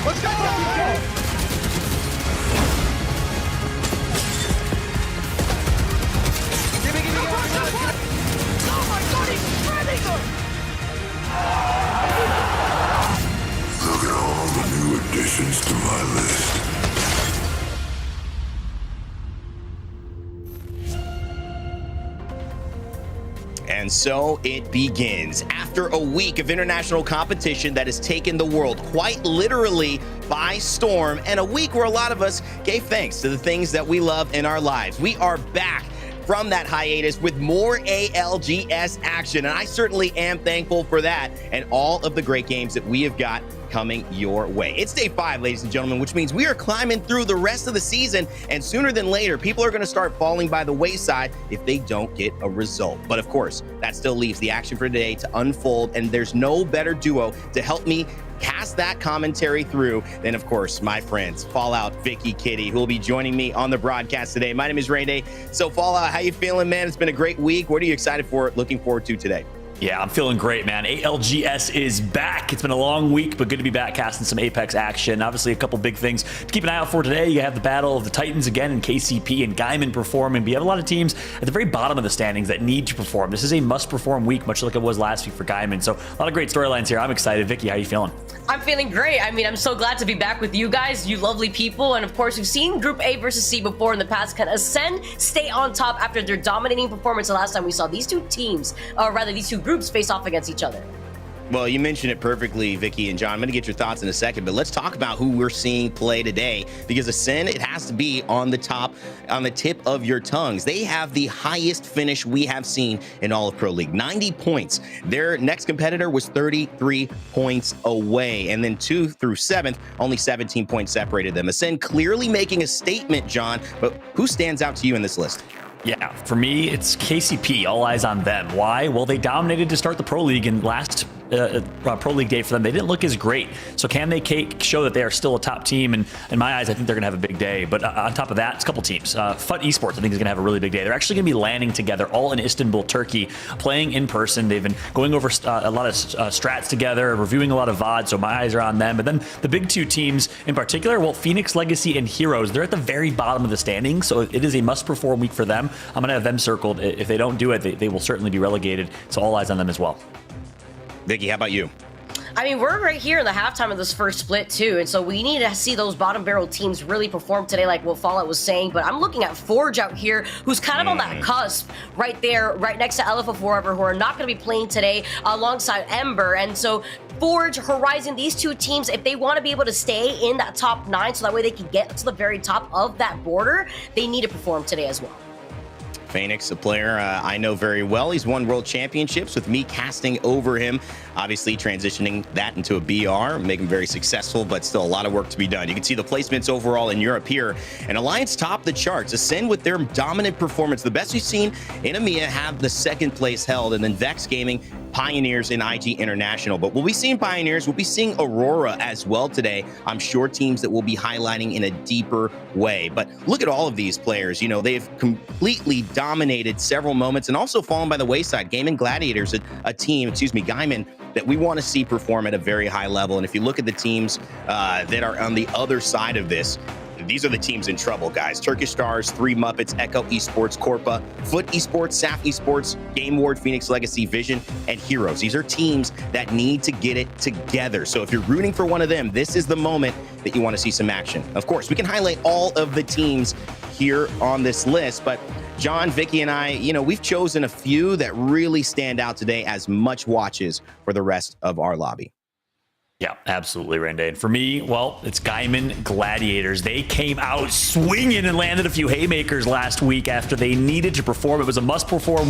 Let's go! Oh my god, he's shredding them! Look at all the new additions to my list. And so it begins. After a week of international competition that has taken the world quite literally by storm, and a week where a lot of us gave thanks to the things that we love in our lives, we are back from that hiatus with more ALGS action, and I certainly am thankful for that and all of the great games that we have got coming your way. It's day 5, ladies and gentlemen, which means we are climbing through the rest of the season, and sooner than later, people are going to start falling by the wayside if they don't get a result. But of course, that still leaves the action for today to unfold, and there's no better duo to help me cast that commentary through than, of course, my friends Fallout, Vicky, Kitty, who will be joining me on the broadcast today. My name is Rain Day. So Fallout, how you feeling, man? It's been a great week. What are you excited for, looking forward to today? Yeah, I'm feeling great, man. ALGS is back. It's been a long week, but good to be back casting some Apex action. Obviously, a couple big things to keep an eye out for today. You have the Battle of the Titans again, and KCP and Gaiman performing. But you have a lot of teams at the very bottom of the standings that need to perform. This is a must-perform week, much like it was last week for Gaiman. So a lot of great storylines here. I'm excited. Vicky, how you feeling? I'm feeling great. I mean, I'm so glad to be back with you guys, you lovely people. And of course, we've seen Group A versus C before in the past. Can Ascend stay on top after their dominating performance the last time we saw these two teams, or rather these two groups, face off against each other? Well, you mentioned it perfectly, Vicky and John. I'm going to get your thoughts in a second, but let's talk about who we're seeing play today, because Ascend, it has to be on the tip of your tongues. They have the highest finish we have seen in all of Pro League, 90 points. Their next competitor was 33 points away, and then 2 through 7th, only 17 points separated them. Ascend clearly making a statement, John, but who stands out to you in this list? Yeah, for me, it's KCP. All eyes on them. Why? Well, they dominated to start the Pro League, and last Pro League day for them, they didn't look as great. So can they show that they are still a top team? And in my eyes, I think they're going to have a big day. But on top of that, it's a couple teams. FUT Esports, I think, is going to have a really big day. They're actually going to be landing together all in Istanbul, Turkey, playing in person. They've been going over a lot of strats together, reviewing a lot of VOD, so my eyes are on them. But then the big two teams in particular, well, Phoenix Legacy and Heroes, they're at the very bottom of the standings, so it is a must-perform week for them. I'm going to have them circled. If they don't do it, they will certainly be relegated, so all eyes on them as well. Vicky, how about you? I mean, we're right here in the halftime of this first split, too. And so we need to see those bottom barrel teams really perform today, like what Fallout was saying. But I'm looking at Forge out here, who's kind of on that cusp right there, right next to Elephant Forever, who are not going to be playing today alongside Ember. And so Forge, Horizon, these two teams, if they want to be able to stay in that top 9, so that way they can get to the very top of that border, they need to perform today as well. Phoenix, a player I know very well. He's won world championships with me casting over him. Obviously transitioning that into a BR, make him very successful, but still a lot of work to be done. You can see the placements overall in Europe here. And Alliance top the charts. Ascend with their dominant performance. The best we've seen in EMEA have the 2nd place held. And then Vex Gaming, Pioneers, and IG International. But we'll be seeing Pioneers. We'll be seeing Aurora as well today. I'm sure teams that we'll be highlighting in a deeper way. But look at all of these players. You know, they've completely dominated several moments and also fallen by the wayside. Gaiman Gladiators, a team, Gaiman, that we want to see perform at a very high level. And if you look at the teams that are on the other side of this, these are the teams in trouble, guys. Turkish Stars, 3 Muppets, Echo Esports, Corpa, FUT Esports, SAF Esports, Game Ward, Phoenix Legacy, Vision, and Heroes. These are teams that need to get it together. So if you're rooting for one of them, this is the moment that you want to see some action. Of course, we can highlight all of the teams here on this list, but John, Vicky, and I, you know, we've chosen a few that really stand out today as much watches for the rest of our lobby. Yeah, absolutely, Randy. And for me, well, it's Gaiman Gladiators. They came out swinging and landed a few haymakers last week after they needed to perform. It was a must-perform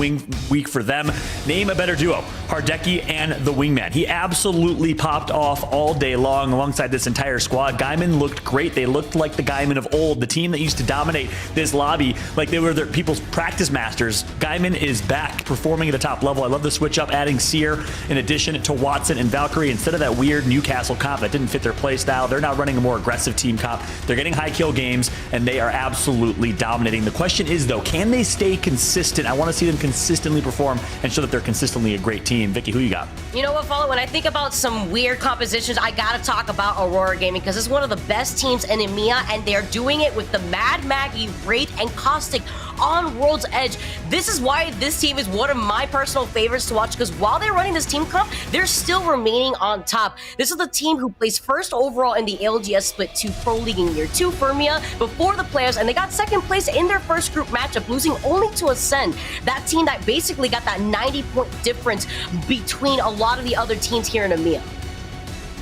week for them. Name a better duo, Hardeki and the Wingman. He absolutely popped off all day long alongside this entire squad. Gaiman looked great. They looked like the Gaiman of old, the team that used to dominate this lobby like they were their people's practice masters. Gaiman is back, performing at a top level. I love the switch up, adding Seer in addition to Watson and Valkyrie instead of that weird new Newcastle comp that didn't fit their play style. They're now running a more aggressive team comp. They're getting high kill games, and they are absolutely dominating. The question is, though, can they stay consistent? I want to see them consistently perform and show that they're consistently a great team. Vicky, who you got? You know what, Follow? When I think about some weird compositions, I gotta talk about Aurora Gaming because it's one of the best teams in EMEA, and they're doing it with the Mad Maggie, Wraith, and Caustic on World's Edge. This is why this team is one of my personal favorites to watch, because while they're running this team comp, they're still remaining on top. This is the team who placed first overall in the ALGS Split 2 Pro League in Year 2 for EMEA before the playoffs, and they got second place in their first group matchup, losing only to Ascend. That team that basically got that 90-point difference between a lot of the other teams here in EMEA.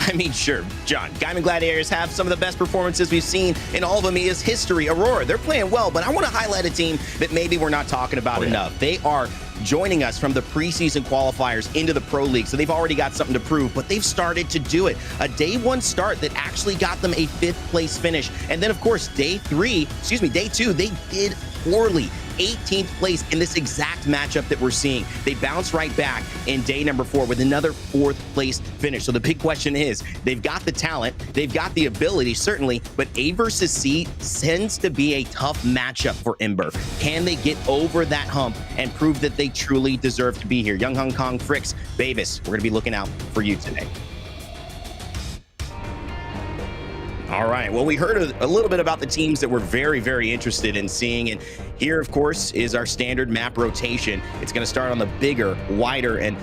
I mean, sure, John, Gaiman Gladiators have some of the best performances we've seen in all of EMEA's history. Aurora, they're playing well, but I want to highlight a team that maybe we're not talking about enough. They are joining us from the preseason qualifiers into the Pro League, so they've already got something to prove, but they've started to do it. A day 1 start that actually got them a 5th place finish. And then, of course, day 2, they did poorly. 18th place in this exact matchup that we're seeing. They bounced right back in day number 4 with another 4th place finish. So the big question is, they've got the talent, they've got the ability, certainly, but A versus C tends to be a tough matchup for Ember. Can they get over that hump and prove that they truly deserve to be here? Young Hong Kong, Fricks, Bavis, we're going to be looking out for you today. All right. Well, we heard a little bit about the teams that we're very, very interested in seeing. And here, of course, is our standard map rotation. It's going to start on the bigger, wider, and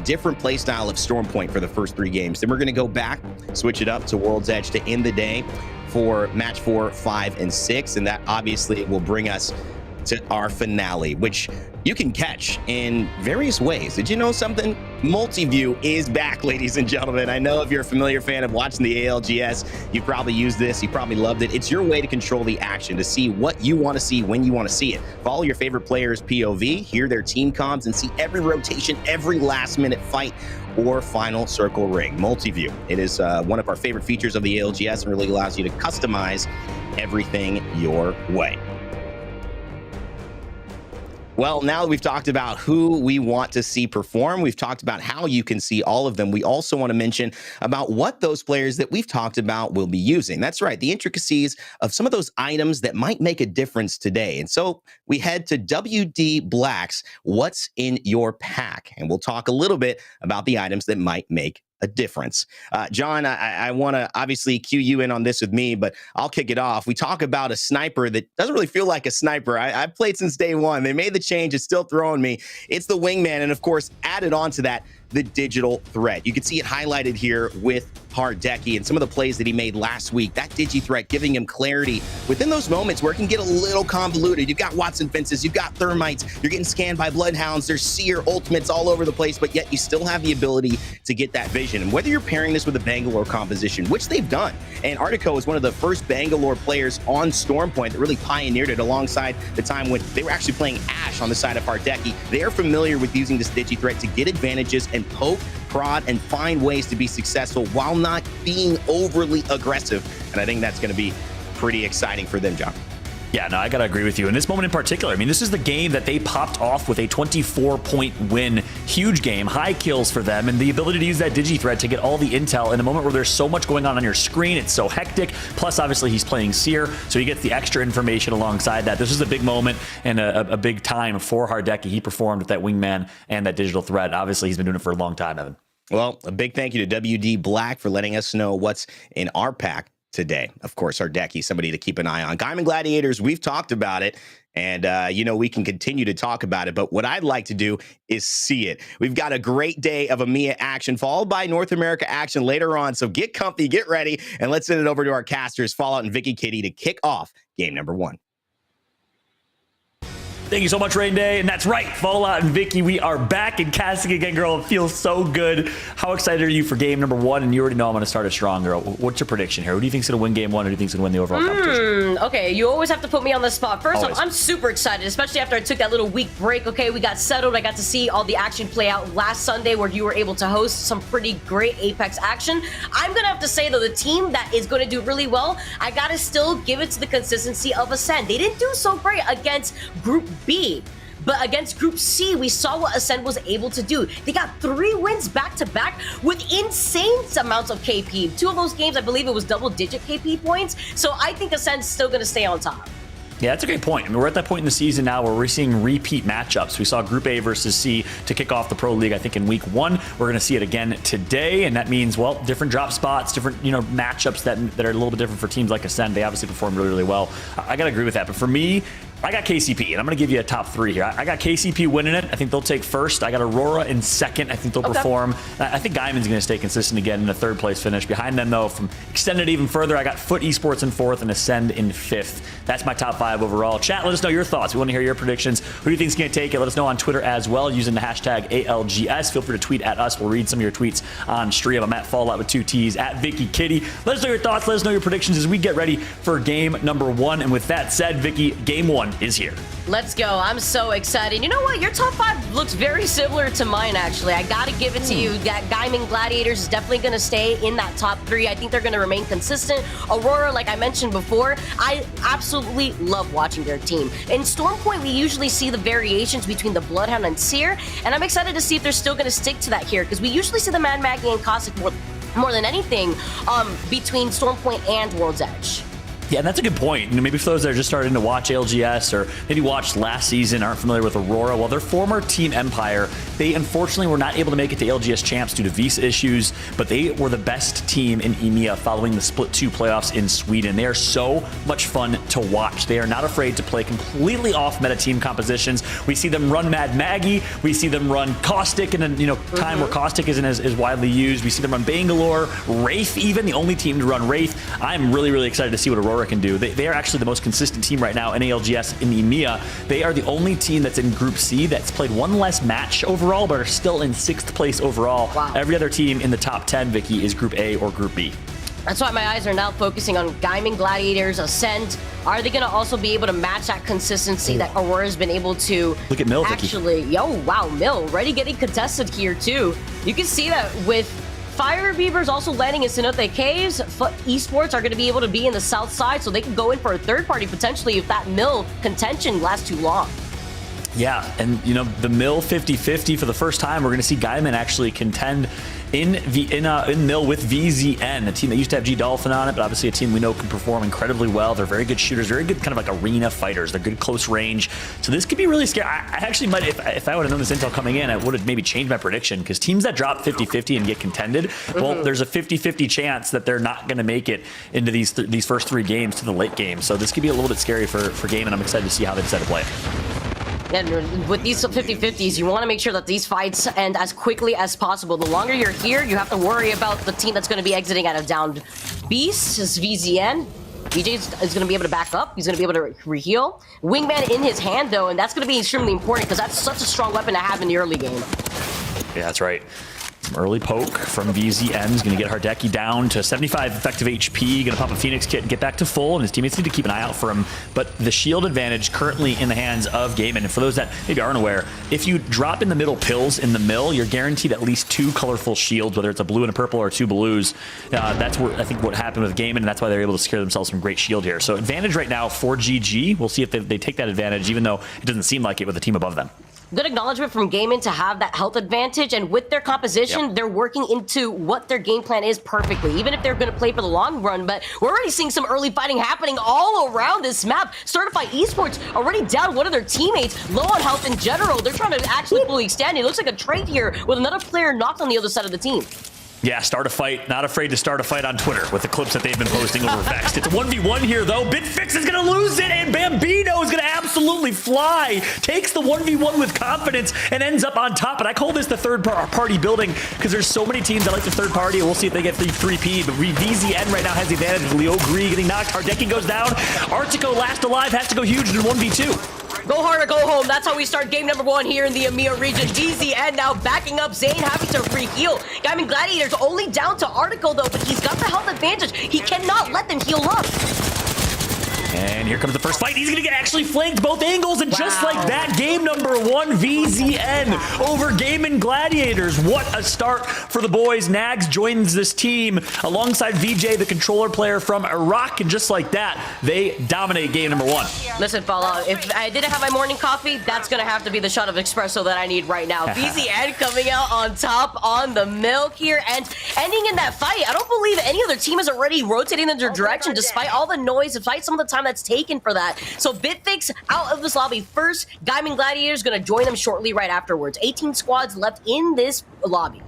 different play style of Storm Point for the first 3 games. Then we're going to go back, switch it up to World's Edge to end the day for match 4, 5, and 6. And that obviously will bring us to our finale, which you can catch in various ways. Did you know something? Multi-view is back, ladies and gentlemen. I know if you're a familiar fan of watching the ALGS, you probably used this, you probably loved it. It's your way to control the action, to see what you want to see when you want to see it. Follow your favorite players' POV, hear their team comms, and see every rotation, every last-minute fight or final circle ring. Multi-view. It is one of our favorite features of the ALGS and really allows you to customize everything your way. Well, now that we've talked about who we want to see perform, we've talked about how you can see all of them. We also want to mention about what those players that we've talked about will be using. That's right, the intricacies of some of those items that might make a difference today. And so we head to WD Black's What's in Your Pack, and we'll talk a little bit about the items that might make a difference. John, I want to obviously cue you in on this with me, but I'll kick it off. We talk about a sniper that doesn't really feel like a sniper. I've played since day 1. They made the change. It's still throwing me. It's the wingman. And of course, added on to that, the digital threat. You can see it highlighted here with Hardeki and some of the plays that he made last week. That digi threat giving him clarity within those moments where it can get a little convoluted. You've got Watson fences, you've got thermites, you're getting scanned by bloodhounds, there's seer ultimates all over the place, but yet you still have the ability to get that vision. And whether you're pairing this with a Bangalore composition, which they've done, and Artico is one of the first Bangalore players on Stormpoint that really pioneered it alongside the time when they were actually playing Ash on the side of Hardeki. They're familiar with using this digi threat to get advantages and poke, prod, and find ways to be successful while not being overly aggressive. And I think that's going to be pretty exciting for them, John. Yeah, no, I got to agree with you. In this moment in particular, I mean, this is the game that they popped off with a 24-point win. Huge game, high kills for them, and the ability to use that digi-thread to get all the intel in a moment where there's so much going on your screen. It's so hectic. Plus, obviously, he's playing Seer, so he gets the extra information alongside that. This is a big moment and a big time for Hardeki. He performed with that wingman and that digital threat. Obviously, he's been doing it for a long time, Evan. Well, a big thank you to WD Black for letting us know what's in our pack today. Of course, Hardeki, somebody to keep an eye on. Gaiman Gladiators, we've talked about it, and we can continue to talk about it, but what I'd like to do is see it. We've got a great day of EMEA action, followed by North America action later on, so get comfy, get ready, and let's send it over to our casters, Fallout and Vicky Kitty, to kick off game number 1. Thank you so much, Rain Day. And that's right, Fallout and Vicky, we are back in casting again, girl. It feels so good. How excited are you for game number 1? And you already know I'm going to start it strong, girl. What's your prediction here? Who do you think's going to win game 1? Who do you think's going to win the overall competition? Okay, you always have to put me on the spot. First Always. off, I'm super excited, especially after I took that little week break. Okay, we got settled. I got to see all the action play out last Sunday where you were able to host some pretty great Apex action. I'm going to have to say, though, the team that is going to do really well, I got to still give it to the consistency of Ascend. They didn't do so great against Group B. But against Group C, we saw what Ascend was able to do. They got 3 wins back-to-back with insane amounts of KP. 2 of those games, I believe it was double-digit KP points. So I think Ascend's still going to stay on top. Yeah, that's a great point. I mean, we're at that point in the season now where we're seeing repeat matchups. We saw Group A versus C to kick off the Pro League, I think, in week 1. We're going to see it again today, and that means, well, different drop spots, different, matchups that are a little bit different for teams like Ascend. They obviously performed really, really well. I got to agree with that. But for me, I got KCP, and I'm going to give you a top 3 here. I got KCP winning it. I think they'll take first. I got Aurora in second. I think they'll perform. I think Guyman's going to stay consistent again in a 3rd place finish. Behind them, though, from extended even further, I got Foot Esports in 4th and Ascend in 5th. That's my top 5 overall. Chat, let us know your thoughts. We want to hear your predictions. Who do you think is going to take it? Let us know on Twitter as well using the hashtag ALGS. Feel free to tweet at us. We'll read some of your tweets on stream. I'm at Fallout with 2 T's, at Vicky Kitty. Let us know your thoughts. Let us know your predictions as we get ready for game number 1. And with that said, Vicky, game 1 is here. Let's go. I'm so excited. You know what? Your top 5 looks very similar to mine, actually. I got to give it to you. That Guyman Gladiators is definitely going to stay in that top 3. I think they're going to remain consistent. Aurora, like I mentioned before, I absolutely love watching their team. In Stormpoint, we usually see the variations between the Bloodhound and Seer, and I'm excited to see if they're still going to stick to that here, because we usually see the Mad Maggie and Caustic more than anything between Stormpoint and World's Edge. Yeah, and that's a good point. Maybe for those that are just starting to watch ALGS or maybe watched last season, aren't familiar with Aurora, well, their former team Empire, they unfortunately were not able to make it to ALGS champs due to visa issues, but they were the best team in EMEA following the Split 2 playoffs in Sweden. They are so much fun to watch. They are not afraid to play completely off meta team compositions. We see them run Mad Maggie. We see them run Caustic in a time where Caustic isn't as widely used. We see them run Bangalore, Wraith even, the only team to run Wraith. I'm really, really excited to see what Aurora can do. They are actually the most consistent team right now in ALGS in EMEA. They are the only team that's in Group C that's played 1 less match overall, but are still in 6th place overall. Wow. Every other team in the top 10, Vicky, is Group A or Group B. That's why my eyes are now focusing on Guyman Gladiators, Ascent. Are they going to also be able to match that consistency that Aurora's been able to? Look at Mill, actually, Vicky. Wow, Mill already getting contested here too. You can see that with Fire Beavers also landing in Cenote Caves. Esports are going to be able to be in the south side, so they can go in for a 3rd party potentially if that Mill contention lasts too long. Yeah, and the Mill 50-50 for the first time, we're going to see Guyman actually contend in Mill with VZN, a team that used to have G Dolphin on it, but obviously a team we know can perform incredibly well. They're very good shooters, very good kind of like arena fighters. They're good close range. So this could be really scary. I actually might, if I would have known this intel coming in, I would have maybe changed my prediction, because teams that drop 50-50 and get contended, well, there's a 50-50 chance that they're not going to make it into these first 3 games to the late game. So this could be a little bit scary for game, and I'm excited to see how they decide to play it. And with these 50-50s, you want to make sure that these fights end as quickly as possible. The longer you're here, you have to worry about the team that's going to be exiting out of downed Beast, is VZN. VJ is going to be able to back up. He's going to be able to re-heal. Wingman in his hand, though, and that's going to be extremely important because that's such a strong weapon to have in the early game. Yeah, that's right. Some early poke from VZN is going to get Hardeki down to 75 effective HP, going to pop a Phoenix kit and get back to full, and his teammates need to keep an eye out for him. But the shield advantage currently in the hands of Gaiman. And for those that maybe aren't aware, if you drop in the middle pills in the mill, you're guaranteed at least 2 colorful shields, whether it's a blue and a purple or 2 blues. That's I think what happened with Gaiman, and that's why they're able to secure themselves some great shield here. So advantage right now for GG. We'll see if they take that advantage, even though it doesn't seem like it with the team above them. Good acknowledgement from Gaiman to have that health advantage, and with their composition, they're working into what their game plan is perfectly, even if they're going to play for the long run. But we're already seeing some early fighting happening all around this map. Certified Esports already down one of their teammates, low on health in general. They're trying to actually fully extend. It looks like a trade here with another player knocked on the other side of the team. Yeah, start a fight. Not afraid to start a fight on Twitter with the clips that they've been posting over Vexed. It's a 1v1 here, though. Bitfix is going to lose it, and Bambino is going to absolutely fly. Takes the 1v1 with confidence and ends up on top. And I call this the third-party building because there's so many teams that like the third party. We'll see if they get 3P. But VZN right now has the advantage. Leo Gree getting knocked. Hardeki goes down. Artico, last alive, has to go huge in 1v2. Go hard or go home. That's how we start game number 1 here in the EMEA region. VZN now backing up Zane, having to free heal. Guyman Gladiators only down to Article, though, but he's got the health advantage. He cannot let them heal up. And here comes the first fight. He's going to get actually flanked both angles. And just like that, game number 1, VZN over Gaming Gladiators. What a start for the boys. Nags joins this team alongside VJ, the controller player from Iraq. And just like that, they dominate game number 1. Listen, Fallout, if I didn't have my morning coffee, that's going to have to be the shot of espresso that I need right now. VZN coming out on top on the milk here and ending in that fight. I don't believe any other team is already rotating in their direction despite all the noise, despite some of the time that's taken for that. So Bitfix out of this lobby first. Gaming Gladiators going to join them shortly right afterwards. 18 squads left in this lobby.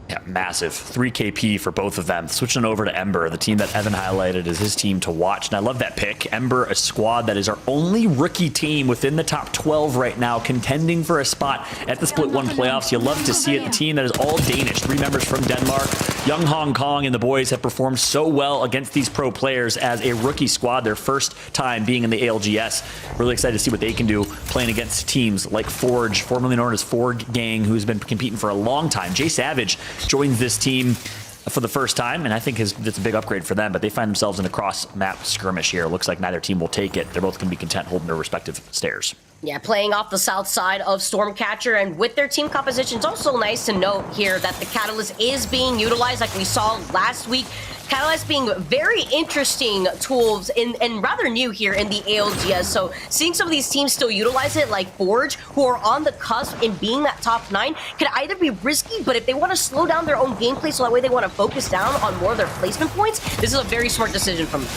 Yeah, massive. 3 KP for both of them. Switching over to Ember, the team that Evan highlighted as his team to watch. And I love that pick. Ember, a squad that is our only rookie team within the top 12 right now, contending for a spot at the Split 1 playoffs. You love to see it. The team that is all Danish. 3 members from Denmark. Young Hong Kong and the boys have performed so well against these pro players as a rookie squad. Their first time being in the ALGS. Really excited to see what they can do playing against teams like Forge, formerly known as Forge Gang, who's been competing for a long time. Jay Savage joins this team for the first time, and I think it's a big upgrade for them, but they find themselves in a cross-map skirmish here. Looks like neither team will take it. They're both going to be content holding their respective stairs. Yeah, playing off the south side of Stormcatcher, and with their team composition, it's also nice to note here that the Catalyst is being utilized like we saw last week. Catalyst being very interesting tools and rather new here in the ALGS. So seeing some of these teams still utilize it, like Forge, who are on the cusp in being that top 9, could either be risky, but if they want to slow down their own gameplay so that way they want to focus down on more of their placement points, this is a very smart decision from them.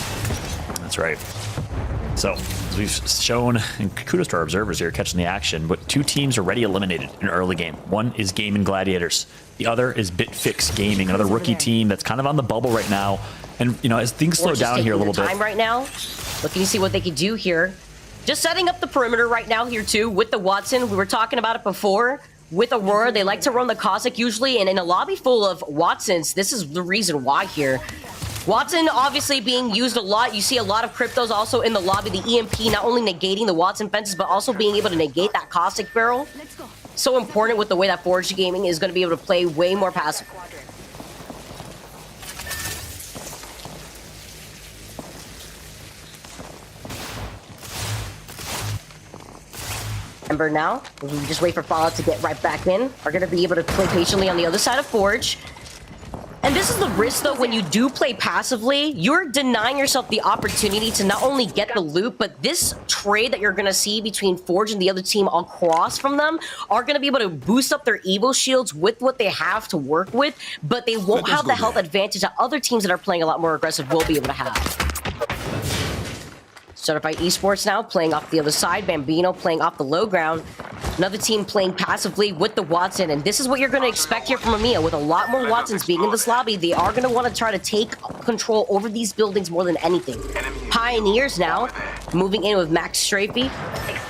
That's right. So, as we've shown, and kudos to our observers here catching the action, but 2 teams already eliminated in an early game. One is Gaming Gladiators. The other is Bitfix Gaming, another rookie team that's kind of on the bubble right now. And, you know, as things slow down here a little bit. Right now, looking to see what they could do here. Just setting up the perimeter right now here, too, with the Watson. We were talking about it before. With Aurora, they like to run the Cossack usually, and in a lobby full of Watsons, this is the reason why here. Watson obviously being used a lot. You see a lot of cryptos also in the lobby. The EMP not only negating the Watson fences, but also being able to negate that Cossack barrel. So important with the way that Forge Gaming is going to be able to play way more passive. Ember now, we just wait for Fallout to get right back in, are going to be able to play patiently on the other side of Forge. And this is the risk, though, when you do play passively, you're denying yourself the opportunity to not only get the loot, but this trade that you're going to see between Forge and the other team across from them are going to be able to boost up their Evo shields with what they have to work with, but they won't have the health advantage that other teams that are playing a lot more aggressive will be able to have. Certified Esports now playing off the other side. Bambino playing off the low ground. Another team playing passively with the Watson. And this is what you're going to expect here from EMEA. With a lot more Watsons being in this lobby, they are going to want to try to take control over these buildings more than anything. Pioneers now moving in with Max Strafey,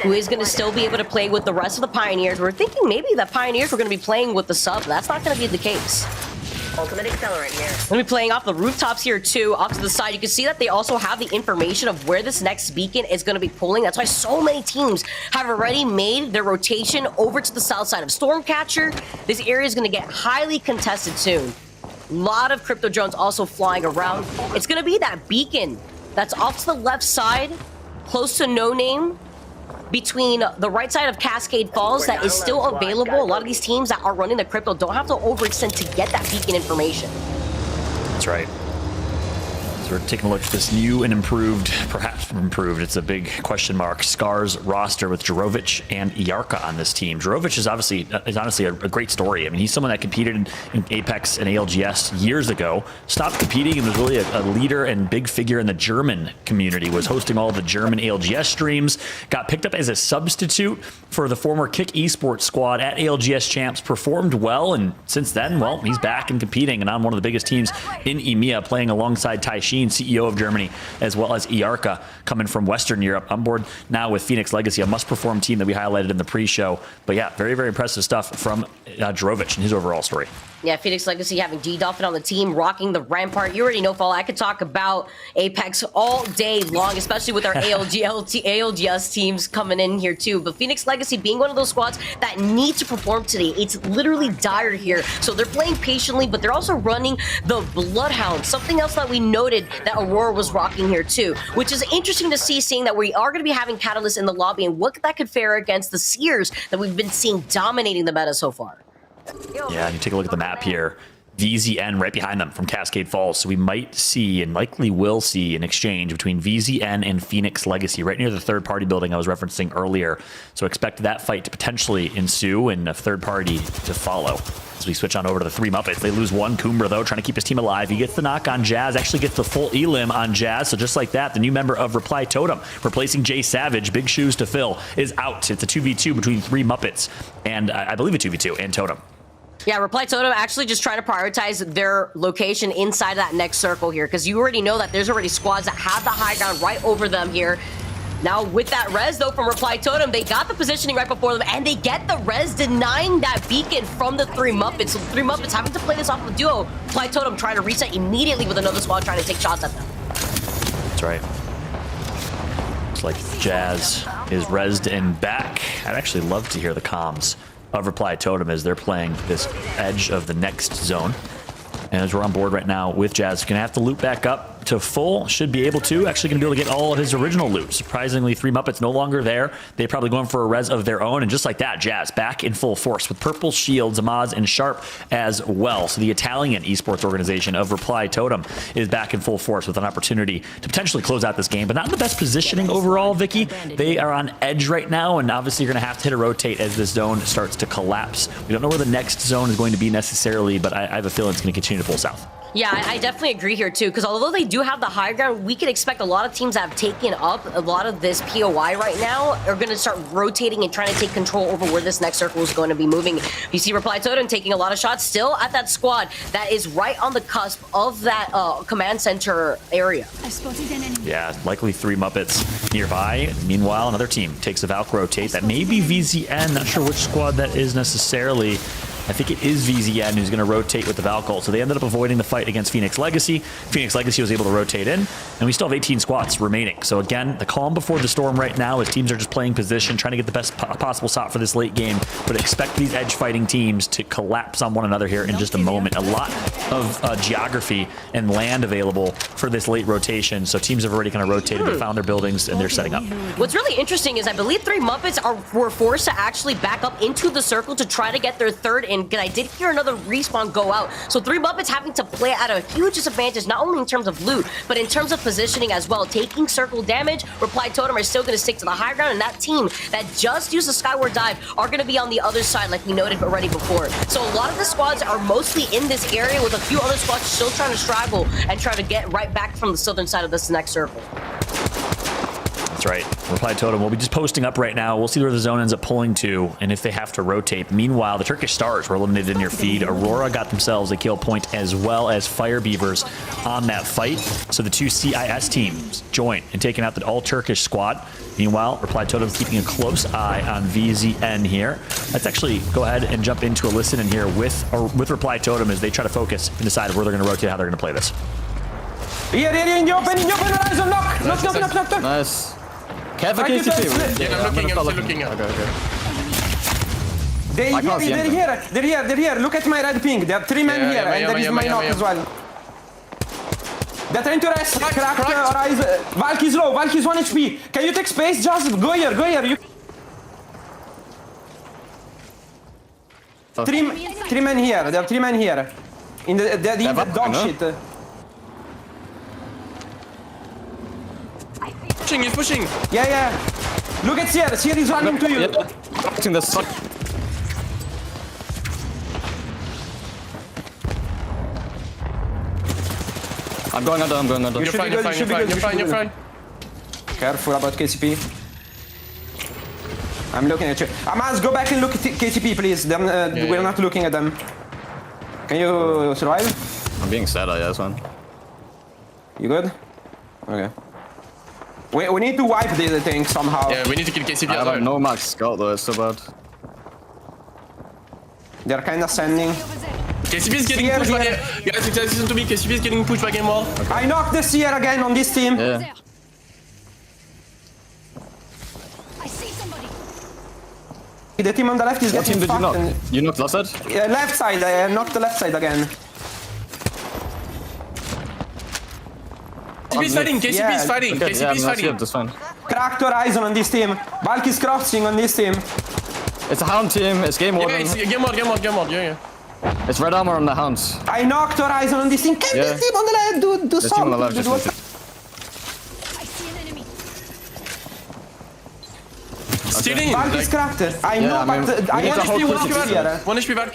who is going to still be able to play with the rest of the Pioneers. We're thinking maybe the Pioneers were going to be playing with the sub. That's not going to be the case. Ultimate accelerant here. We'll be playing off the rooftops here too, off to the side. You can see that they also have the information of where this next beacon is going to be pulling. That's why so many teams have already made their rotation over to the south side of Stormcatcher. This area is going to get highly contested soon. A lot of crypto drones also flying around. It's going to be that beacon that's off to the left side, close to No Name, between the right side of Cascade Falls that is still available. A lot of these teams that are running the crypto don't have to overextend to get that beacon information. That's right. So we're taking a look at this new and improved, perhaps improved, it's a big question mark, Scars roster with Jurovic and Iarka on this team. Jurovic is honestly a great story. I mean, he's someone that competed in Apex and ALGS years ago, stopped competing and was really a leader and big figure in the German community, was hosting all the German ALGS streams, got picked up as a substitute for the former Kick Esports squad at ALGS Champs, performed well, and since then, well, he's back and competing and on one of the biggest teams in EMEA, playing alongside Tai Sheen, CEO of Germany, as well as Iarka coming from Western Europe, on board now with Phoenix Legacy, a must-perform team that we highlighted in the pre-show. But yeah, very, very impressive stuff from Jurovic and his overall story. Yeah, Phoenix Legacy having G-Dolphin on the team, rocking the Rampart. You already know, Fall. I could talk about Apex all day long, especially with our ALGS teams coming in here too. But Phoenix Legacy being one of those squads that need to perform today. It's literally dire here. So they're playing patiently, but they're also running the Bloodhound. Something else that we noted that Aurora was rocking here too, which is interesting to see, seeing that we are going to be having Catalyst in the lobby and what that could fare against the Seers that we've been seeing dominating the meta so far. Yeah, and you take a look at the map here. VZN right behind them from Cascade Falls. So we might see and likely will see an exchange between VZN and Phoenix Legacy right near the third-party building I was referencing earlier. So expect that fight to potentially ensue and a third party to follow. As we switch on over to the three Muppets. They lose one. Coombra, though, trying to keep his team alive. He gets the knock on Jazz, actually gets the full elim on Jazz. So just like that, the new member of Reply Totem, replacing Jay Savage, big shoes to fill, is out. It's a 2v2 between three Muppets, and I believe a 2v2, and Totem. Yeah, Reply Totem actually just trying to prioritize their location inside that next circle here, because you already know that there's already squads that have the high ground right over them here. Now, with that res, though, from Reply Totem, they got the positioning right before them, and they get the res, denying that beacon from the three Muppets. So the three Muppets having to play this off of a duo. Reply Totem trying to reset immediately with another squad trying to take shots at them. That's right. Looks like Jazz is rezzed and back. I'd actually love to hear the comms of Reply Totem as they're playing this edge of the next zone. And as we're on board right now with Jazz, gonna have to loot back up to full, should be able to. Actually gonna be able to get all of his original loot. Surprisingly, three Muppets no longer there. They're probably going for a res of their own, and just like that, Jazz back in full force with purple shields, Amaz, and Sharp as well. So the Italian esports organization of Reply Totem is back in full force with an opportunity to potentially close out this game, but not in the best positioning overall, Vicky. They are on edge right now, and obviously you're gonna have to hit a rotate as this zone starts to collapse. We don't know where the next zone is going to be necessarily, but I have a feeling it's gonna continue to pull south. Yeah, I definitely agree here too, because although they do have the high ground, we can expect a lot of teams that have taken up a lot of this POI right now are going to start rotating and trying to take control over where this next circle is going to be moving. You see Reply Totem taking a lot of shots still at that squad that is right on the cusp of that command center area. Yeah, likely three Muppets nearby. Meanwhile, another team takes a Valk rotate. That may be VZN. Not sure which squad that is necessarily. I think it is VZN who's going to rotate with the Valk ult. So they ended up avoiding the fight against Phoenix Legacy. Phoenix Legacy was able to rotate in, and we still have 18 squads remaining. So again, the calm before the storm right now as teams are just playing position, trying to get the best possible shot for this late game. But expect these edge fighting teams to collapse on one another here in just a moment. A lot of geography and land available for this late rotation. So teams have already kind of rotated, they found their buildings, and they're setting up. What's really interesting is I believe three Muppets were forced to actually back up into the circle to try to get their third. And I did hear another respawn go out. So three Muppets having to play at a huge disadvantage, not only in terms of loot, but in terms of positioning as well. Taking circle damage, Reply Totem are still going to stick to the high ground, and that team that just used the Skyward Dive are going to be on the other side, like we noted already before. So a lot of the squads are mostly in this area, with a few other squads still trying to straggle and try to get right back from the southern side of this next circle. That's right. Reply Totem will be just posting up right now. We'll see where the zone ends up pulling to and if they have to rotate. Meanwhile, the Turkish Stars were eliminated in your feed. Aurora got themselves a kill point as well as Fire Beavers on that fight. So the two CIS teams join in taking out the all-Turkish squad. Meanwhile, Reply Totem's keeping a close eye on VZN here. Let's actually go ahead and jump into a listen in here with Reply Totem as they try to focus and decide where they're going to rotate, how they're going to play this. Here, in the open, horizon, knock. Nice. Careful, KCP. Yeah, I'm still looking. Okay. They're here. Look at my red ping. There are three men here, and there is my knock as well. They're trying to rest. Cracked horizon. Valk is low. Valk is 1 HP. Can you take space? Just go here. You... Three men here. There are 3 men here. In the dog shit. He's pushing. Yeah. Look at Sierra. Sierra is running to you. Watching this. I'm going under. You're fine. Careful about KCP. I'm looking at you. Amaz, go back and look at KCP, please. We're not looking at them. Can you survive? I'm being sad, yeah, this one. You good? Okay. We need to wipe this thing somehow. Yeah, we need to kill KCP I as have well. no max scout though, it's so bad. They're kind of sending. KCP is getting Seer pushed by here. guys, listen to me. KCP is getting pushed by game wall. I knocked the Seer again on this team. Yeah. I see somebody. The team on the left is What team getting did you knock? fucked. You knocked left side? Left side, I knocked the left side again. KCP is fighting. KCP is fighting. Okay, yeah, KCP is I'm not fighting. here, that's fine. Cracked Horizon on this team. Valk is crossing on this team. It's a Hound team, it's Game Yeah, Warden. it's game mode. Yeah. It's red armor on the Hounds. I knocked Horizon on this team. Can Yeah. this team on the left do This team on the left something? just Do I see an enemy. Stealing. Valk is cracked. I know, I mean, but we I need want to hold to close see to what's each here. One HP back.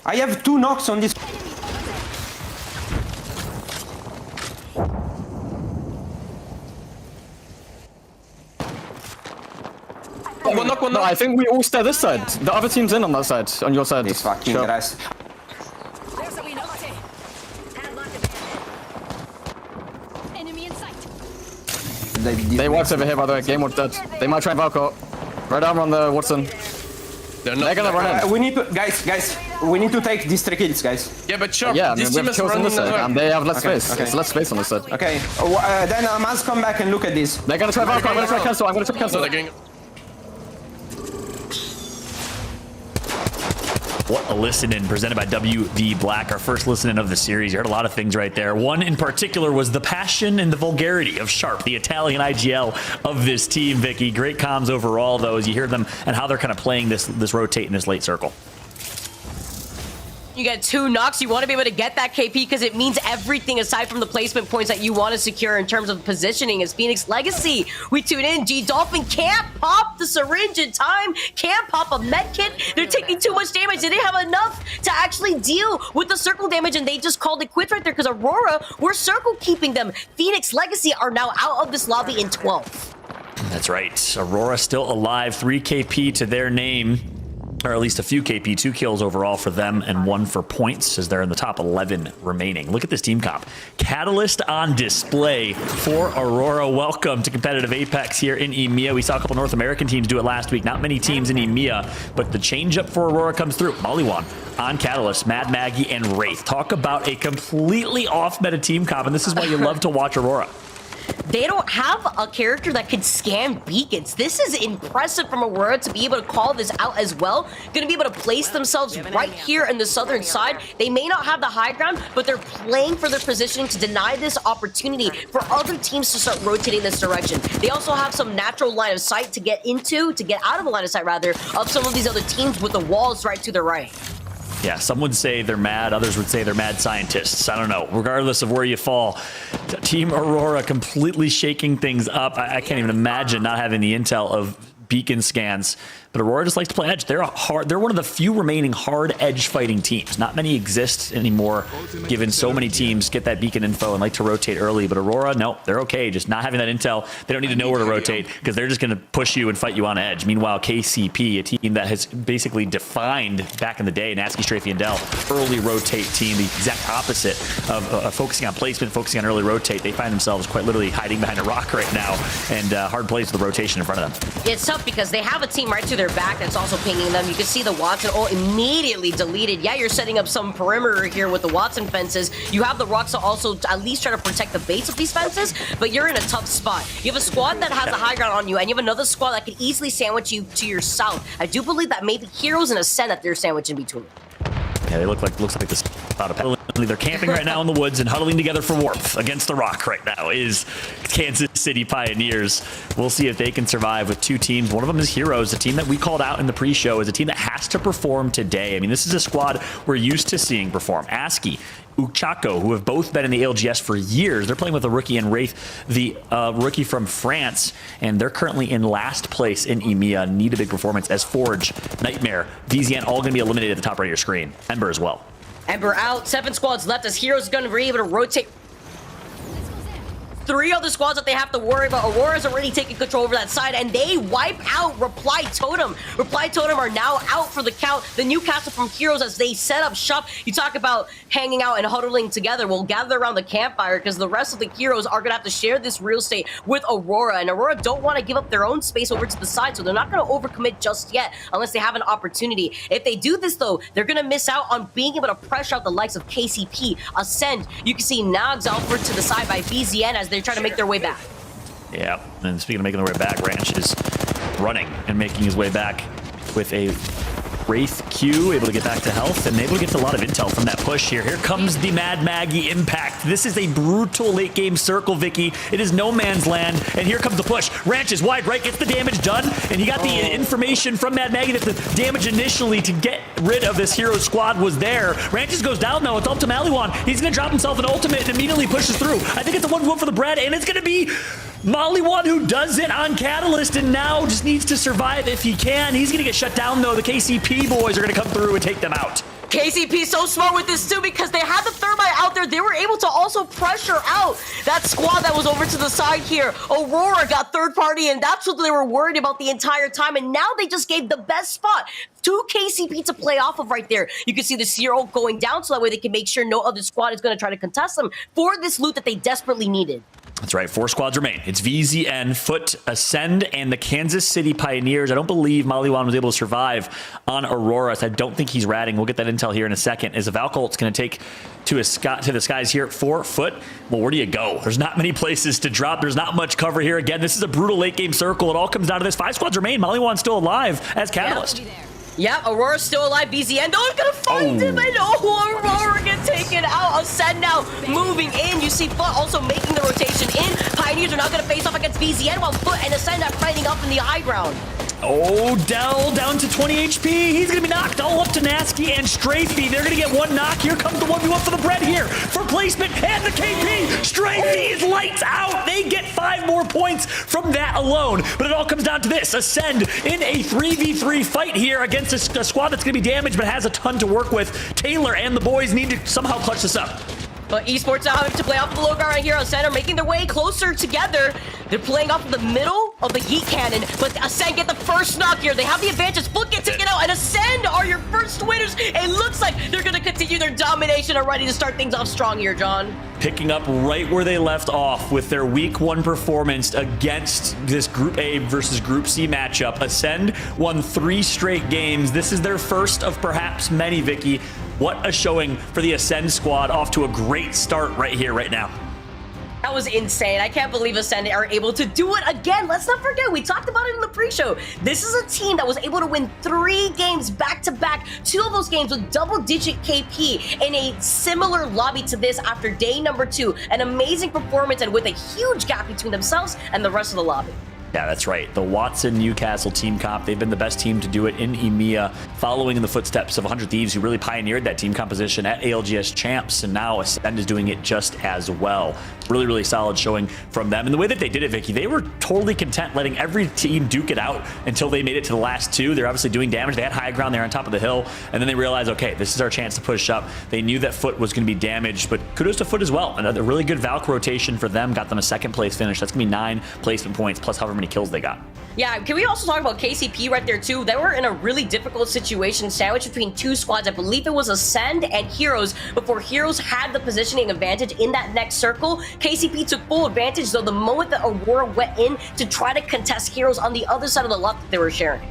I have 2 knocks on this. One knock. No, I think we all stay this side. The other team's in on that side, on your side. This fucking Sure. rest. There's a window. Enemy in sight. They wiped over here, by the way. Game Warden's dead. They might try and Valko. Red armor on the Watson. They're They're gonna run in. We need to, guys, we need to take these 3 kills, guys. Yeah, but sure. Yeah, I mean, This we team have is kills on running this as side, well. and they have less Okay, space. okay. It's less space on this side. Okay, then I must come back and look at this. They're gonna try Valko. I'm gonna try cancel. I'm gonna try So cancel. they're getting. What a listen-in presented by WV Black, our first listen-in of the series. You heard a lot of things right there. One in particular was the passion and the vulgarity of Sharp, the Italian IGL of this team, Vicky. Great comms overall, though, as you hear them and how they're kind of playing this rotate in this late circle. You get 2 knocks. You want to be able to get that KP because it means everything aside from the placement points that you want to secure in terms of positioning is Phoenix Legacy. We tune in. G Dolphin can't pop the syringe in time, can't pop a med kit. They're taking too much damage. They didn't have enough to actually deal with the circle damage, and they just called it quits right there because Aurora were circle keeping them. Phoenix Legacy are now out of this lobby in 12th. That's right. Aurora still alive. 3 KP to their name. Or at least a few KP, 2 kills overall for them and 1 for points as they're in the top 11 remaining. Look at this team comp. Catalyst on display for Aurora. Welcome to competitive Apex here in EMEA. We saw a couple North American teams do it last week. Not many teams in EMEA, but the change up for Aurora comes through. Maliwan on Catalyst, Mad Maggie, and Wraith. Talk about a completely off-meta team comp, and this is why you love to watch Aurora. They don't have a character that can scan beacons. This is impressive from Aurora to be able to call this out as well. Going to be able to place themselves right here in the southern side. They may not have the high ground, but they're playing for their positioning to deny this opportunity for other teams to start rotating this direction. They also have some natural line of sight to get out of the line of sight rather, of some of these other teams with the walls right to their right. Yeah, some would say they're mad, others would say they're mad scientists. I don't know. Regardless of where you fall, Team Aurora completely shaking things up. I can't even imagine not having the intel of beacon scans. But Aurora just likes to play edge. They're one of the few remaining hard edge fighting teams. Not many exist anymore, given so many teams get that beacon info and like to rotate early. But Aurora, no, they're okay. Just not having that intel. They don't need to know where to rotate because they're just going to push you and fight you on edge. Meanwhile, KCP, a team that has basically defined back in the day, Nasky, Strafey, and Dell, early rotate team, the exact opposite of focusing on placement, focusing on early rotate. They find themselves quite literally hiding behind a rock right now and hard plays with the rotation in front of them. It's tough because they have a team right to their back that's also pinging them. You can see the Watson immediately deleted. Yeah, you're setting up some perimeter here with the Watson fences. You have the Rocks to also at least try to protect the base of these fences, but you're in a tough spot. You have a squad that has the high ground on you, and you have another squad that could easily sandwich you to your south. I do believe that maybe Heroes and Ascent that they're sandwiched in between. Yeah, they looks like this spot of pedaling. They're camping right now in the woods and huddling together for warmth. Against the rock right now is Kansas City Pioneers. We'll see if they can survive with 2 teams. One of them is Heroes, a team that we called out in the pre-show as a team that has to perform today. I mean, this is a squad we're used to seeing perform. ASCII, Uchako, who have both been in the LGS for years. They're playing with a rookie in Wraith, the rookie from France, and they're currently in last place in EMEA. Need a big performance as Forge, Nightmare, VZN all going to be eliminated at the top right of your screen. Ember as well. Ember out. 7 squads left as Heroes is going to be able to rotate. 3 other squads that they have to worry about. Aurora's already taking control over that side, and they wipe out Reply Totem. Reply Totem are now out for the count. The Newcastle from Heroes, as they set up shop. You talk about hanging out and huddling together. We'll gather around the campfire because the rest of the Heroes are going to have to share this real estate with Aurora, and Aurora don't want to give up their own space over to the side, so they're not going to overcommit just yet unless they have an opportunity. If they do this, though, they're going to miss out on being able to pressure out the likes of KCP, Ascend. You can see Nags offered to the side by VZN as they're trying to make their way back. Yeah, and speaking of making their way back, Ranch is running and making his way back with a Wraith Q, able to get back to health, and able to get a lot of intel from that push here. Here comes the Mad Maggie impact. This is a brutal late game circle, Vicky. It is no man's land, and here comes the push. Ranch is wide right, gets the damage done, and he got the information from Mad Maggie that the damage initially to get rid of this hero squad was there. Ranches goes down now. It's up to Maliwan. He's going to drop himself an ultimate and immediately pushes through. I think it's a 1v1 for the bread, and it's going to be Maliwan who does it on Catalyst and now just needs to survive if he can. He's going to get shut down, though. The KCP boys are going to come through and take them out. KCP so smart with this too because they had the thermite out there. They were able to also pressure out that squad that was over to the side here. Aurora got third party, and that's what they were worried about the entire time. And now they just gave the best spot to KCP to play off of right there. You can see the Zero going down so that way they can make sure no other squad is going to try to contest them for this loot that they desperately needed. That's right. 4 squads remain. It's VZN, Foot, Ascend, and the Kansas City Pioneers. I don't believe Maliwan was able to survive on Aurora, so I don't think he's ratting. We'll get that intel here in a second. As a Valcolt's going to take to the skies here for Foot. Well, where do you go? There's not many places to drop. There's not much cover here. Again, this is a brutal late game circle. It all comes down to this. 5 squads remain. Maliwan's still alive as Catalyst. Yep, Aurora's still alive. BZN, no one's gonna find him, and Aurora gets taken out. Ascend now moving in. You see Foot also making the rotation in. Pioneers are not gonna face off against BZN while Foot and Ascend are fighting up in the high ground. Oh, Dell down to 20 HP. He's going to be knocked all up to Nasky and Strafey. They're going to get one knock. Here comes the 1v1 for the bread here for placement and the KP. Strafey is lights out. They get 5 more points from that alone. But it all comes down to this. Ascend in a 3v3 fight here against a squad that's going to be damaged but has a ton to work with. Taylor and the boys need to somehow clutch this up. But esports now having to play off of the low ground right here on center, making their way closer together. They're playing off of the middle of the Yeet Cannon, but Ascend get the first knock here. They have the advantage. Foot gets taken out, and Ascend are your first winners. It looks like they're going to continue their domination and ready to start things off strong here, John. Picking up right where they left off with their week 1 performance against this Group A versus Group C matchup. Ascend won 3 straight games. This is their first of perhaps many, Vicky. What a showing for the Ascend squad, off to a great start right here, right now. That was insane. I can't believe Ascend are able to do it again. Let's not forget, we talked about it in the pre-show. This is a team that was able to win 3 games back-to-back. 2 of those games with double-digit KP in a similar lobby to this after day number 2. An amazing performance and with a huge gap between themselves and the rest of the lobby. Yeah, that's right. The Watson Newcastle team comp, they've been the best team to do it in EMEA, following in the footsteps of 100 Thieves, who really pioneered that team composition at ALGS Champs, and now Ascend is doing it just as well. Really, really solid showing from them. And the way that they did it, Vicky, they were totally content letting every team duke it out until they made it to the last 2. They're obviously doing damage. They had high ground there on top of the hill, and then they realized, okay, this is our chance to push up. They knew that Foot was going to be damaged, but kudos to Foot as well. Another really good Valk rotation for them, got them a 2nd place finish. That's going to be 9 placement points, plus however many kills they got. Yeah, can we also talk about KCP right there too? They were in a really difficult situation, sandwiched between 2 squads. I believe it was Ascend and Heroes before Heroes had the positioning advantage in that next circle. KCP took full advantage, though, the moment that Aurora went in to try to contest Heroes on the other side of the lot that they were sharing.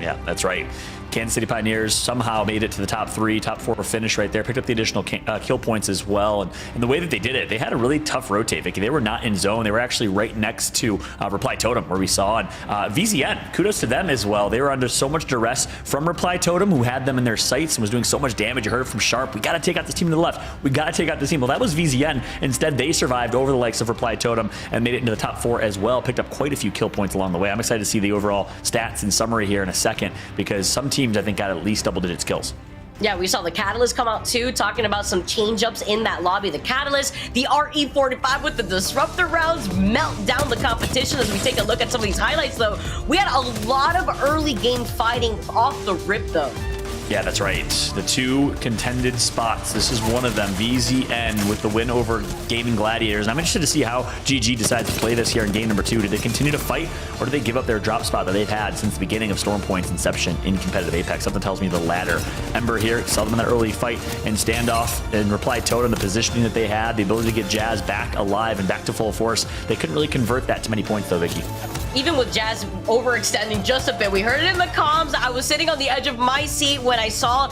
Yeah, that's right. Kansas City Pioneers somehow made it to the top 3, top 4 finish right there, picked up the additional kill points as well. And the way that they did it, they had a really tough rotate, Vicky. They were not in zone. They were actually right next to Reply Totem, where we saw. And VZN, kudos to them as well. They were under so much duress from Reply Totem, who had them in their sights and was doing so much damage. You heard it from Sharp. We got to take out this team to the left. We got to take out this team. Well, that was VZN. Instead, they survived over the likes of Reply Totem and made it into the top 4 as well. Picked up quite a few kill points along the way. I'm excited to see the overall stats and summary here in a second, because some teams, I think, got at least double-digit kills. Yeah, we saw the Catalyst come out too, talking about some change-ups in that lobby. The Catalyst, the RE45 with the Disruptor rounds melt down the competition. As we take a look at some of these highlights, though, we had a lot of early game fighting off the rip, though. Yeah, that's right. The two contended spots. This is one of them. VZN with the win over Gaming Gladiators. And I'm interested to see how GG decides to play this here in game number 2. Do they continue to fight, or do they give up their drop spot that they've had since the beginning of Stormpoint's inception in competitive Apex? Something tells me the latter. Ember here saw them in that early fight and standoff, and Reply Totem, the positioning that they had, the ability to get Jazz back alive and back to full force. They couldn't really convert that to many points, though, Vicky. Even with Jazz overextending just a bit, we heard it in the comms. I was sitting on the edge of my seat when I saw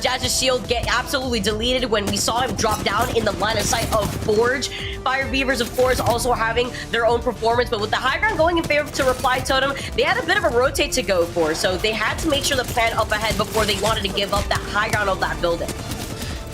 Jazz's shield get absolutely deleted, when we saw him drop down in the line of sight of Forge. Fire Beavers, of course, also having their own performance, but with the high ground going in favor to Reply Totem, they had a bit of a rotate to go for, so they had to make sure the plan up ahead before they wanted to give up that high ground of that building.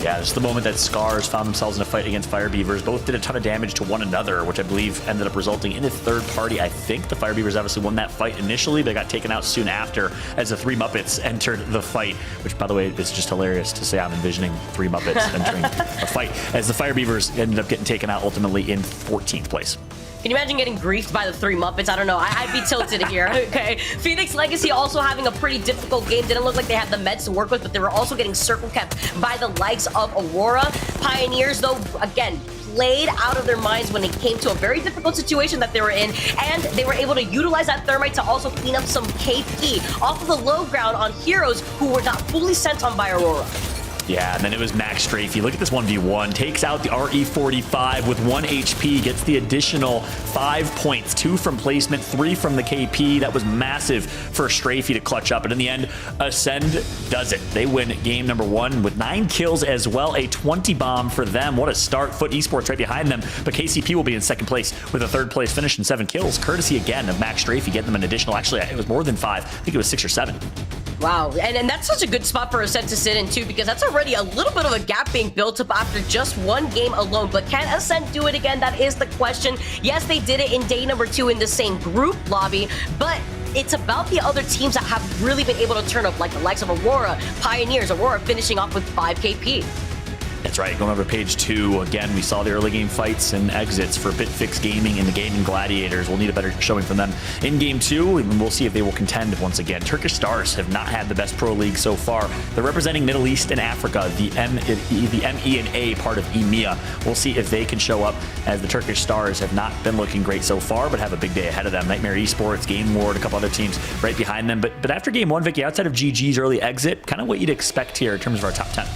Yeah, this is the moment that Scars found themselves in a fight against Fire Beavers. Both did a ton of damage to one another, which I believe ended up resulting in a third party. I think the Fire Beavers obviously won that fight initially, but got taken out soon after as the 3 Muppets entered the fight, which, by the way, is just hilarious to say. I'm envisioning 3 Muppets entering a fight, as the Fire Beavers ended up getting taken out ultimately in 14th place. Can you imagine getting griefed by the 3 Muppets? I don't know. I'd be tilted here. Okay. Phoenix Legacy also having a pretty difficult game. Didn't look like they had the meds to work with, but they were also getting circle kept by the likes of Aurora. Pioneers, though, again, played out of their minds when it came to a very difficult situation that they were in, and they were able to utilize that thermite to also clean up some KP off of the low ground on heroes who were not fully sent on by Aurora. Yeah, and then it was Max Strafey. Look at this 1v1. Takes out the RE45 with 1 HP. Gets the additional 5 points. 2 from placement, 3 from the KP. That was massive for Strafey to clutch up. And in the end, Ascend does it. They win game number 1 with 9 kills as well. A 20 bomb for them. What a start. Foot Esports right behind them. But KCP will be in second place with a third place finish and 7 kills. Courtesy again of Max Strafey, getting them an additional. Actually, it was more than 5. I think it was 6 or 7. Wow, and that's such a good spot for Ascent to sit in too, because that's already a little bit of a gap being built up after just 1 game alone. But can Ascent do it again? That is the question. Yes, they did it in day number 2 in the same group lobby, but it's about the other teams that have really been able to turn up, like the likes of Aurora, Pioneers, Aurora finishing off with 5 KP. That's right. Going over to page 2, again, we saw the early game fights and exits for Bitfix Gaming and the Gaming Gladiators. We'll need a better showing from them in game 2, and we'll see if they will contend once again. Turkish Stars have not had the best pro league so far. They're representing Middle East and Africa, the MEA part of EMEA. We'll see if they can show up, as the Turkish Stars have not been looking great so far, but have a big day ahead of them. Nightmare Esports, Game Ward, a couple other teams right behind them. But after game 1, Vicky, outside of GG's early exit, kind of what you'd expect here in terms of our top 10.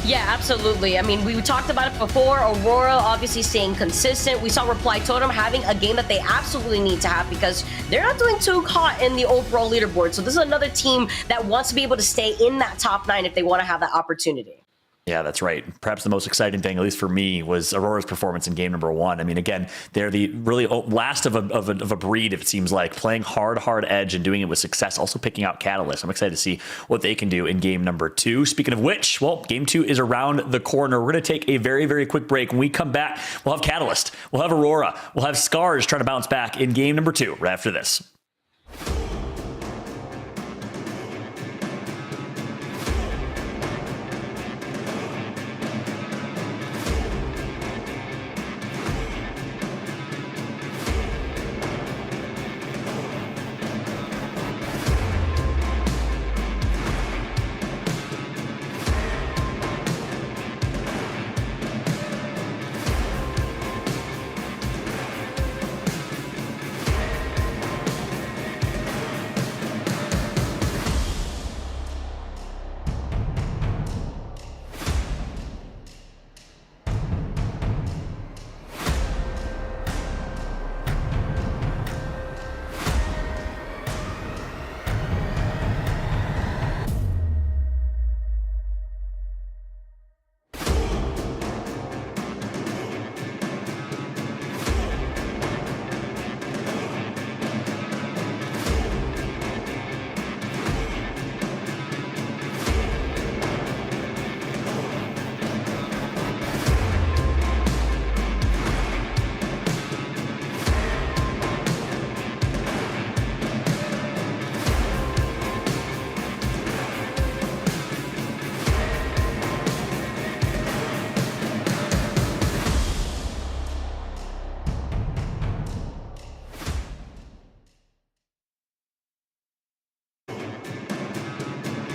Yeah, absolutely. I mean, we talked about it before. Aurora obviously staying consistent. We saw Reply Totem having a game that they absolutely need to have, because they're not doing too hot in the overall leaderboard. So this is another team that wants to be able to stay in that top 9 if they want to have that opportunity. Yeah, that's right. Perhaps the most exciting thing, at least for me, was Aurora's performance in game number 1. I mean, again, they're the really last of a breed, it seems like, playing hard edge and doing it with success, also picking out Catalyst. I'm excited to see what they can do in game number 2. Speaking of which, well, game 2 is around the corner. We're going to take a very, very quick break. When we come back, we'll have Catalyst, we'll have Aurora, we'll have Scars trying to bounce back in game number 2 right after this.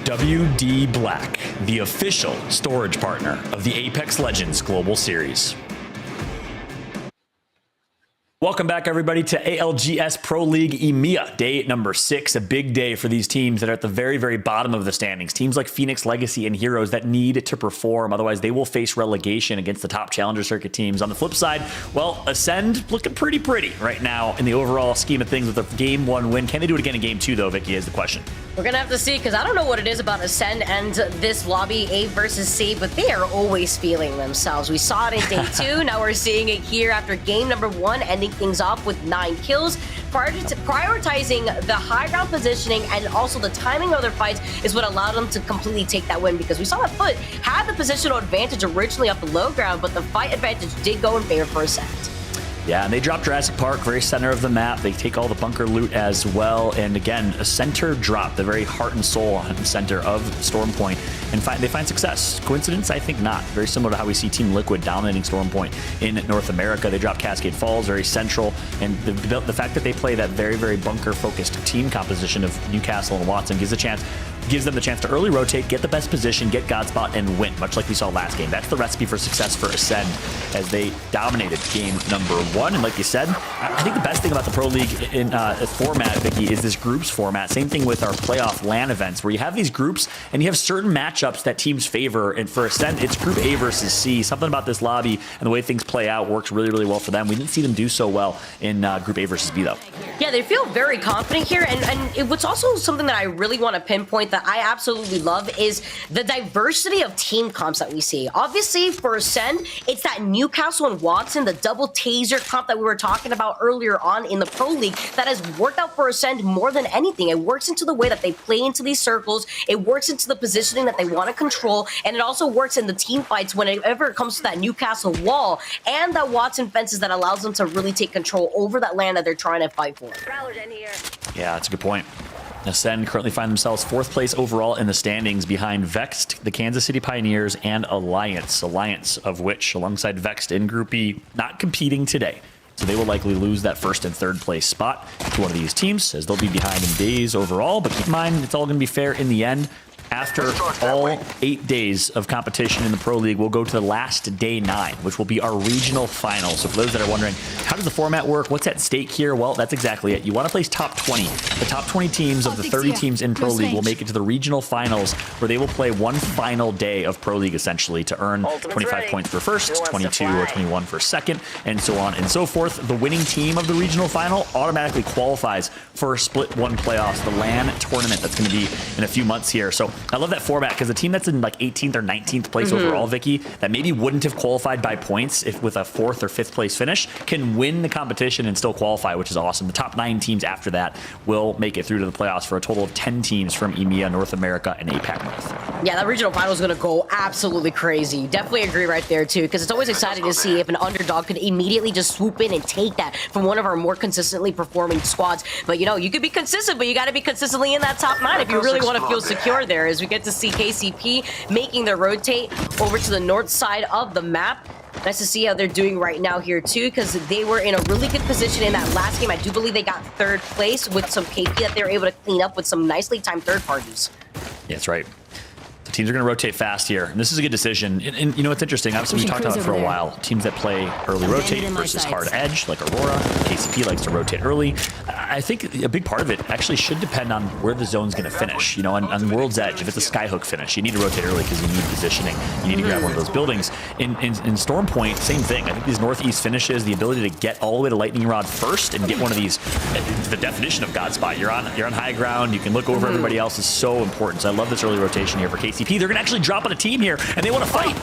WD Black, the official storage partner of the Apex Legends Global Series. Welcome back, everybody, to ALGS Pro League EMEA, day number 6, a big day for these teams that are at the very, very bottom of the standings. Teams like Phoenix, Legacy, and Heroes that need to perform. Otherwise, they will face relegation against the top Challenger Circuit teams. On the flip side, well, Ascend looking pretty right now in the overall scheme of things with a Game 1 win. Can they do it again in Game 2, though, Vicky, is the question. We're going to have to see, because I don't know what it is about Ascend and this lobby, A versus C, but they are always feeling themselves. We saw it in day 2. Now we're seeing it here after game number 1, ending things off with 9 kills. Prioritizing the high ground positioning and also the timing of their fights is what allowed them to completely take that win, because we saw that Foot had the positional advantage originally off the low ground, but the fight advantage did go in favor for Ascend. Yeah, and they drop Jurassic Park, very center of the map. They take all the bunker loot as well. And again, a center drop, the very heart and soul and center of Stormpoint. And they find success. Coincidence? I think not. Very similar to how we see Team Liquid dominating Stormpoint in North America. They drop Cascade Falls, very central. And the fact that they play that very, very bunker-focused team composition of Newcastle and Watson gives them the chance to early rotate, get the best position, get Godspot, and win, much like we saw last game. That's the recipe for success for Ascend as they dominated game number 1. And like you said, I think the best thing about the Pro League in format, Vicky, is this groups format. Same thing with our playoff LAN events, where you have these groups and you have certain matchups that teams favor. And for Ascend, it's Group A versus C. Something about this lobby and the way things play out works really, really well for them. We didn't see them do so well in Group A versus B, though. Yeah, they feel very confident here. And what's also something that I really want to pinpoint that I absolutely love is the diversity of team comps that we see. Obviously, for Ascend, it's that Newcastle and Watson, the double taser comp that we were talking about earlier on in the Pro League that has worked out for Ascend more than anything. It works into the way that they play into these circles. It works into the positioning that they want to control. And it also works in the team fights whenever it comes to that Newcastle wall and that Watson fences that allows them to really take control over that land that they're trying to fight for. Yeah, that's a good point. Ascend currently find themselves 4th place overall in the standings behind Vexed, the Kansas City Pioneers, and Alliance. Alliance of which, alongside Vexed in Group B, not competing today. So they will likely lose that 1st and 3rd place spot to one of these teams, as they'll be behind in days overall. But keep in mind, it's all going to be fair in the end. After all 8 days of competition in the Pro League, we'll go to the last day 9, which will be our regional final. So for those that are wondering, how does the format work? What's at stake here? Well, that's exactly it. You want to place top 20. The top 20 teams of the 30 teams in Pro League will make it to the regional finals, where they will play one final day of Pro League, essentially, to earn 25 points for first, 22 or 21 for second, and so on and so forth. The winning team of the regional final automatically qualifies for Split 1 playoffs, the LAN tournament that's going to be in a few months here. So I love that format, because the team that's in like 18th or 19th place overall, Vicky, that maybe wouldn't have qualified by points if with a 4th or 5th place finish, can win the competition and still qualify, which is awesome. The top 9 teams after that will make it through to the playoffs for a total of 10 teams from EMEA, North America, and APAC North. Yeah, that regional final is going to go absolutely crazy. Definitely agree right there, too, because it's always exciting to see if an underdog could immediately just swoop in and take that from one of our more consistently performing squads. But, you know, you could be consistent, but you got to be consistently in that top 9 if you really want to feel secure there, as we get to see KCP making their rotate over to the north side of the map. Nice to see how they're doing right now here, too, because they were in a really good position in that last game. I do believe they got 3rd place with some KP that they were able to clean up with some nicely timed third parties. Yeah, that's right. Teams are going to rotate fast here, and this is a good decision. And you know, it's interesting. Obviously, we talked about it for a while. Teams that play early rotate versus hard edge, like Aurora. KCP likes to rotate early. I think a big part of it actually should depend on where the zone's going to finish. You know, on World's Edge, if it's a skyhook finish, you need to rotate early because you need positioning. You need to grab one of those buildings. In Stormpoint, same thing. I think these northeast finishes, the ability to get all the way to Lightning Rod first and get one of these, the definition of Godspot. You're on high ground. You can look over everybody else is so important. So I love this early rotation here for KCP. They're going to actually drop on a team here, and they want to fight.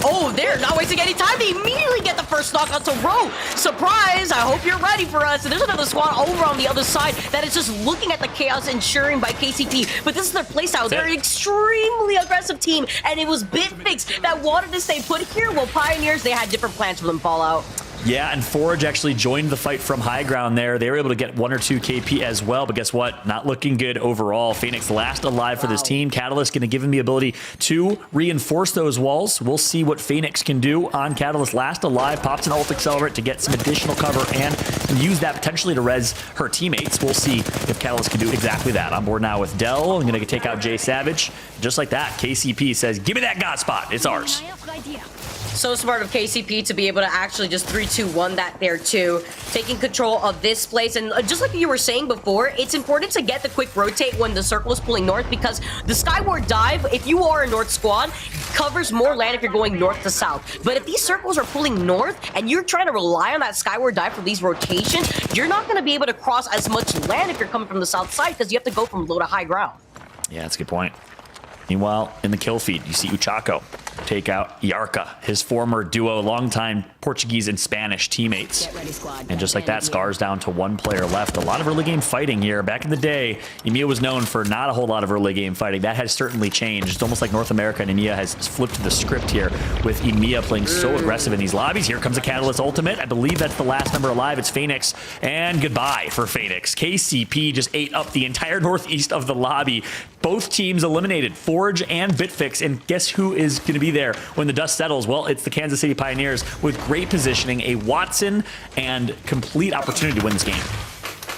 Oh, they're not wasting any time. They immediately get the first knock onto Row. Surprise! I hope you're ready for us. And there's another squad over on the other side that is just looking at the chaos ensuring by KCP. But this is their playstyle. They're an extremely aggressive team, and it was Bitfix that wanted to stay put here. Well, Pioneers, they had different plans for them, Fallout. Yeah, and Forge actually joined the fight from high ground there. They were able to get 1 or 2 KP as well, but guess what? Not looking good overall. Phoenix last alive for this team. Catalyst going to give him the ability to reinforce those walls. We'll see what Phoenix can do on Catalyst. Last alive, pops an ult accelerate to get some additional cover and use that potentially to res her teammates. We'll see if Catalyst can do exactly that. On board now with Dell. I'm going to take out Jay Savage. Just like that, KCP says, give me that God spot. It's ours. So smart of KCP to be able to actually just 3-2-1 that there too. Taking control of this place. And just like you were saying before, it's important to get the quick rotate when the circle is pulling north, because the Skyward Dive, if you are a north squad, covers more land if you're going north to south. But if these circles are pulling north and you're trying to rely on that Skyward Dive for these rotations, you're not going to be able to cross as much land if you're coming from the south side, because you have to go from low to high ground. Yeah, that's a good point. Meanwhile, in the kill feed, you see Uchako take out Yarka, his former duo, longtime Portuguese and Spanish teammates. Ready, squad. And just like that, Scar's down to 1 player left. A lot of early game fighting here. Back in the day, EMEA was known for not a whole lot of early game fighting. That has certainly changed. It's almost like North America and EMEA has flipped the script here, with EMEA playing so aggressive in these lobbies. Here comes a Catalyst ultimate. I believe that's the last member alive. It's Phoenix. And goodbye for Phoenix. KCP just ate up the entire northeast of the lobby. Both teams eliminated, Forge and Bitfix. And guess who is going to be there when the dust settles? Well, it's the Kansas City Pioneers with great positioning, a Watson, and complete opportunity to win this game.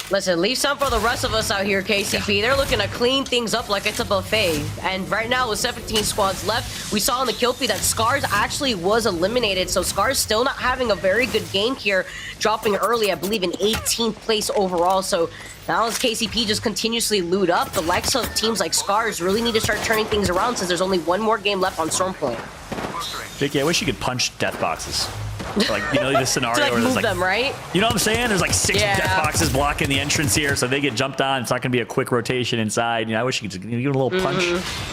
Listen, leave some for the rest of us out here, KCP. They're looking to clean things up like it's a buffet. And right now, with 17 squads left, we saw in the kill feed that Scars actually was eliminated. So Scars still not having a very good game here, dropping early, I believe, in 18th place overall. So now as KCP just continuously loot up, the likes of teams like Scars really need to start turning things around, since there's only 1 more game left on Stormpoint. Vicky, I wish you could punch death boxes. Like, you know, this scenario to like where move there's like, them, right? You know what I'm saying? There's like 6 death boxes blocking the entrance here, so they get jumped on. It's not going to be a quick rotation inside. You know, I wish you could give them a little punch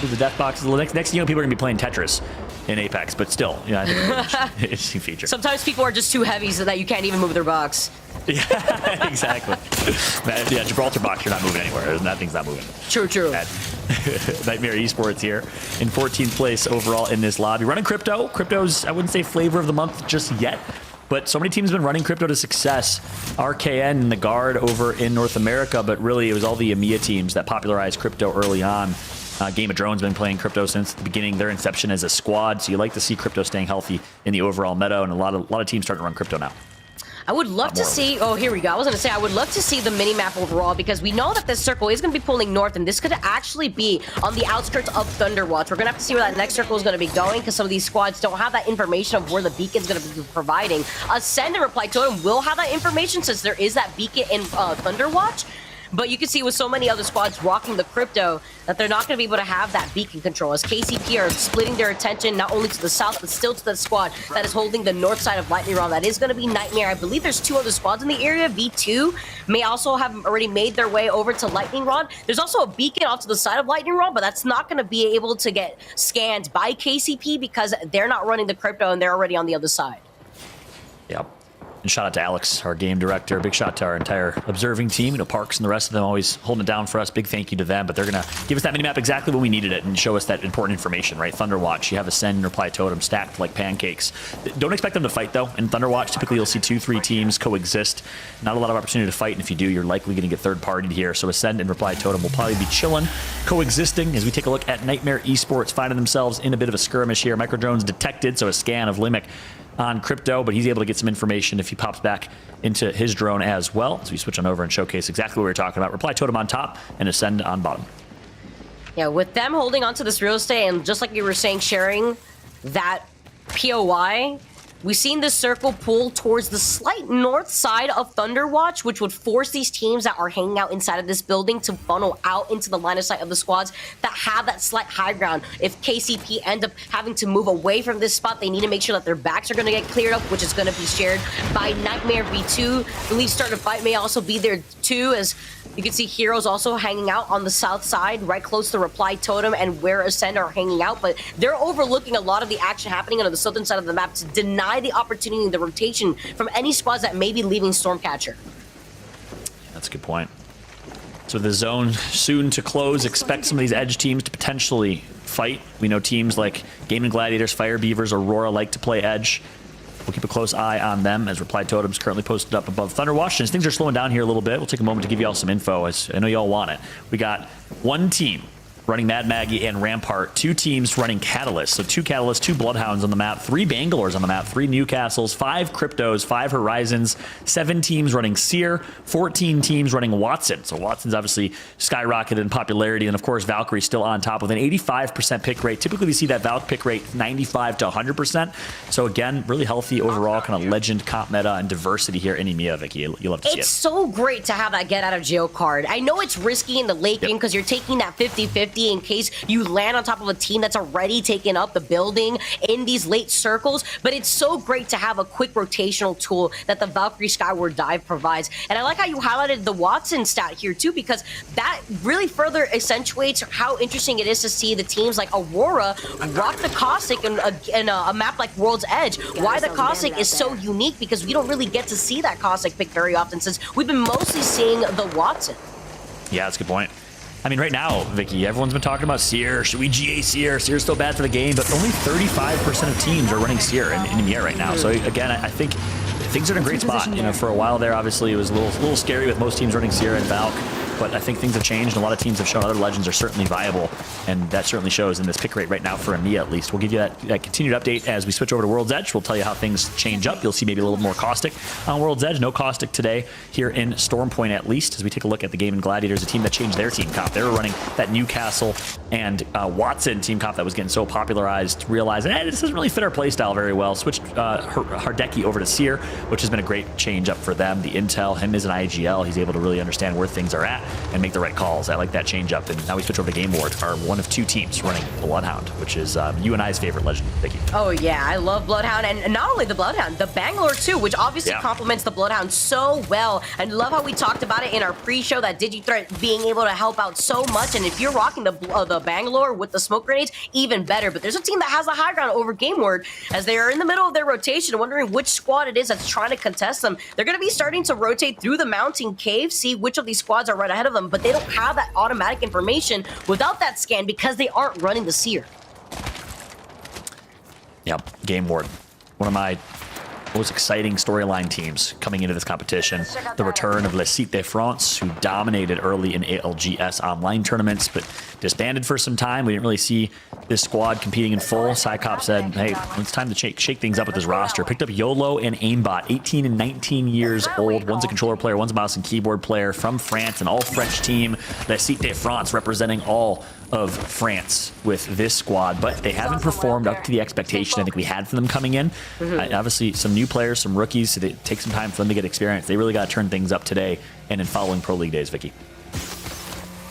through the death boxes. Next thing you know, people are going to be playing Tetris in Apex, but still, you know, I think it's an interesting feature. Sometimes people are just too heavy so that you can't even move their box. Yeah, exactly. Yeah, Gibraltar box, you're not moving anywhere. That thing's not moving. True. Nightmare Esports here in 14th place overall in this lobby. Running Crypto. Crypto's, I wouldn't say flavor of the month just yet, but so many teams have been running Crypto to success. RKN and the Guard over in North America, but really it was all the EMEA teams that popularized Crypto early on. Game of Drones been playing Crypto since the beginning, their inception as a squad, so you like to see Crypto staying healthy in the overall meta, and a lot of teams starting to run Crypto now. I would love to see, oh, here we go. I was going to say, I would love to see the mini-map overall, because we know that this circle is going to be pulling north, and this could actually be on the outskirts of Thunderwatch. We're going to have to see where that next circle is going to be going, because some of these squads don't have that information of where the beacon's going to be providing. Ascend and Reply Totem will have that information, since there is that beacon in Thunderwatch. But you can see with so many other squads rocking the Crypto that they're not going to be able to have that beacon control, as KCP are splitting their attention not only to the south, but still to the squad that is holding the north side of Lightning Rod. That is going to be Nightmare. I believe there's 2 other squads in the area. V2 may also have already made their way over to Lightning Rod. There's also a beacon off to the side of Lightning Rod, but that's not going to be able to get scanned by KCP because they're not running the Crypto and they're already on the other side. Yep. And shout out to Alex, our game director. Big shout out to our entire observing team. You know, Parks and the rest of them always holding it down for us. Big thank you to them. But they're going to give us that minimap exactly when we needed it and show us that important information, right? Thunderwatch, you have Ascend and Reply Totem stacked like pancakes. Don't expect them to fight, though. In Thunderwatch, typically you'll see 2-3 teams coexist. Not a lot of opportunity to fight. And if you do, you're likely going to get third-partied here. So Ascend and Reply Totem will probably be chilling, coexisting, as we take a look at Nightmare Esports finding themselves in a bit of a skirmish here. Microdrones detected, so a scan of Limic on Crypto, but he's able to get some information if he pops back into his drone as well. So we switch on over and showcase exactly what we were talking about. Reply Totem on top and Ascend on bottom. Yeah, with them holding onto this real estate and just like you were saying, sharing that POI, we've seen this circle pull towards the slight north side of Thunderwatch, which would force these teams that are hanging out inside of this building to funnel out into the line of sight of the squads that have that slight high ground. If KCP end up having to move away from this spot, they need to make sure that their backs are going to get cleared up, which is going to be shared by Nightmare V2. The lead start to fight may also be there too, as you can see Heroes also hanging out on the south side, right close to Reply Totem and where Ascend are hanging out, but they're overlooking a lot of the action happening on the southern side of the map to deny the opportunity and the rotation from any squads that may be leaving Stormcatcher. That's a good point. So the zone soon to close. Expect some of these edge teams to potentially fight. We know teams like Gaming Gladiators, Fire Beavers, Aurora like to play edge. we'll keep a close eye on them as Reply Totem's currently posted up above Thunderwatch. And as things are slowing down here a little bit, we'll take a moment to give you all some info, as I know you all want it. We got one team running Mad Maggie and Rampart, 2 teams running Catalyst. So 2 Catalysts, 2 Bloodhounds on the map, 3 Bangalores on the map, 3 Newcastles, 5 Cryptos, 5 Horizons, 7 teams running Seer, 14 teams running Watson. So Watson's obviously skyrocketed in popularity, and of course Valkyrie still on top with an 85% pick rate. Typically we see that Valk pick rate 95 to 100%. So again, really healthy overall kind of legend comp meta and diversity here in EMEA, Vicky. You'll love to see it. It's so great to have that get out of jail card. I know it's risky in the late game because you're taking that 50-50 in case you land on top of a team that's already taken up the building in these late circles, but it's so great to have a quick rotational tool that the Valkyrie Skyward Dive provides. And I like how you highlighted the Watson stat here too, because that really further accentuates how interesting it is to see the teams like Aurora rock the Caustic in a map like World's Edge. Why the Caustic is so unique, because we don't really get to see that Caustic pick very often, since we've been mostly seeing the Watson. Yeah, that's a good point. I mean, right now, Vicky, everyone's been talking about Seer. Should we GA Seer? Seer's still bad for the game, but only 35% of teams are running Seer in EMEA right now. So again, I think things are in a great spot. You know, for a while there, obviously, it was a little scary with most teams running Seer and Valk. But I think things have changed, and a lot of teams have shown other legends are certainly viable, and that certainly shows in this pick rate right now for EMEA at least. We'll give you that continued update as we switch over to World's Edge. We'll tell you how things change up. You'll see maybe a little more Caustic on World's Edge. No Caustic today here in Stormpoint at least, as we take a look at the game in Gladiators, a team that changed their team comp. They were running that Newcastle and Watson team comp that was getting so popularized, realized, this doesn't really fit our playstyle very well. Switched Hardeki over to Seer, which has been a great change up for them. The intel, him as an IGL, he's able to really understand where things are at and make the right calls. I like that change up. And now we switch over to Game Ward, our one of 2 teams running Bloodhound, which is you and I's favorite legend, Vicky. Oh yeah, I love Bloodhound, and not only the Bloodhound, the Bangalore too, which obviously complements the Bloodhound so well. And love how we talked about it in our pre-show, that DigiThreat being able to help out so much. And if you're rocking the Bangalore with the smoke grenades, even better. But there's a team that has the high ground over Game Ward, as they are in the middle of their rotation, wondering which squad it is that's trying to contest them. They're going to be starting to rotate through the mountain cave, see which of these squads are right ahead of them, but they don't have that automatic information without that scan because they aren't running the Seer. Yep, Game Ward. One of my most exciting storyline teams coming into this competition. The return of Le Site de France, who dominated early in ALGS online tournaments, but disbanded for some time. We didn't really see this squad competing in full. Psycop said, hey, it's time to shake things up with this roster. Picked up YOLO and Aimbot, 18 and 19 years old. One's a controller player, one's a mouse and keyboard player from France, an all-French team. Le Site de France representing all of France with this squad, but they haven't performed up to the expectation I think we had for them coming in. Obviously, some new players, some rookies, so it takes some time for them to get experience. They really got to turn things up today and in following Pro League days, Vicky.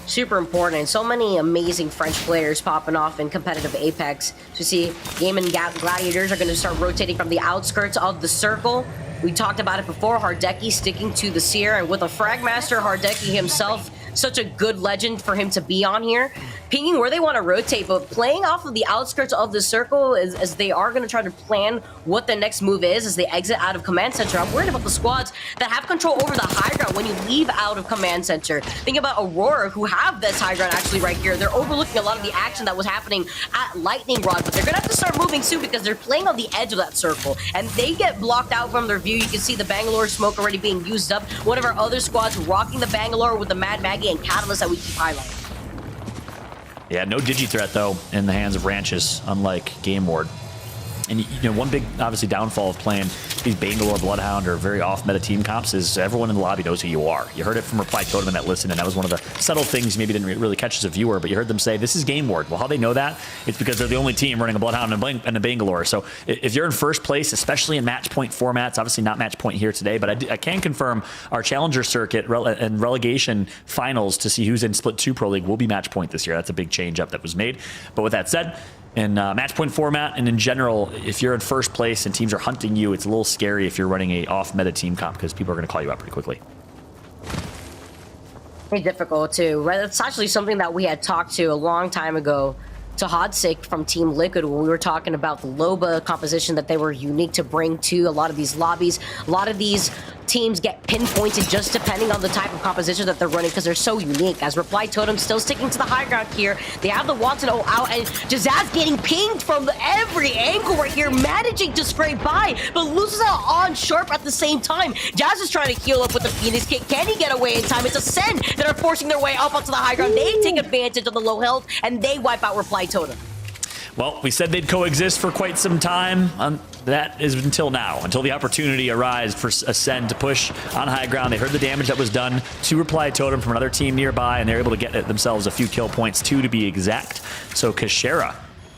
Super important, and so many amazing French players popping off in competitive Apex. So you see, Game and Gladiators are going to start rotating from the outskirts of the circle. We talked about it before, Hardeki sticking to the Seer, and with a Fragmaster, Hardeki himself, such a good legend for him to be on here. Pinging where they want to rotate, but playing off of the outskirts of the circle as they are going to try to plan what the next move is as they exit out of Command Center. I'm worried about the squads that have control over the high ground when you leave out of Command Center. Think about Aurora, who have this high ground actually right here. They're overlooking a lot of the action that was happening at Lightning Rod, but they're going to have to start moving soon because they're playing on the edge of that circle, and they get blocked out from their view. You can see the Bangalore smoke already being used up. One of our other squads rocking the Bangalore with the Mad Maggie and Catalyst that we keep highlighting. Yeah, no digi-threat, though, in the hands of Ranches, unlike Game Ward. And, you know, one big, obviously, downfall of playing these Bangalore Bloodhound or very off-meta team comps is everyone in the lobby knows who you are. You heard it from Reply Totem that listened, and that was one of the subtle things you maybe didn't really catch as a viewer, but you heard them say, this is Game Ward. Well, how they know that? It's because they're the only team running a Bloodhound and a Bangalore. So if you're in first place, especially in match point formats, obviously not match point here today, but I can confirm our Challenger circuit and relegation finals to see who's in Split 2 Pro League will be match point this year. That's a big change up that was made. But with that said, in match point format and in general, if you're in first place and teams are hunting you, it's a little scary if you're running a off-meta team comp because people are going to call you out pretty quickly. Very difficult too, right? That's actually something that we had talked to a long time ago to Hodsik from Team Liquid when we were talking about the Loba composition that they were unique to bring to a lot of these lobbies. A lot of these teams get pinpointed just depending on the type of composition that they're running because they're so unique. As Reply Totem still sticking to the high ground here. They have the Wanton O out, and Jazaz getting pinged from every angle right here, managing to scrape by, but loses out on Sharp at the same time. Jazz is trying to heal up with the Phoenix kick. Can he get away in time? It's Ascend that are forcing their way up onto the high ground. They take advantage of the low health, and they wipe out Reply Totem. Well, we said they'd coexist for quite some time. That is until now, until the opportunity arrives for Ascend to push on high ground. They heard the damage that was done to Reply Totem from another team nearby, and they're able to get themselves a few kill points, 2 to be exact. So Kashera,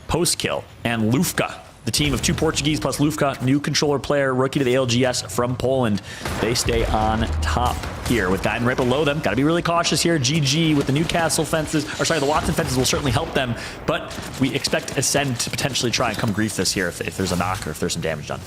post-kill, and Lufka, the team of 2 Portuguese plus Lufka, new controller player, rookie to the LGS from Poland. They stay on top here with Diamond right below them. Got to be really cautious here. GG with the Newcastle fences, or sorry, the Watson fences will certainly help them, but we expect Ascend to potentially try and come grief this here if there's a knock or if there's some damage done.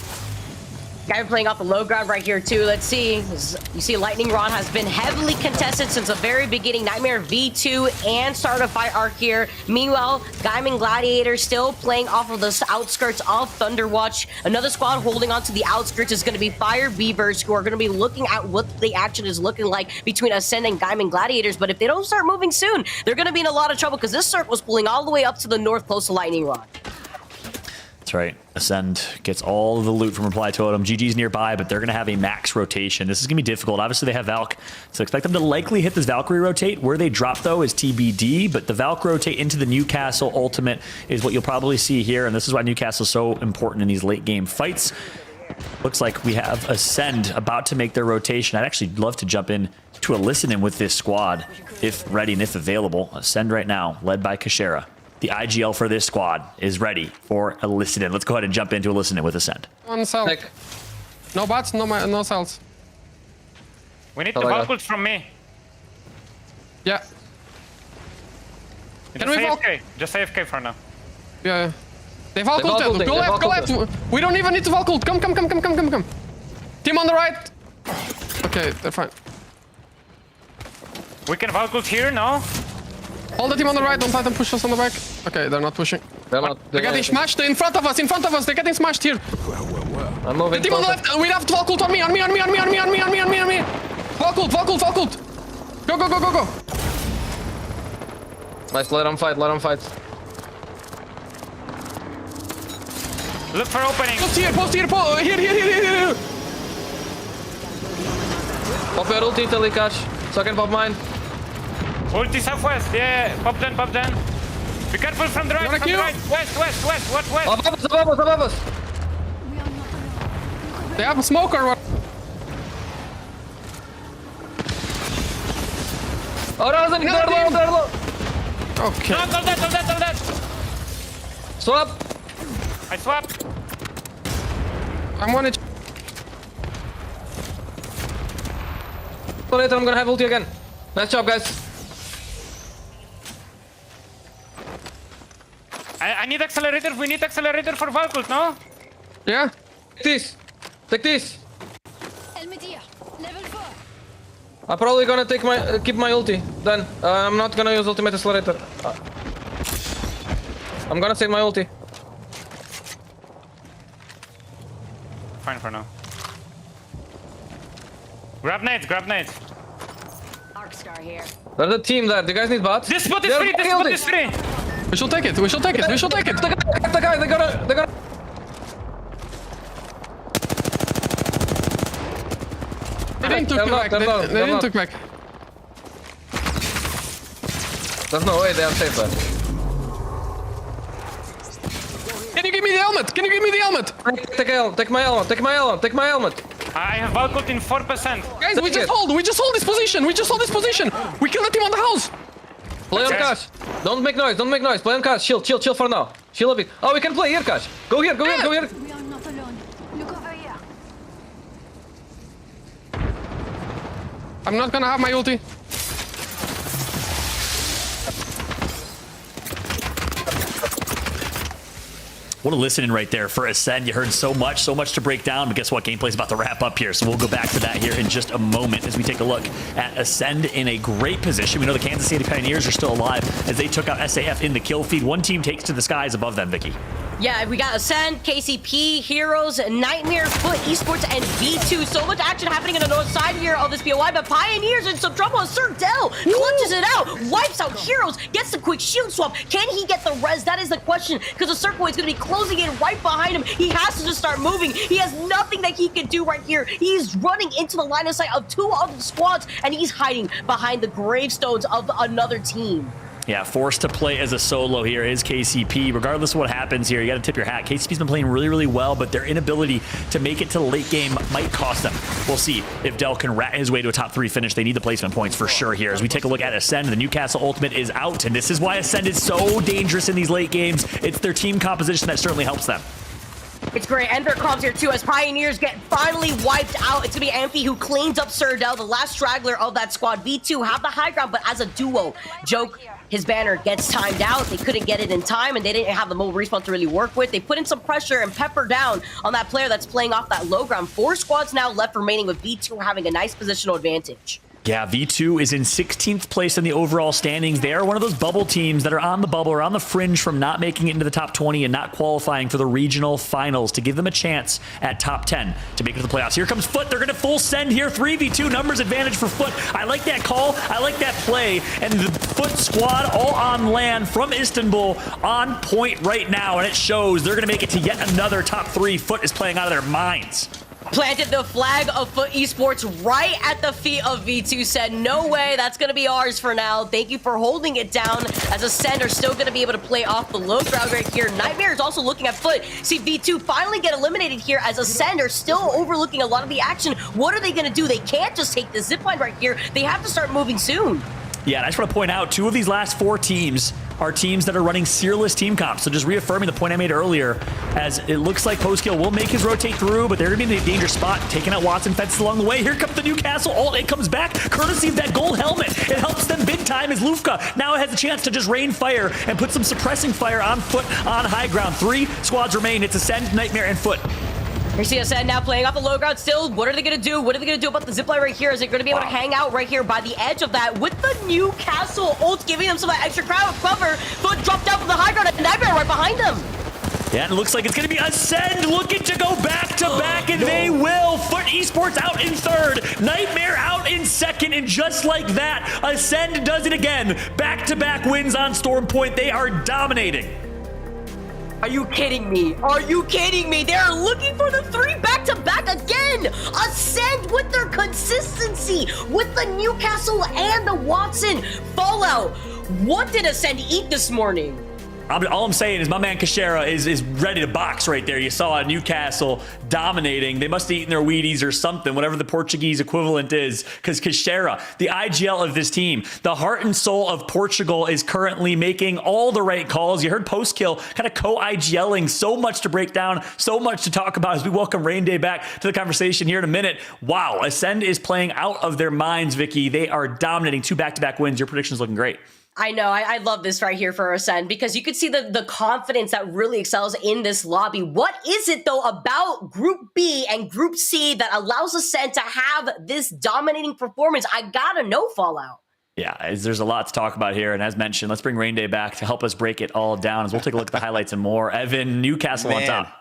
Guy playing off the low ground right here too. Let's see. You see Lightning Rod has been heavily contested since the very beginning. Nightmare V2 and Start a Fight arc here. Meanwhile, Gaiman Gladiator still playing off of the outskirts of Thunderwatch. Another squad holding on to the outskirts is going to be Fire Beavers, who are going to be looking at what the action is looking like between Ascend and Gaiman Gladiators. But if they don't start moving soon, they're going to be in a lot of trouble because this circle is pulling all the way up to the north close to Lightning Rod. That's right. Ascend gets all of the loot from Reply Totem. GG's nearby, but they're going to have a max rotation. This is going to be difficult. Obviously, they have Valk, so expect them to likely hit this Valkyrie rotate. Where they drop, though, is TBD, but the Valk rotate into the Newcastle ultimate is what you'll probably see here, and this is why Newcastle is so important in these late-game fights. Looks like we have Ascend about to make their rotation. I'd actually love to jump in to a listen-in with this squad, if ready and if available. Ascend right now, led by Kashera. The IGL for this squad is ready for a listen-in. Let's go ahead and jump into a listen-in with Ascend. One cell. No bots, no cells. We need the Valkyries from me. Yeah. Can we AFK? Just AFK for now. Yeah. They Valkyrie. Go left, go left. We don't even need to Valkyrie. Come. Team on the right. Okay, they're fine. We can Valkyrie here, no? Hold the team on the right, don't let them push us on the back. Okay, they're not pushing. They're getting smashed in front of us, they're getting smashed here. I'm moving. The team on the left, we have Valkyrie on me. Valkyrie. Go. Nice, let them fight. Look for opening. Post here. Here. Pop your ulti till they catch, so I can pop mine. Ulti southwest, yeah. Pop down. Be careful from the right, West. Above us. They have a smoker. Oh, they're low. Okay. No, all dead. Swap. I swapped. I'm one. Later, I'm gonna have ulti again. Nice job, guys. I need accelerator. We need accelerator for Valkyries, no? Yeah. Take this. EMEA, level 4. I'm probably gonna keep my ulti. Then I'm not gonna use ultimate accelerator. I'm gonna save my ulti. Fine for now. Grab nades. Arcscar here. There's a team there. Do you guys need bots? This spot is free. We should take it. The guy, they got They didn't took back. There's no way they are safe there. Can you give me the helmet? Take my helmet. I have Valkyrie in 4%. Guys, we just hold this position. We kill the team on the house. Play on Cash. Don't make noise. Play on Cash. Chill for now. Chill a bit. Oh, we can play here, Cash. Go here. We are not alone. Look over here. I'm not gonna have my ulti. What a listening right there for Ascend. You heard so much to break down, but guess what? Gameplay's about to wrap up here, so we'll go back to that here in just a moment as we take a look at Ascend in a great position. We know the Kansas City Pioneers are still alive as they took out SAF in the kill feed. One team takes to the skies above them, Vicky. Yeah, we got Ascend, KCP, Heroes, Nightmare, Foot Esports, and V2. So much action happening on the north side here of this BOI, but Pioneers in some trouble. Surdell clutches it out, wipes out Heroes, gets the quick shield swap. Can he get the res? That is the question, because the Circle is going to be closing in right behind him. He has to just start moving. He has nothing that he can do right here. He's running into the line of sight of two other squads, and he's hiding behind the gravestones of another team. Yeah, forced to play as a solo here is KCP. Regardless of what happens here, you got to tip your hat. KCP's been playing really well, but their inability to make it to the late game might cost them. We'll see if Dell can rat his way to a top 3 finish. They need the placement points for sure here. As we take a look at Ascend, the Newcastle Ultimate is out, and this is why Ascend is so dangerous in these late games. It's their team composition that certainly helps them. It's great, and their comms here too, as Pioneers get finally wiped out. It's gonna be Amphi who cleans up Surdell, the last straggler of that squad. V2 have the high ground, but as a duo, Joke, his banner gets timed out. They couldn't get it in time, and they didn't have the mobile respawn to really work with. They put in some pressure and pepper down on that player that's playing off that low ground. 4 squads now left remaining, with V2 having a nice positional advantage. Yeah, V2 is in 16th place in the overall standings. They are one of those bubble teams that are on the bubble or on the fringe from not making it into the top 20 and not qualifying for the regional finals to give them a chance at top 10 to make it to the playoffs. Here comes Foot. They're going to full send here. 3v2 numbers advantage for Foot. I like that call. I like that play. And the Foot squad all on land from Istanbul on point right now. And it shows they're going to make it to yet another top 3. Foot is playing out of their minds. Planted the flag of Foot Esports right at the feet of V2, said, no way, that's going to be ours for now. Thank you for holding it down, as Ascend are still going to be able to play off the low ground right here. Nightmare is also looking at Foot. See V2 finally get eliminated here, as Ascend are still overlooking a lot of the action. What are they going to do? They can't just take the zipline right here. They have to start moving soon. Yeah, and I just want to point out, 2 of these last 4 teams are teams that are running Searless team comps. So just reaffirming the point I made earlier, as it looks like Postkill will make his rotate through, but they're going to be in a dangerous spot, taking out Watson fences along the way. Here comes the Newcastle ult. It comes back courtesy of that gold helmet. It helps them big time as Lufka now has a chance to just rain fire and put some suppressing fire on Foot on high ground. 3 squads remain. It's Ascend, Nightmare, and Foot. We see Ascend now playing off the low ground still. What are they going to do? What are they going to do about the zipline right here? Is it going to be able to hang out right here by the edge of that with the Newcastle ult, giving them some of that extra crowd cover? Foot dropped down from the high ground and Nightmare right behind them. Yeah, and it looks like it's going to be Ascend looking to go back-to-back, and they will. Foot Esports out in 3rd, Nightmare out in 2nd, and just like that, Ascend does it again. Back-to-back wins on Storm Point. They are dominating. Are you kidding me? Are you kidding me? They're looking for the 3 back-to-back again. Ascend with their consistency, with the Newcastle and the Watson fallout. What did Ascend eat this morning? All I'm saying is my man Kashera is ready to box right there. You saw Newcastle dominating. They must have eaten their Wheaties or something, whatever the Portuguese equivalent is, because Kashera, the IGL of this team, the heart and soul of Portugal, is currently making all the right calls. You heard Postkill kind of co-IGLing. So much to break down, so much to talk about as we welcome Rain Day back to the conversation here in a minute. Wow, Ascend is playing out of their minds, Vicky. They are dominating 2 back-to-back wins. Your prediction's looking great. I know. I love this right here for Ascend, because you could see the confidence that really excels in this lobby. What is it, though, about Group B and Group C that allows Ascend to have this dominating performance? I gotta know, Fallout. Yeah, there's a lot to talk about here. And as mentioned, let's bring Rain Day back to help us break it all down as we'll take a look at the highlights and more. Evan, Newcastle on top.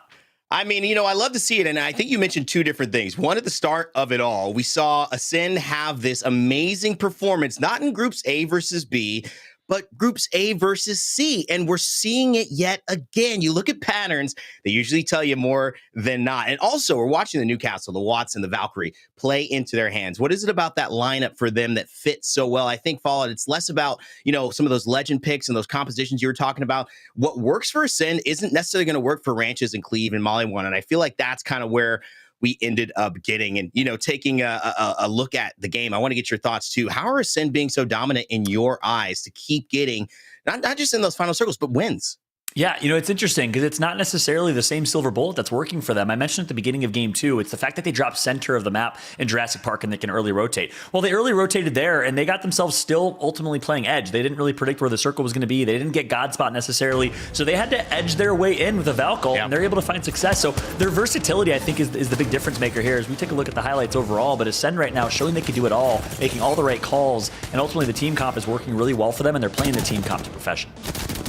I mean, you know, I love to see it. And I think you mentioned 2 different things. One, at the start of it all, we saw Ascend have this amazing performance, not in groups A versus B, but groups A versus C. And we're seeing it yet again. You look at patterns, they usually tell you more than not. And also, we're watching the Newcastle, the Watson, the Valkyrie play into their hands. What is it about that lineup for them that fits so well? I think, Fallout, it's less about, you know, some of those legend picks and those compositions you were talking about. What works for Ascend isn't necessarily going to work for Ranches and Cleve and Molly One. And I feel like that's kind of where we ended up getting. And, you know, taking a look at the game, I want to get your thoughts too. How are Ascend being so dominant in your eyes to keep getting, not just in those final circles, but wins? Yeah, it's interesting because it's not necessarily the same silver bullet that's working for them. I mentioned at the beginning of game 2, it's the fact that they dropped center of the map in Jurassic Park and they can early rotate. Well, they early rotated there and they got themselves still ultimately playing edge. They didn't really predict where the circle was going to be. They didn't get God spot necessarily. So they had to edge their way in with a Valkyrie and they're able to find success. So their versatility, I think, is the big difference maker here as we take a look at the highlights overall. But Ascend right now showing they can do it all, making all the right calls. And ultimately the team comp is working really well for them and they're playing the team comp to perfection.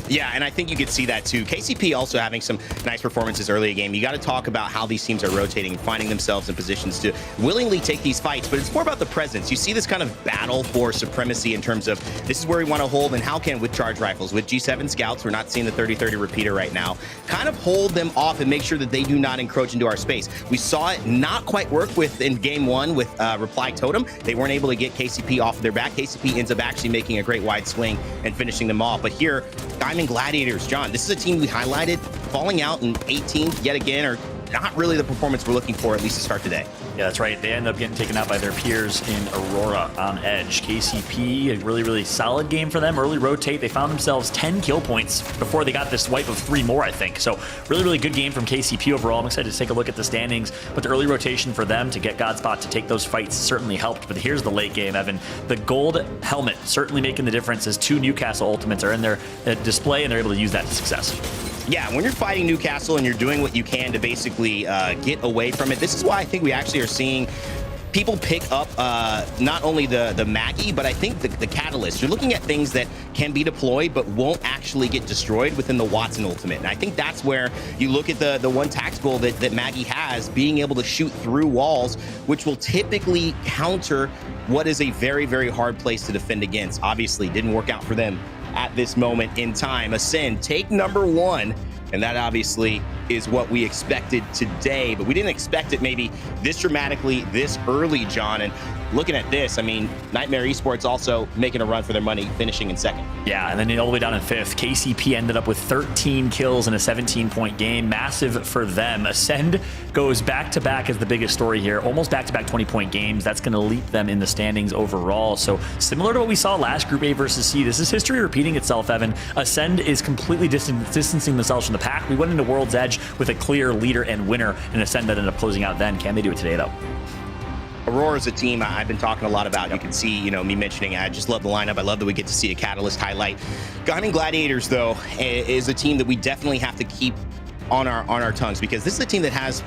Yeah, and I think you could see that too. KCP also having some nice performances early in the game. You got to talk about how these teams are rotating, finding themselves in positions to willingly take these fights, but it's more about the presence. You see this kind of battle for supremacy in terms of this is where we want to hold, and how can, with charge rifles, with G7 scouts, we're not seeing the 30-30 repeater right now, kind of hold them off and make sure that they do not encroach into our space. We saw it not quite work in game 1 with Reply Totem. They weren't able to get KCP off of their back. KCP ends up actually making a great wide swing and finishing them off. But here, Diamond Gladiators, John, this is a team we highlighted falling out in 18th yet again, or not really the performance we're looking for, at least to start today. Yeah, that's right. They end up getting taken out by their peers in Aurora on Edge. KCP, a really, really solid game for them. Early rotate. They found themselves 10 kill points before they got this wipe of 3 more, I think. So really, really good game from KCP overall. I'm excited to take a look at the standings. But the early rotation for them to get Godspot to take those fights certainly helped. But here's the late game, Evan. The gold helmet certainly making the difference as 2 Newcastle ultimates are in their display and they're able to use that to success. Yeah, when you're fighting Newcastle and you're doing what you can to basically get away from it, this is why I think we actually are seeing people pick up not only the Maggie, but I think the Catalyst. You're looking at things that can be deployed but won't actually get destroyed within the Wattson ultimate. And I think that's where you look at the one tactical that Maggie has, being able to shoot through walls, which will typically counter what is a very, very hard place to defend against. Obviously, didn't work out for them at this moment in time. Ascend, take number 1, and that obviously is what we expected today, but we didn't expect it maybe this dramatically this early, John. And looking at this, I mean, Nightmare Esports also making a run for their money, finishing in 2nd. Yeah, and then all the way down in 5th, KCP ended up with 13 kills in a 17-point game. Massive for them. Ascend goes back-to-back as the biggest story here. Almost back-to-back 20-point games. That's going to leap them in the standings overall. So similar to what we saw last Group A versus C, this is history repeating itself, Evan. Ascend is completely distancing themselves from the pack. We went into World's Edge with a clear leader and winner, and Ascend that ended up closing out then. Can they do it today, though? Aurora is a team I've been talking a lot about. You can see, me mentioning, I just love the lineup. I love that we get to see a Catalyst highlight. Diamond Gladiators, though, is a team that we definitely have to keep on our tongues, because this is a team that has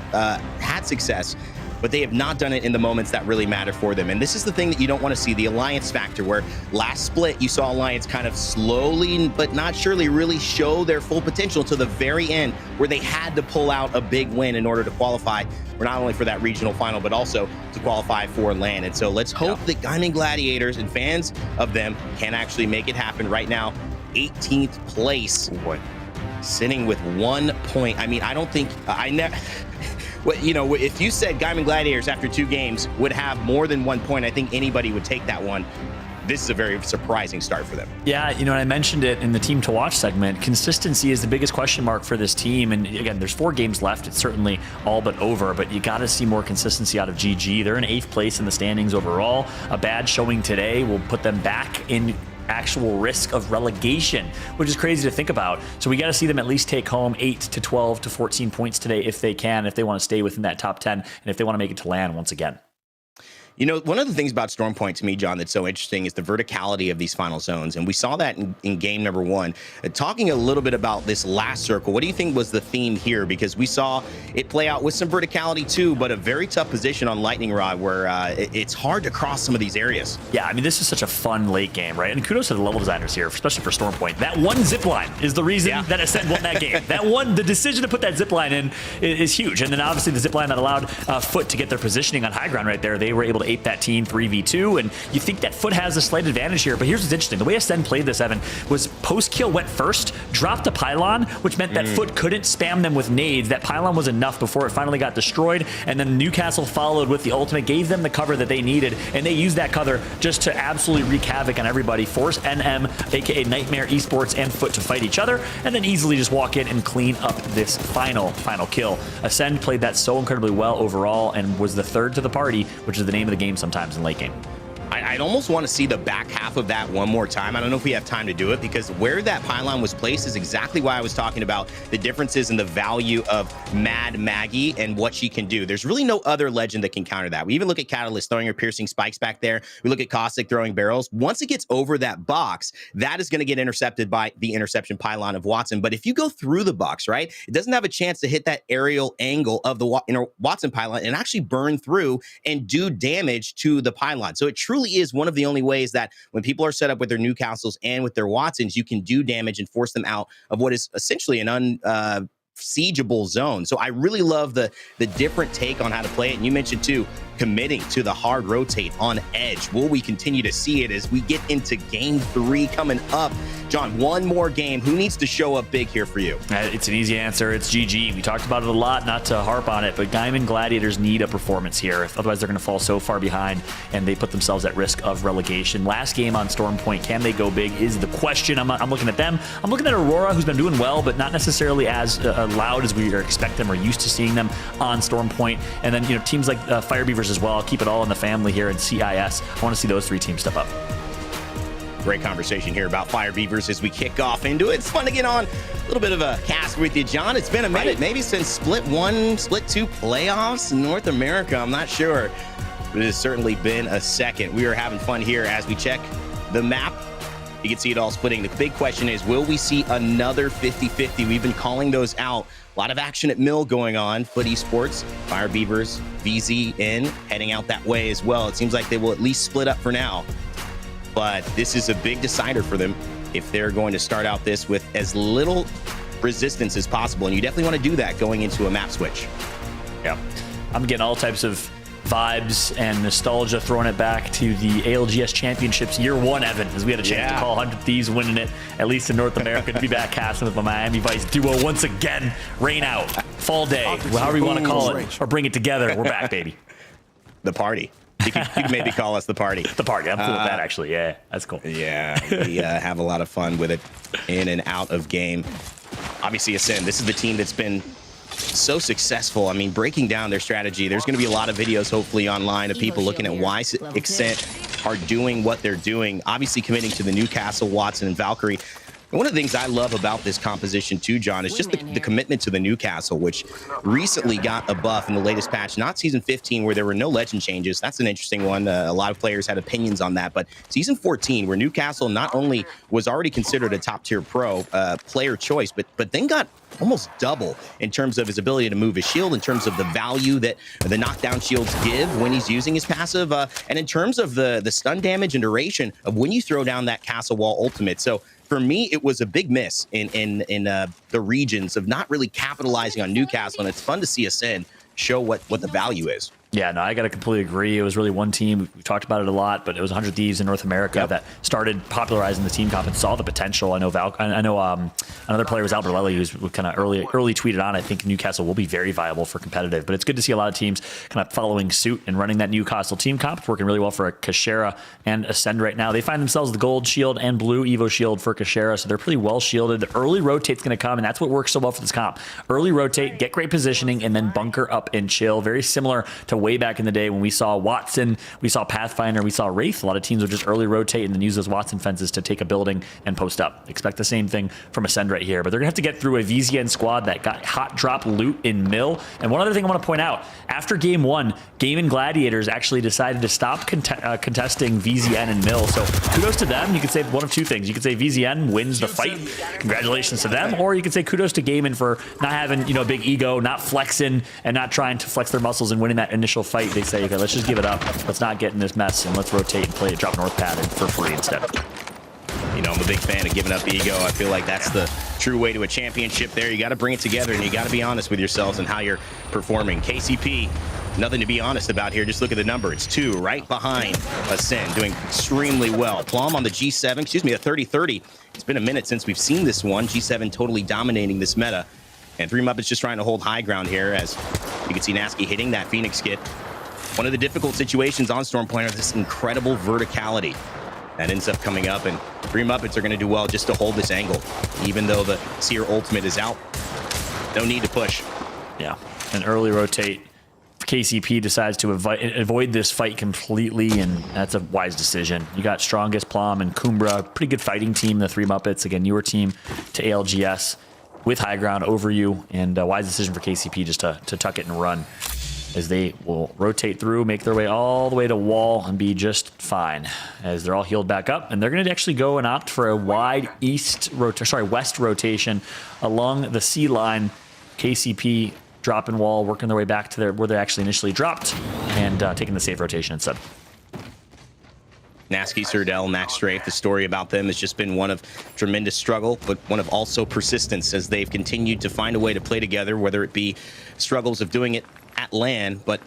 had success, but they have not done it in the moments that really matter for them. And this is the thing that you don't want to see, the Alliance factor, where last split you saw Alliance kind of slowly but not surely really show their full potential to the very end, where they had to pull out a big win in order to qualify for not only for that regional final, but also to qualify for LAN. And so let's hope that Diamond Gladiators and fans of them can actually make it happen. Right now, 18th place. Oh boy. Sitting with 1 point. I mean, I don't think if you said Diamond Gladiators after 2 games would have more than 1 point, I think anybody would take that one. This is a very surprising start for them. Yeah, and I mentioned it in the team to watch segment. Consistency is the biggest question mark for this team. And again, there's 4 games left. It's certainly all but over, but you got to see more consistency out of GG. They're in 8th place in the standings overall. A bad showing today will put them back in actual risk of relegation, which is crazy to think about. So we got to see them at least take home 8 to 12 to 14 points today if they can, if they want to stay within that top 10, and if they want to make it to LAN once again. One of the things about Stormpoint to me, John, that's so interesting is the verticality of these final zones. And we saw that in game number 1. Talking a little bit about this last circle, what do you think was the theme here? Because we saw it play out with some verticality too, but a very tough position on Lightning Rod where it's hard to cross some of these areas. Yeah, I mean, this is such a fun late game, right? And kudos to the level designers here, especially for Stormpoint. That one zipline is the reason that Ascend won that game. The decision to put that zipline in is huge. And then obviously the zipline that allowed Foot to get their positioning on high ground right there, they were able to ape that team 3v2, and you think that Foot has a slight advantage here, but here's what's interesting. The way Ascend played this, Evan, was post-kill went first, dropped a pylon, which meant that Foot couldn't spam them with nades. That pylon was enough before it finally got destroyed, and then Newcastle followed with the ultimate, gave them the cover that they needed, and they used that cover just to absolutely wreak havoc on everybody, force NM, aka Nightmare Esports, and Foot to fight each other, and then easily just walk in and clean up this final kill. Ascend played that so incredibly well overall and was the third to the party, which is the name of the game sometimes in late game. I'd almost want to see the back half of that one more time. I don't know if we have time to do it, because where that pylon was placed is exactly why I was talking about the differences in the value of Mad Maggie and what she can do. There's really no other legend that can counter that. We even look at Catalyst throwing her piercing spikes back there. We look at Caustic throwing barrels. Once it gets over that box, that is going to get intercepted by the interception pylon of Watson. But if you go through the box, right, it doesn't have a chance to hit that aerial angle of the Watson pylon and actually burn through and do damage to the pylon. So it truly is one of the only ways that when people are set up with their Newcastles and with their Watsons, you can do damage and force them out of what is essentially an siegeable zone. So I really love the different take on how to play it. And you mentioned too, committing to the hard rotate on edge. Will we continue to see it as we get into game 3 coming up? John, one more game. Who needs to show up big here for you? It's an easy answer. It's GG. We talked about it a lot, not to harp on it, but Diamond Gladiators need a performance here. Otherwise, they're going to fall so far behind, and they put themselves at risk of relegation. Last game on Storm Point, can they go big is the question. I'm looking at them. I'm looking at Aurora, who's been doing well, but not necessarily as loud as we expect them or used to seeing them on Storm Point. And then, teams like Fire Beavers as well. I'll keep it all in the family here in CIS. I want to see those 3 teams step up. Great conversation here about Fire Beavers as we kick off into it. It's fun to get on a little bit of a cast with you, John. It's been a minute, maybe since Split 1, Split 2 playoffs in North America. I'm not sure, but it has certainly been a second. We are having fun here as we check the map. You can see it all splitting. The big question is, will we see another 50-50? We've been calling those out. A lot of action at Mill going on. Foot Esports, Fire Beavers, VZN heading out that way as well. It seems like they will at least split up for now. But this is a big decider for them if they're going to start out this with as little resistance as possible. And you definitely want to do that going into a map switch. Yeah. I'm getting all types of vibes and nostalgia, throwing it back to the ALGS Championships year 1, Evan, as we had a chance to call 100 Thieves winning it, at least in North America, to be back casting with my Miami Vice duo once again. Rain out, fall day, however you want to call it, or bring it together. We're back, baby. The party. You can maybe call us the party. The party. I'm cool with that, actually. Yeah, that's cool. Yeah, we have a lot of fun with it in and out of game. Obviously, Ascend, this is the team that's been so successful. I mean, breaking down their strategy, there's going to be a lot of videos hopefully online of people looking at why Ascend are doing what they're doing. Obviously committing to the Newcastle, Watson, and Valkyrie. And one of the things I love about this composition too, John, is just the commitment to the Newcastle, which recently got a buff in the latest patch, not Season 15, where there were no legend changes. That's an interesting one. A lot of players had opinions on that. But Season 14, where Newcastle not only was already considered a top-tier pro player choice, but then got almost double in terms of his ability to move his shield, in terms of the value that the knockdown shields give when he's using his passive, and in terms of the stun damage and duration of when you throw down that castle wall ultimate. So for me, it was a big miss in the regions of not really capitalizing on Newcastle, and it's fun to see Ascend show what the value is. Yeah, no, I got to completely agree. It was really one team. We talked about it a lot, but it was 100 Thieves in North America that started popularizing the team comp and saw the potential. I know another player was Albert Lely, who's kind of early tweeted on. I think Newcastle will be very viable for competitive, but it's good to see a lot of teams kind of following suit and running that Newcastle team comp. It's working really well for Kashera and Ascend right now. They find themselves the gold shield and blue Evo shield for Kashera, so they're pretty well shielded. The early rotate's going to come, and that's what works so well for this comp. Early rotate, get great positioning, and then bunker up and chill. Very similar to way back in the day when we saw Watson, we saw Pathfinder, we saw Wraith. A lot of teams would just early rotate and then use those Watson fences to take a building and post up. Expect the same thing from Ascend right here, but they're gonna have to get through a VZN squad that got hot drop loot in Mill. And one other thing I want to point out, after game 1, Gaming Gladiators actually decided to stop contesting VZN and Mill. So kudos to them. You could say one of two things. You could say VZN wins the fight. Congratulations to them. Or you could say kudos to Gaming for not having, a big ego, not flexing and not trying to flex their muscles and winning that initial fight. They say, okay, let's just give it up. Let's not get in this mess and let's rotate and play a drop north pattern for free instead. I'm a big fan of giving up ego. I feel like that's the true way to a championship there. You got to bring it together and you got to be honest with yourselves and how you're performing. KCP, nothing to be honest about here. Just look at the number. It's 2 right behind Ascend, doing extremely well. Plum on the G7, a 30-30. It's been a minute since we've seen this one. G7 totally dominating this meta. And 3 Muppets just trying to hold high ground here, as you can see Nasky hitting that Phoenix kit. One of the difficult situations on Storm Point is this incredible verticality that ends up coming up, and 3 Muppets are going to do well just to hold this angle, even though the Seer ultimate is out. No need to push. Yeah, an early rotate KCP decides to avoid this fight completely, and that's a wise decision. You got Strongest, Plum, and Kumbra. Pretty good fighting team, the 3 Muppets. Again, newer team to ALGS with high ground over you, and a wise decision for KCP just to tuck it and run, as they will rotate through, make their way all the way to wall, and be just fine as they're all healed back up. And they're going to actually go and opt for a wide west rotation along the C line. KCP dropping wall, working their way back to where they actually initially dropped, and taking the safe rotation instead. Nasky, Surdell, Max Strafe, the story about them has just been one of tremendous struggle, but one of also persistence as they've continued to find a way to play together, whether it be struggles of doing it at LAN, but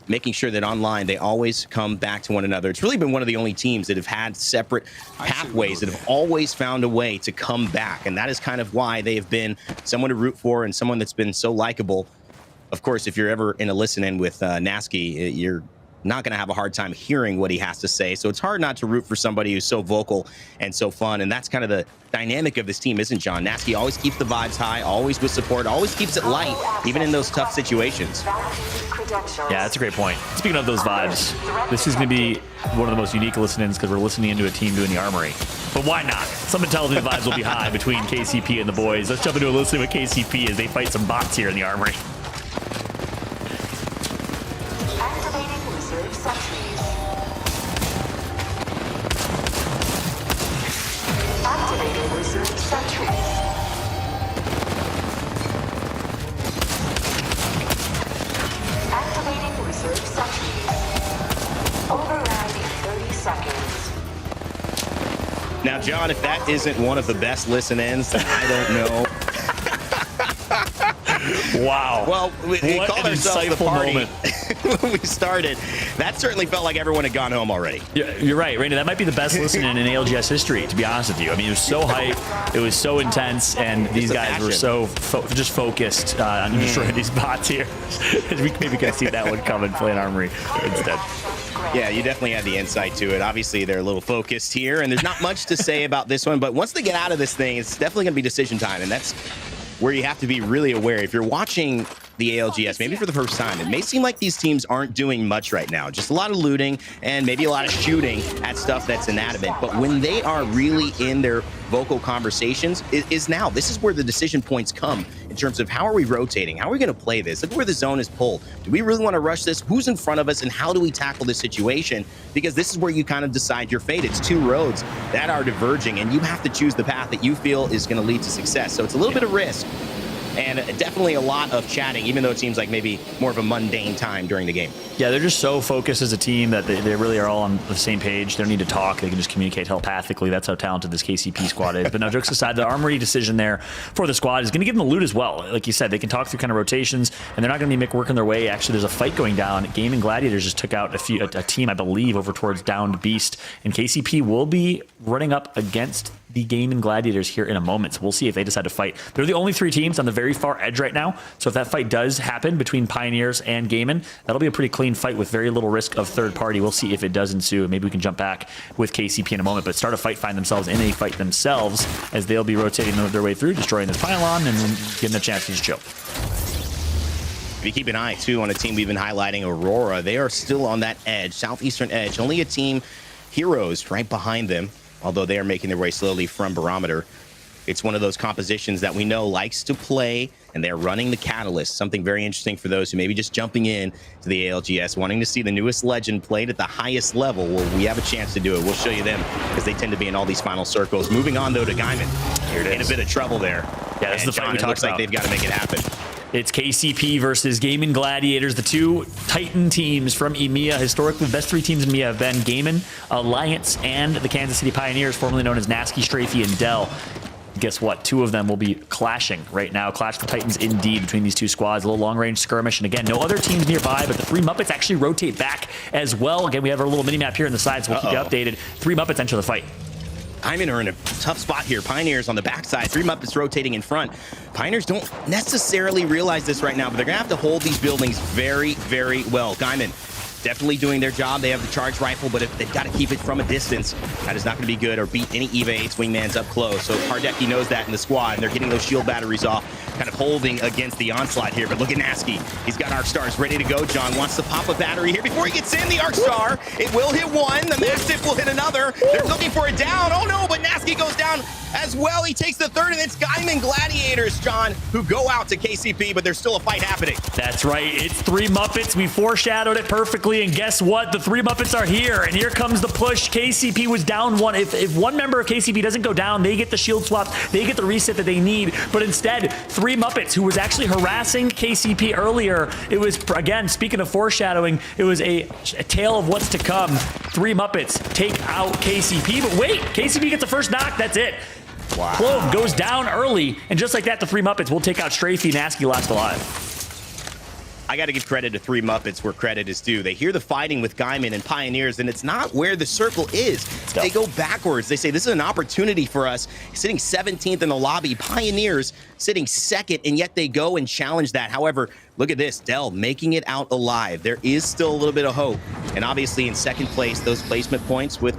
making sure that online they always come back to one another. It's really been one of the only teams that have had separate pathways, that have always found a way to come back, and that is kind of why they have been someone to root for and someone that's been so likable. Of course, if you're ever in a listen-in with Nasky, you're not going to have a hard time hearing what he has to say. So it's hard not to root for somebody who's so vocal and so fun. And that's kind of the dynamic of this team, isn't John? Nasky always keeps the vibes high, always with support, always keeps it light, even in those tough situations. Yeah, that's a great point. Speaking of those vibes, this is going to be one of the most unique listen-ins because we're listening into a team doing the armory. But why not? Something tells me the vibes will be high between KCP and the boys. Let's jump into a listen with KCP as they fight some bots here in the armory. Now, John, if that isn't one of the best listen-ins, then I don't know. Wow. Well, we called ourselves the party moment. when we started. That certainly felt like everyone had gone home already. You're right, Randy. That might be the best listening in ALGS history, to be honest with you. I mean, it was so hype, it was so intense, and these guys were so just focused on destroying these bots here. We maybe could see that one coming, playing Armory instead. Yeah, you definitely had the insight to it. Obviously, they're a little focused here, and there's not much to say about this one, but once they get out of this thing, it's definitely going to be decision time, and that's where you have to be really aware. If you're watching the ALGS, maybe for the first time, it may seem like these teams aren't doing much right now. Just a lot of looting and maybe a lot of shooting at stuff that's inanimate. But when they are really in their vocal conversations, is now. This is where the decision points come in terms of how are we rotating? How are we going to play this? Look where the zone is pulled. Do we really want to rush this? Who's in front of us? And how do we tackle this situation? Because this is where you kind of decide your fate. It's two roads that are diverging, and you have to choose the path that you feel is going to lead to success. So it's a little bit of risk. And definitely a lot of chatting, even though it seems like maybe more of a mundane time during the game. Yeah, they're just so focused as a team that they really are all on the same page. They don't need to talk. They can just communicate telepathically. That's how talented this KCP squad is. But no, jokes aside, the Armory decision there for the squad is going to give them the loot as well. Like you said, they can talk through kind of rotations, and they're not going to be working their way. Actually, there's a fight going down. Gaming Gladiators just took out a team, I believe, over towards Downed Beast. And KCP will be running up against the Gaming Gladiators here in a moment. So we'll see if they decide to fight. They're the only 3 teams on the very far edge right now. So if that fight does happen between Pioneers and Gaming, that'll be a pretty clean fight with very little risk of third party. We'll see if it does ensue. Maybe we can jump back with KCP in a moment, but start a fight, find themselves in a fight themselves as they'll be rotating their way through, destroying this pylon and getting a chance to just chill. If you keep an eye, too, on a team we've been highlighting, Aurora, they are still on that edge, southeastern edge. Only a team, Heroes, right behind them, although they are making their way slowly from Barometer. It's one of those compositions that we know likes to play, and they're running the Catalyst, something very interesting for those who may be just jumping in to the ALGS, wanting to see the newest legend played at the highest level. Well, we have a chance to do it. We'll show you them, because they tend to be in all these final circles. Moving on, though, to Gaiman. Here it is. In a bit of trouble there. Yeah, this is the fight we talked about. It looks like they've got to make it happen. It's KCP versus Gaming Gladiators, the 2 Titan teams from EMEA. Historically, the best 3 teams in EMEA have been Gaming, Alliance, and the Kansas City Pioneers, formerly known as Nasky, Strafey, and Dell. Guess what? 2 of them will be clashing right now. Clash the Titans indeed between these 2 squads. A little long-range skirmish. And again, no other teams nearby, but the 3 Muppets actually rotate back as well. Again, we have our little mini-map here on the side, so we'll keep you updated. 3 Muppets enter the fight. Diamond are in a tough spot here. Pioneers on the backside, 3 Muppets rotating in front. Pioneers don't necessarily realize this right now, but they're going to have to hold these buildings very, very well. Diamond definitely doing their job. They have the charge rifle, but if they've got to keep it from a distance, that is not going to be good or beat any EVA 8's wingmans up close. So Hardecki knows that in the squad, and they're getting those shield batteries off, kind of holding against the onslaught here. But look at Nasky. He's got Arc Stars ready to go. John wants to pop a battery here before he gets in. The Arc Star, it will hit one. The Mastiff will hit another. They're looking for a down. Oh no, but Nasky goes down as well. He takes the third, and it's Guyman Gladiators, John, who go out to KCP, but there's still a fight happening. That's right. It's 3 Muppets. We foreshadowed it perfectly, and guess what? The 3 Muppets are here, and here comes the push. KCP was down 1. If one member of KCP doesn't go down, they get the shield swap. They get the reset that they need, but instead, 3 Muppets, who was actually harassing KCP earlier, it was, again, speaking of foreshadowing, it was a tale of what's to come. 3 Muppets take out KCP, but wait, KCP gets the first knock. That's it. Wow. Clove goes down early, and just like that, the 3 Muppets will take out Strafey. Nasky last alive. I got to give credit to 3 Muppets where credit is due. They hear the fighting with Guyman and Pioneers, and it's not where the circle is. They go backwards. They say, this is an opportunity for us. Sitting 17th in the lobby, Pioneers sitting 2nd, and yet they go and challenge that. However, look at this, Dell making it out alive. There is still a little bit of hope. And obviously in 2nd place, those placement points with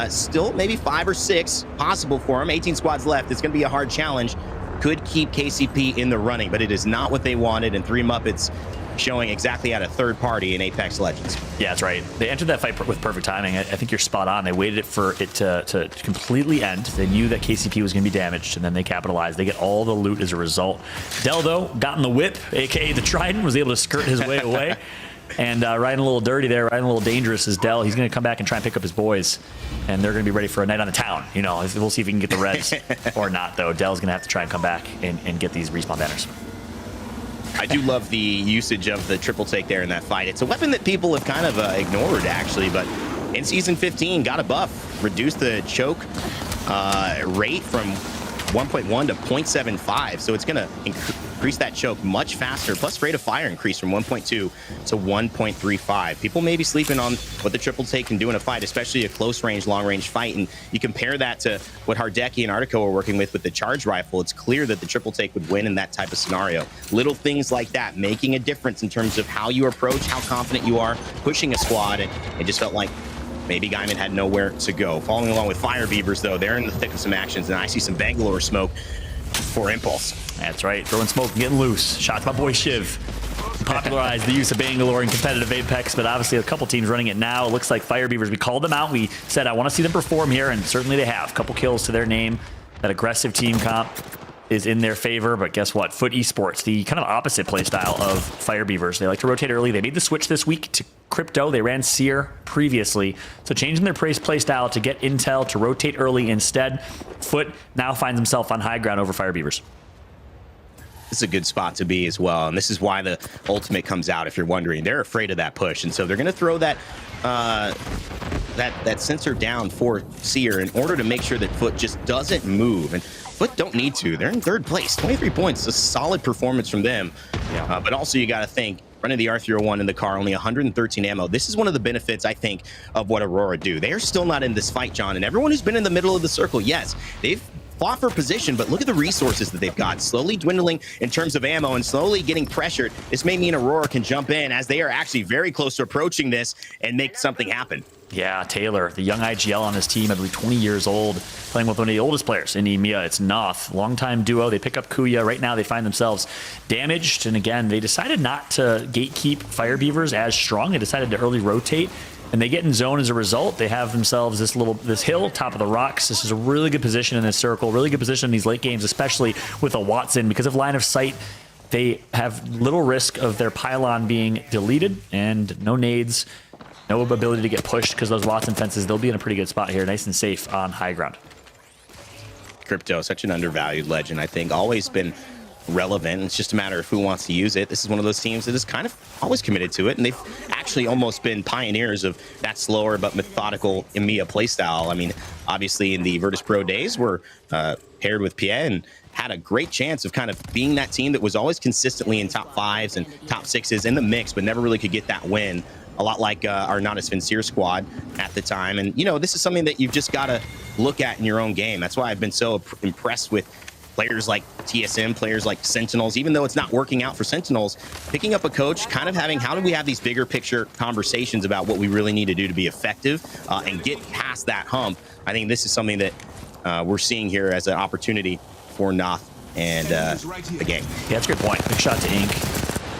still maybe 5 or 6 possible for them. 18 squads left. It's going to be a hard challenge. Could keep KCP in the running, but it is not what they wanted. And 3 Muppets showing exactly at a third party in Apex Legends. Yeah, that's right. They entered that fight with perfect timing. I think you're spot on. They waited for it to completely end. They knew that KCP was going to be damaged, and then they capitalized. They get all the loot as a result. Dell, though, got in the whip, a.k.a. the Trident, was able to skirt his way away. And riding a little dirty there, riding a little dangerous is Dell. He's going to come back and try and pick up his boys, and they're going to be ready for a night on the town. You know, we'll see if he can get the reds or not, though. Dell's going to have to try and come back and get these respawn banners. I do love the usage of the triple take there in that fight. It's a weapon that people have kind of ignored, actually, but in Season 15, got a buff. Reduced the choke rate from 1.1 to 0.75, so it's going to increase that choke much faster, plus rate of fire increase from 1.2 to 1.35. People may be sleeping on what the triple take can do in a fight, especially a close range, long range fight, and you compare that to what Hardecki and Artico are working with the charge rifle. It's clear that the triple take would win in that type of scenario. Little things like that making a difference in terms of how you approach, how confident you are pushing a squad, and it just felt like maybe Guyman had nowhere to go. Following along with Fire Beavers, though, they're in the thick of some actions, and I see some Bangalore smoke for Impulse. That's right. Throwing smoke, getting loose. Shots by boy Shiv. Popularized the use of Bangalore in competitive Apex, but obviously a couple teams running it now. It looks like Fire Beavers, we called them out. We said, I want to see them perform here, and certainly they have. A couple kills to their name. That aggressive team comp is in their favor, but guess what? Foot Esports, the kind of opposite play style of Fire Beavers. They like to rotate early. They made the switch this week to Crypto. They ran Seer previously, so changing their play style to get intel to rotate early instead. Foot now finds himself on high ground over Fire Beavers. This is a good spot to be as well, and this is why the ultimate comes out, if you're wondering. They're afraid of that push, and so they're going to throw that that sensor down for Seer in order to make sure that Foot just doesn't move. And Foot don't need to. They're in 3rd place. 23 points, a solid performance from them. Yeah. But also you got to think, running the R301 in the car, only 113 ammo. This is one of the benefits, I think, of what Aurora do. They are still not in this fight, John, and everyone who's been in the middle of the circle, yes, they've fought for position, but look at the resources that they've got. Slowly dwindling in terms of ammo and slowly getting pressured. This may mean Aurora can jump in, as they are actually very close to approaching this and make something happen. Yeah, Taylor, the young IGL on his team, I believe 20 years old, playing with one of the oldest players in EMEA. It's Noth, longtime duo. They pick up Kuya. Right now they find themselves damaged, and again, they decided not to gatekeep Fire Beavers as strong. They decided to early rotate, and they get in zone as a result. They have themselves this hill, top of the rocks. This is a really good position in this circle, really good position in these late games, especially with a Watson. Because of line of sight, they have little risk of their pylon being deleted, and no nades, no ability to get pushed because those Watson fences. They'll be in a pretty good spot here, nice and safe on high ground. Crypto, such an undervalued legend, I think, always been relevant. It's just a matter of who wants to use it. This is one of those teams that is kind of always committed to it, and they've actually almost been pioneers of that slower but methodical EMEA playstyle. I mean, obviously in the Virtus Pro days, were paired with Pierre and had a great chance of kind of being that team that was always consistently in top 5s and top 6s in the mix, but never really could get that win. A lot like our Not As Vincier squad at the time. And, you know, this is something that you've just got to look at in your own game. That's why I've been so impressed with players like TSM, players like Sentinels, even though it's not working out for Sentinels, picking up a coach, kind of having, how do we have these bigger picture conversations about what we really need to do to be effective and get past that hump. I think this is something that we're seeing here as an opportunity for Noth and the game. Yeah, that's a great point. Big shot to Ink.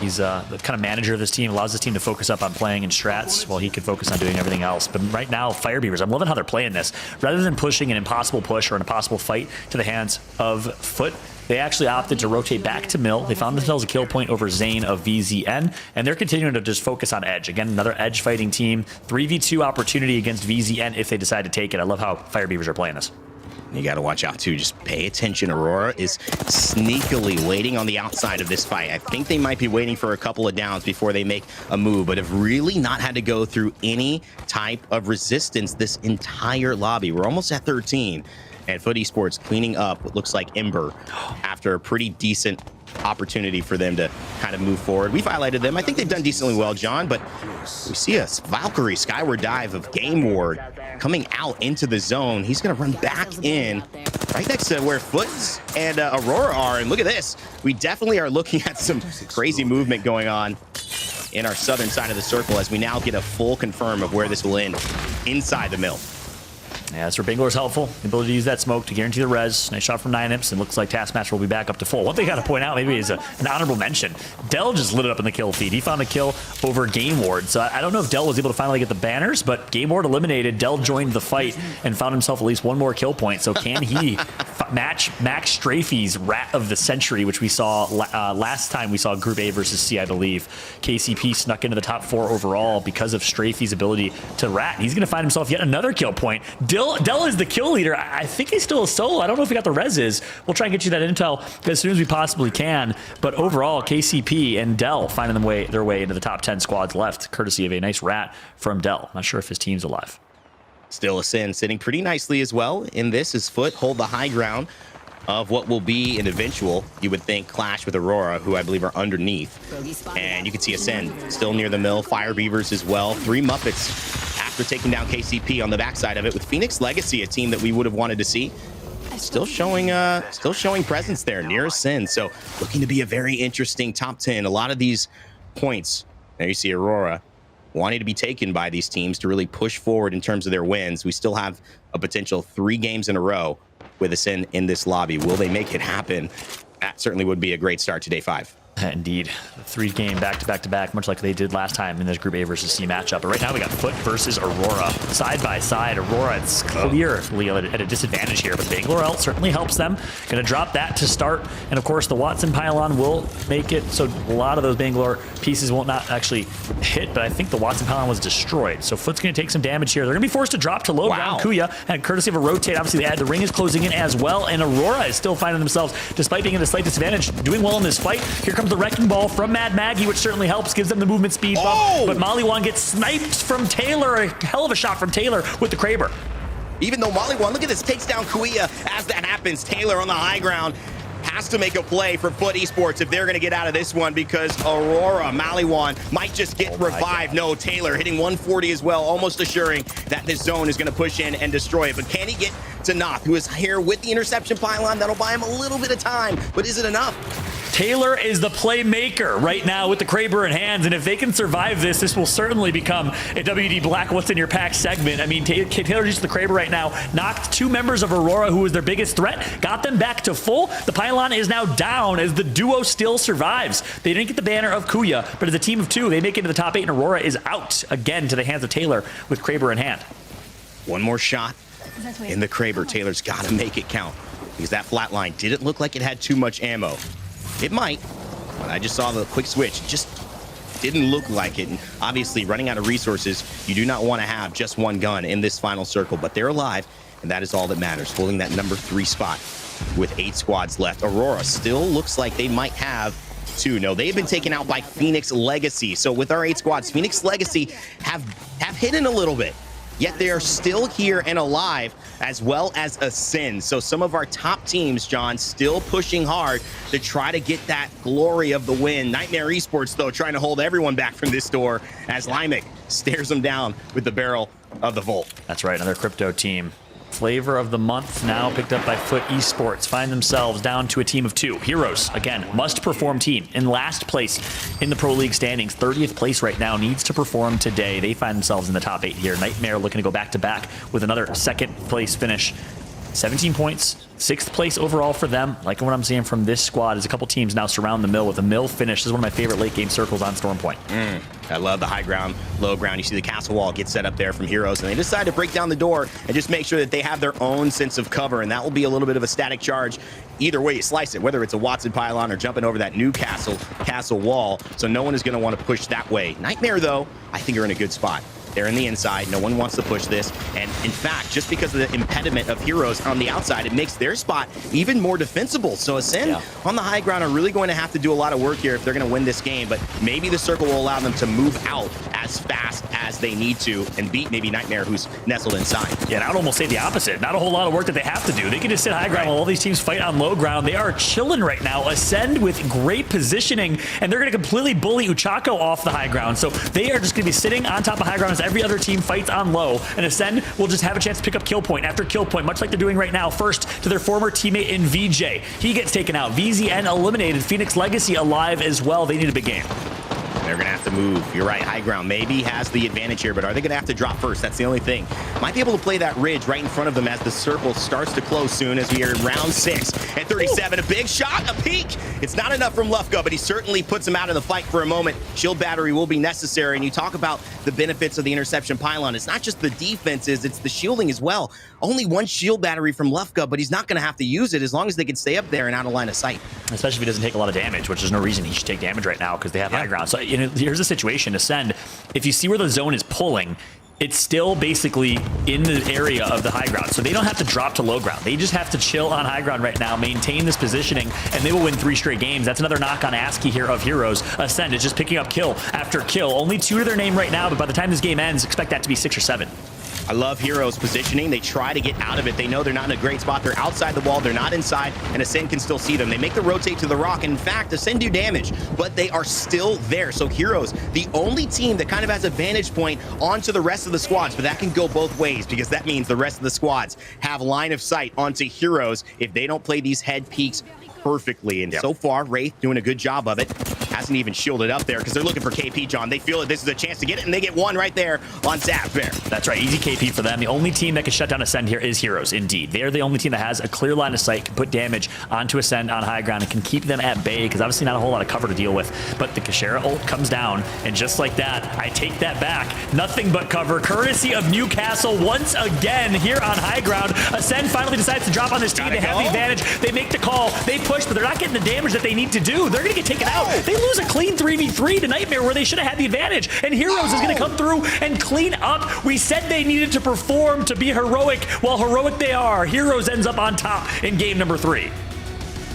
He's the kind of manager of this team, allows this team to focus up on playing in strats while he could focus on doing everything else. But right now, Firebeavers, I'm loving how they're playing this. Rather than pushing an impossible push or an impossible fight to the hands of Foot, they actually opted to rotate back to Mill. They found themselves a kill point over Zane of VZN, and they're continuing to just focus on Edge. Again, another Edge fighting team. 3v2 opportunity against VZN if they decide to take it. I love how Firebeavers are playing this. You got to watch out, too. Just pay attention. Aurora is sneakily waiting on the outside of this fight. I think they might be waiting for a couple of downs before they make a move, but have really not had to go through any type of resistance this entire lobby. We're almost at 13, and Foot Esports cleaning up what looks like Ember after a pretty decent opportunity for them to kind of move forward. We've highlighted them. I think they've done decently well, John, but we see a Valkyrie skyward dive of Game Ward coming out into the zone. He's going to run back in right next to where Foot and Aurora are. And look at this. We definitely are looking at some crazy movement going on in our southern side of the circle as we now get a full confirm of where this will end inside the mill. Yeah, that's where Bangalore's helpful. The ability to use that smoke to guarantee the res. Nice shot from 9imps, and looks like Taskmaster will be back up to full. One thing I got to point out maybe is an honorable mention. Dell just lit it up in the kill feed. He found a kill over Game Ward. So I don't know if Dell was able to finally get the banners, but Game Ward eliminated. Dell joined the fight and found himself at least one more kill point. So can he match Max Strafey's Rat of the Century, which we saw last time we saw Group A versus C, I believe. KCP snuck into the top 4 overall because of Strafey's ability to rat. He's going to find himself yet another kill point. Dell is the kill leader. I think he's still a solo. I don't know if he got the reses. We'll try and get you that intel as soon as we possibly can. But overall, KCP and Dell finding their way into the top 10 squads left, courtesy of a nice rat from Dell. Not sure if his team's alive. Still a Sin sitting pretty nicely as well in this as Foot hold the high ground of what will be an eventual, you would think, clash with Aurora, who I believe are underneath. And you can see Ascend still near the mill. Firebeavers as well. 3 Muppets after taking down KCP on the backside of it, with Phoenix Legacy, a team that we would have wanted to see, still showing presence there near Ascend. So looking to be a very interesting top 10. A lot of these points, there you see Aurora wanting to be taken by these teams to really push forward in terms of their wins. We still have a potential 3 games in a row with Ascend in this lobby. Will they make it happen? That certainly would be a great start to day 5. Indeed. 3-game back-to-back, much like they did last time in this Group A versus C matchup. But right now we got Foot versus Aurora. Side by side, Aurora, it's clearly at a disadvantage here, but Bangalore ult certainly helps them. Gonna drop that to start. And of course, the Watson pylon will make it so a lot of those Bangalore pieces won't not actually hit, but I think the Watson pylon was destroyed. So Foot's gonna take some damage here. They're gonna be forced to drop to low ground Kuya, and courtesy of a rotate, obviously the ring is closing in as well, and Aurora is still finding themselves, despite being at a slight disadvantage, doing well in this fight. Here comes the Wrecking Ball from Mad Maggie, which certainly helps, gives them the movement speed bump. But Maliwan gets sniped from Taylor. A hell of a shot from Taylor with the Kraber. Even though Maliwan, look at this, takes down Kuya as that happens. Taylor on the high ground has to make a play for Foot Esports if they're going to get out of this one, because Aurora, Maliwan might just get revived. No, Taylor hitting 140 as well, almost assuring that this zone is going to push in and destroy it. But can he get to Noth, who is here with the interception pylon? That'll buy him a little bit of time, but is it enough? Taylor is the playmaker right now with the Kraber in hands, and if they can survive this, this will certainly become a WD Black What's in Your Pack segment. I mean, Taylor uses the Kraber right now, knocked 2 members of Aurora, who was their biggest threat, got them back to full. The pylon is now down as the duo still survives. They didn't get the banner of Kuya, but as a team of 2, they make it to the top 8, and Aurora is out again to the hands of Taylor with Kraber in hand. One more shot in the Kraber. Taylor's got to make it count, because that flatline didn't look like it had too much ammo. It might, but I just saw the quick switch. It just didn't look like it. And obviously, running out of resources, you do not want to have just one gun in this final circle, but they're alive, and that is all that matters, holding that number 3 spot with 8 squads left. Aurora still looks like they might have 2. No, they've been taken out by Phoenix Legacy. So with our 8 squads, Phoenix Legacy have hidden a little bit, yet they are still here and alive, as well as Ascend. So some of our top teams, John, still pushing hard to try to get that glory of the win. Nightmare Esports, though, trying to hold everyone back from this door as Limek stares them down with the barrel of the Volt. That's right, another crypto team flavor of the month now picked up by Foot Esports find themselves down to a team of 2. Heroes, again, must perform team in last place in the Pro League standings. 30th place right now, needs to perform today. They find themselves in the top 8 here. Nightmare looking to go back-to-back with another second place finish. 17 points, 6th place overall for them. Like what I'm seeing from this squad is a couple teams now surround the mill with a mill finish. This is one of my favorite late game circles on Storm Point. I love the high ground, low ground. You see the castle wall get set up there from Heroes, and they decide to break down the door and just make sure that they have their own sense of cover, and that will be a little bit of a static charge. Either way you slice it, whether it's a Watson pylon or jumping over that new castle wall, so no one is going to want to push that way. Nightmare, though, I think are in a good spot. They're in the inside. No one wants to push this. And in fact, just because of the impediment of Heroes on the outside, it makes their spot even more defensible. So Ascend on the high ground are really going to have to do a lot of work here if they're going to win this game. But maybe the circle will allow them to move out as fast as they need to and beat maybe Nightmare, who's nestled inside. Yeah, and I would almost say the opposite. Not a whole lot of work that they have to do. They can just sit high ground while all these teams fight on low ground. They are chilling right now. Ascend with great positioning, and they're going to completely bully Uchako off the high ground. So they are just going to be sitting on top of high ground as every other team fights on low, and Ascend will just have a chance to pick up kill point after kill point, much like they're doing right now. First to their former teammate in VJ. He gets taken out. VZN eliminated. Phoenix Legacy alive as well. They need a big game. They're going to have to move. You're right. High ground maybe has the advantage here, but are they going to have to drop first? That's the only thing. Might be able to play that ridge right in front of them as the circle starts to close soon as we are in round 6 and 37. Ooh. A big shot, a peek. It's not enough from Lufka, but he certainly puts him out of the fight for a moment. Shield battery will be necessary, and you talk about the benefits of the interception pylon. It's not just the defenses, it's the shielding as well. Only one shield battery from Lufka, but he's not going to have to use it as long as they can stay up there and out of line of sight. Especially if he doesn't take a lot of damage, which there's no reason he should take damage right now because they have high ground. So here's the situation. Ascend, if you see where the zone is pulling, it's still basically in the area of the high ground. So they don't have to drop to low ground. They just have to chill on high ground right now, maintain this positioning, and they will win 3 straight games. That's another knock on ASCII here of Heroes. Ascend is just picking up kill after kill. Only 2 to their name right now, but by the time this game ends, expect that to be 6 or 7. I love Heroes positioning. They try to get out of it. They know they're not in a great spot. They're outside the wall. They're not inside, and Ascend can still see them. They make the rotate to the rock. And in fact, Ascend do damage, but they are still there. So Heroes, the only team that kind of has a vantage point onto the rest of the squads, but that can go both ways because that means the rest of the squads have line of sight onto Heroes if they don't play these head peaks perfectly. And so far, Wraith doing a good job of it. Hasn't even shielded up there because they're looking for KP, John. They feel that this is a chance to get it, and they get one right there on Zap Bear. That's right. Easy KP for them. The only team that can shut down Ascend here is Heroes, indeed. They're the only team that has a clear line of sight, can put damage onto Ascend on high ground, and can keep them at bay because obviously not a whole lot of cover to deal with. But the Kashera ult comes down, and just like that, I take that back. Nothing but cover, courtesy of Newcastle once again here on high ground. Ascend finally decides to drop on this team. They have the advantage. They make the call. They push, but they're not getting the damage that they need to do. They're going to get taken out. They lose a clean 3v3 to Nightmare where they should have had the advantage. And Heroes is going to come through and clean up. We said they needed to perform to be heroic. Well, heroic they are. Heroes ends up on top in game number 3.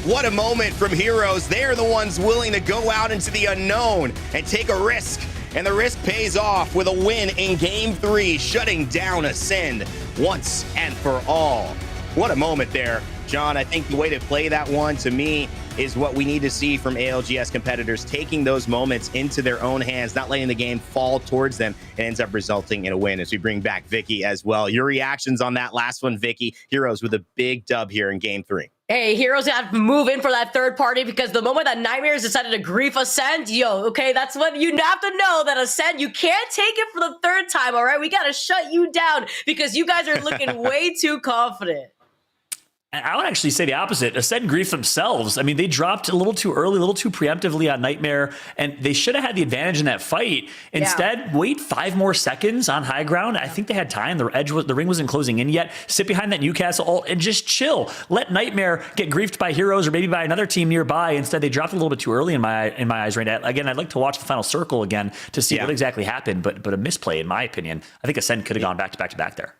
What a moment from Heroes. They're the ones willing to go out into the unknown and take a risk. And the risk pays off with a win in game 3, shutting down Ascend once and for all. What a moment there, John. I think the way to play that one, to me, is what we need to see from ALGS competitors, taking those moments into their own hands, not letting the game fall towards them, and ends up resulting in a win as we bring back Vicky as well. Your reactions on that last one, Vicky. Heroes with a big dub here in game 3. Hey, Heroes have to move in for that third party because the moment that Nightmares decided to grief Ascend, okay, that's what you have to know, that Ascend, you can't take it for the third time, all right? We got to shut you down because you guys are looking way too confident. I would actually say the opposite. Ascend grief themselves. I mean, they dropped a little too early, a little too preemptively on Nightmare, and they should have had the advantage in that fight. Instead, wait 5 more seconds on high ground. I think they had time. The ring wasn't closing in yet. Sit behind that Newcastle ult and just chill. Let Nightmare get griefed by Heroes or maybe by another team nearby. Instead, they dropped a little bit too early in my eyes right now. Again, I'd like to watch the final circle again to see what exactly happened, but a misplay in my opinion. I think Ascend could have gone back to back there.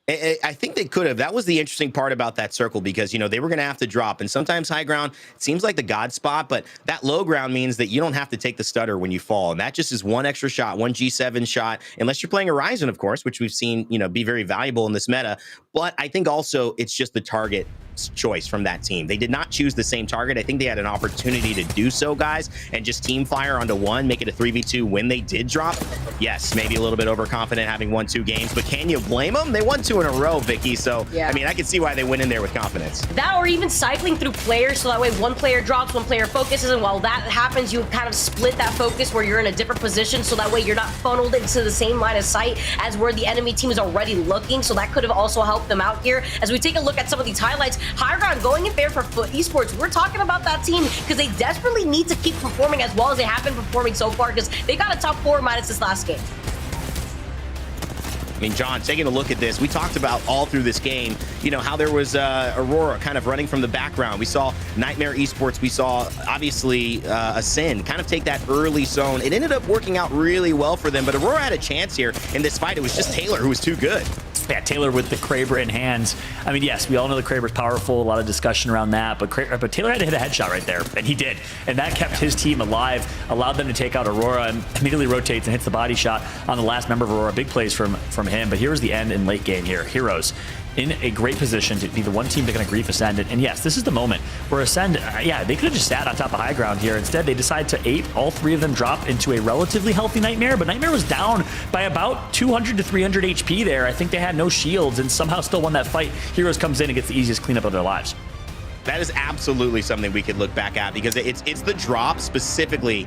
I think they could have. That was the interesting part about that circle because, they were going to have to drop. And sometimes high ground seems like the God spot, but that low ground means that you don't have to take the stutter when you fall. And that just is one extra shot, one G7 shot, unless you're playing Horizon, of course, which we've seen, be very valuable in this meta. But I think also it's just the target choice from that team. They did not choose the same target. I think they had an opportunity to do so, guys, and just team fire onto one, make it a 3v2 when they did drop. Yes, maybe a little bit overconfident having won 2 games, but can you blame them? They won 2 in a row, Vicky, so yeah. I mean, I can see why they went in there with confidence. That, or even cycling through players, so that way one player drops, one player focuses, and while that happens, you kind of split that focus where you're in a different position, so that way you're not funneled into the same line of sight as where the enemy team is already looking, so that could have also helped them out here. As we take a look at some of these highlights, High Ground going in there for Foot Esports. We're talking about that team because they desperately need to keep performing as well as they have been performing so far, because they got a top 4 minus this last game. I mean, John, taking a look at this, we talked about all through this game, you know, how there was Aurora kind of running from the background. We saw Nightmare Esports. We saw, obviously, Ascend kind of take that early zone. It ended up working out really well for them, but Aurora had a chance here in this fight. It was just Taylor who was too good. Yeah, Taylor with the Kraber in hands. I mean, yes, we all know the Kraber's powerful, a lot of discussion around that, but Taylor had to hit a headshot right there, and he did. And that kept his team alive, allowed them to take out Aurora, and immediately rotates and hits the body shot on the last member of Aurora. Big plays from him, but here's the end in late game here. Heroes in a great position to be the one team that can grief Ascend. And yes, this is the moment where Ascend, yeah, they could have just sat on top of High Ground here. Instead, they decide to ape. All 3 of them drop into a relatively healthy Nightmare, but Nightmare was down by about 200 to 300 HP there. I think they had no shields and somehow still won that fight. Heroes comes in and gets the easiest cleanup of their lives. That is absolutely something we could look back at, because it's the drop specifically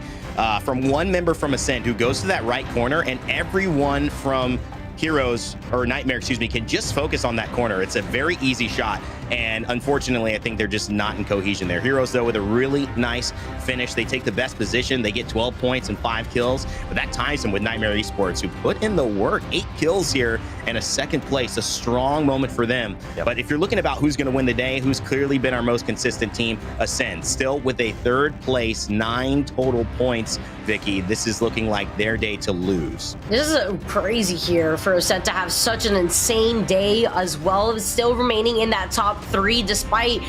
from one member from Ascend who goes to that right corner, and everyone from Heroes, or Nightmare, excuse me, can just focus on that corner. It's a very easy shot, and unfortunately, I think they're just not in cohesion there. Heroes, though, with a really nice finish. They take the best position. They get 12 points and 5 kills, but that ties them with Nightmare Esports, who put in the work. 8 kills here and a 2nd place, a strong moment for them. Yep. But if you're looking about who's going to win the day, who's clearly been our most consistent team, Ascend, still with a 3rd place, 9 total points. Vicky, this is looking like their day to lose. This is crazy here for Ascend to have such an insane day as well, still remaining in that top 3 despite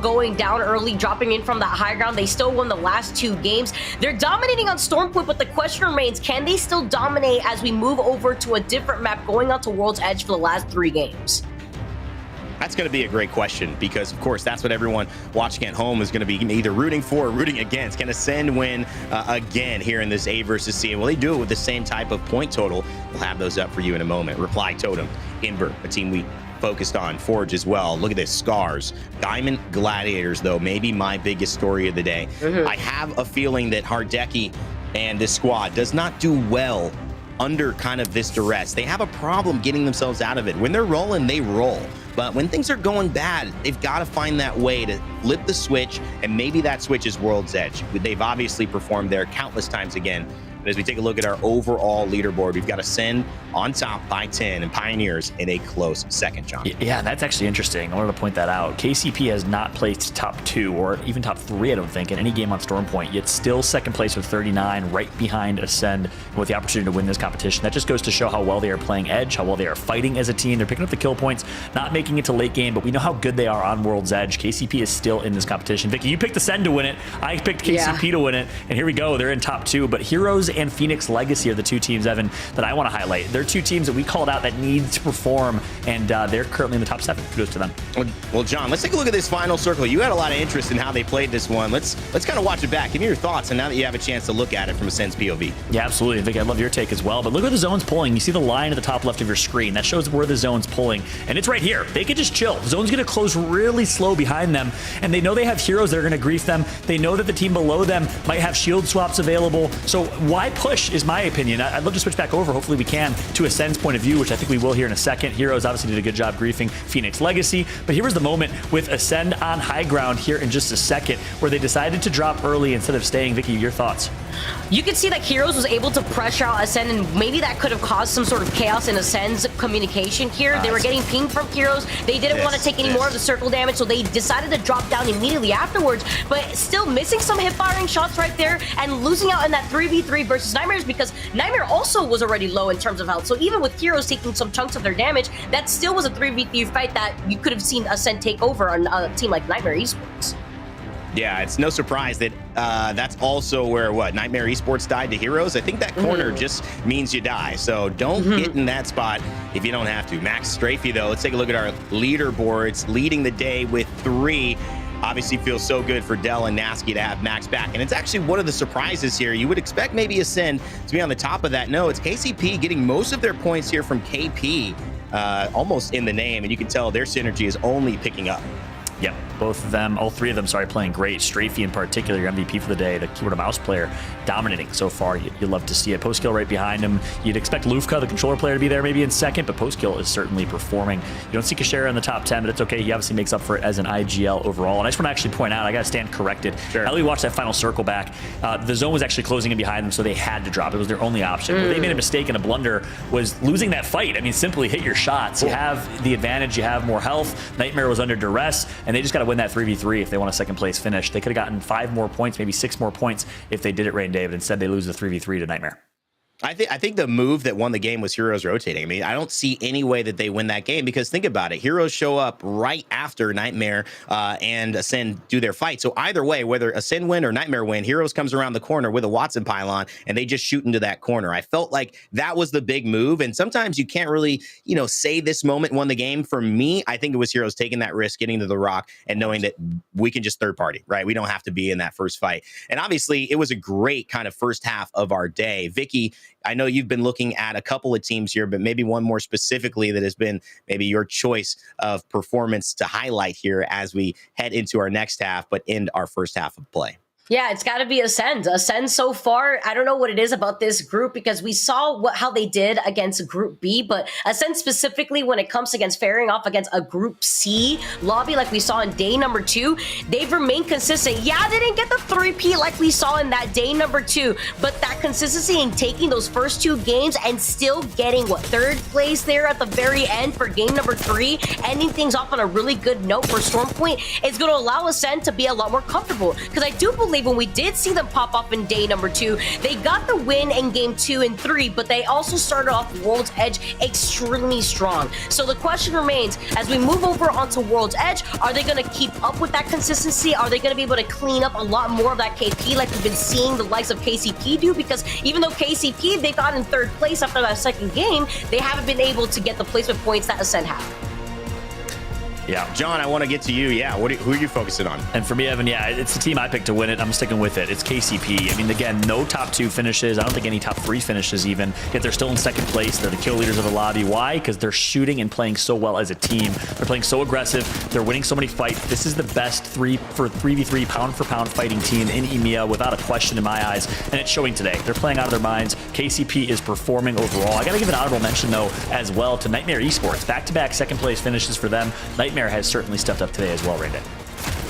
going down early, dropping in from that High Ground. They still won the last 2 games. They're dominating on Stormpoint, but the question remains, can they still dominate as we move over to a different map going on to World's Edge for the last 3 games? That's going to be a great question, because, of course, that's what everyone watching at home is going to be either rooting for or rooting against. Can Ascend win again here in this A versus C? And will they do it with the same type of point total? We'll have those up for you in a moment. Reply Totem, Ember, a team we focused on, Forge as well. Look at this, Scars. Diamond Gladiators, though, maybe my biggest story of the day. I have a feeling that Hardeki and this squad does not do well under kind of this duress. They have a problem getting themselves out of it. When they're rolling, they roll. But when things are going bad, they've got to find that way to flip the switch, and maybe that switch is World's Edge. They've obviously performed there countless times again. But as we take a look at our overall leaderboard, we've got Ascend on top by 10 and Pioneers in a close 2nd, John. Yeah, that's actually interesting. I wanted to point that out. KCP has not placed top 2 or even top 3, I don't think, in any game on Stormpoint, yet still 2nd place with 39, right behind Ascend with the opportunity to win this competition. That just goes to show how well they are playing Edge, how well they are fighting as a team. They're picking up the kill points, not making it to late game, but we know how good they are on World's Edge. KCP is still in this competition. Vicky, you picked Ascend to win it. I picked KCP to win it, and here we go. They're in top 2, but Heroes and Phoenix Legacy are the 2 teams, Evan, that I want to highlight. They're 2 teams that we called out that need to perform, and they're currently in the top 7. Kudos to them. Well, John, let's take a look at this final circle. You had a lot of interest in how they played this one. Let's kind of watch it back. Give me your thoughts, and now that you have a chance to look at it from Ascend's POV. Yeah, absolutely. Vicky, I love your take as well. But look where the zone's pulling. You see the line at the top left of your screen. That shows where the zone's pulling, and it's right here. They could just chill. The zone's going to close really slow behind them, and they know they have heroes that are going to grief them. They know that the team below them might have shield swaps available. So why push, is my opinion. I'd love to switch back over, hopefully we can, to Ascend's point of view, which I think we will here in a second. Heroes obviously did a good job griefing Phoenix Legacy, but here was the moment with Ascend on High Ground here in just a second, where they decided to drop early instead of staying. Vicky, your thoughts? You could see that Heroes was able to pressure out Ascend, and maybe that could have caused some sort of chaos in Ascend's communication here. They were getting pinged from Heroes. They didn't want to take any more of the circle damage, so they decided to drop down immediately afterwards, but still missing some hip-firing shots right there and losing out in that 3v3 versus Nightmares, because Nightmare also was already low in terms of health. So even with Heroes taking some chunks of their damage, that still was a 3v3 fight that you could have seen Ascend take over on a team like Nightmare Esports. Yeah, it's no surprise that that's also where, Nightmare Esports died to Heroes. I think that corner just means you die. So don't get in that spot if you don't have to. Max Strafey, though, let's take a look at our leaderboards. Leading the day with 3. Obviously feels so good for Dell and Nasky to have Max back. And it's actually one of the surprises here. You would expect maybe Ascend to be on the top of that. No, it's KCP getting most of their points here from KP, almost in the name. And you can tell their synergy is only picking up. Yep, both of them, all 3 of them, playing great. Strafey in particular, your MVP for the day, the keyboard and mouse player, dominating so far. You love to see it. Postkill right behind him. You'd expect Lufka, the controller player, to be there maybe in second, but Postkill is certainly performing. You don't see Kashera in the top 10, but it's okay. He obviously makes up for it as an IGL overall. And I just want to actually point out, I got to stand corrected. Sure. Now that we watched that final circle back, the zone was actually closing in behind them, so they had to drop. It was their only option. Where they made a mistake and a blunder was losing that fight. I mean, simply hit your shots. You have the advantage. You have more health. Nightmare was under duress, and they just got to win that 3v3 if they want a second place finish. They could have gotten 5 more points, maybe 6 more points if they did it Rain Day, but instead they lose the 3v3 to Nightmare. I think the move that won the game was Heroes rotating. I mean, I don't see any way that they win that game because think about it. Heroes show up right after Nightmare and Ascend do their fight. So either way, whether Ascend win or Nightmare win, Heroes comes around the corner with a Watson pylon and they just shoot into that corner. I felt like that was the big move. And sometimes you can't really, say this moment won the game. For me, I think it was Heroes taking that risk, getting to the rock and knowing that we can just third party, right? We don't have to be in that first fight. And obviously it was a great kind of first half of our day. Vicky, I know you've been looking at a couple of teams here, but maybe one more specifically that has been maybe your choice of performance to highlight here as we head into our next half, but end our first half of play. Yeah, it's got to be Ascend. Ascend so far, I don't know what it is about this group because we saw how they did against Group B, but Ascend specifically when it comes against faring off against a Group C lobby like we saw in day number 2, they've remained consistent. Yeah, they didn't get the 3P like we saw in that day number 2, but that consistency in taking those first 2 games and still getting, 3rd place there at the very end for game number 3, ending things off on a really good note for Stormpoint is going to allow Ascend to be a lot more comfortable because I do believe when we did see them pop off in day number 2, they got the win in game 2 and 3, but they also started off World's Edge extremely strong. So the question remains, as we move over onto World's Edge, are they going to keep up with that consistency? Are they going to be able to clean up a lot more of that KP like we've been seeing the likes of KCP do? Because even though KCP, they got in 3rd place after that second game, they haven't been able to get the placement points that Ascend have. Yeah, John, I want to get to you. Yeah, who are you focusing on? And for me, Evan, yeah, it's the team I picked to win it. I'm sticking with it. It's KCP. I mean, again, no top 2 finishes. I don't think any top 3 finishes even. Yet they're still in 2nd place. They're the kill leaders of the lobby. Why? Because they're shooting and playing so well as a team. They're playing so aggressive. They're winning so many fights. This is the best 3v3 pound for pound fighting team in EMEA without a question in my eyes. And it's showing today. They're playing out of their minds. KCP is performing overall. I got to give an honorable mention, though, as well to Nightmare Esports. Back-to-back 2nd place finishes for them. Nightmare has certainly stepped up today as well, Raiden.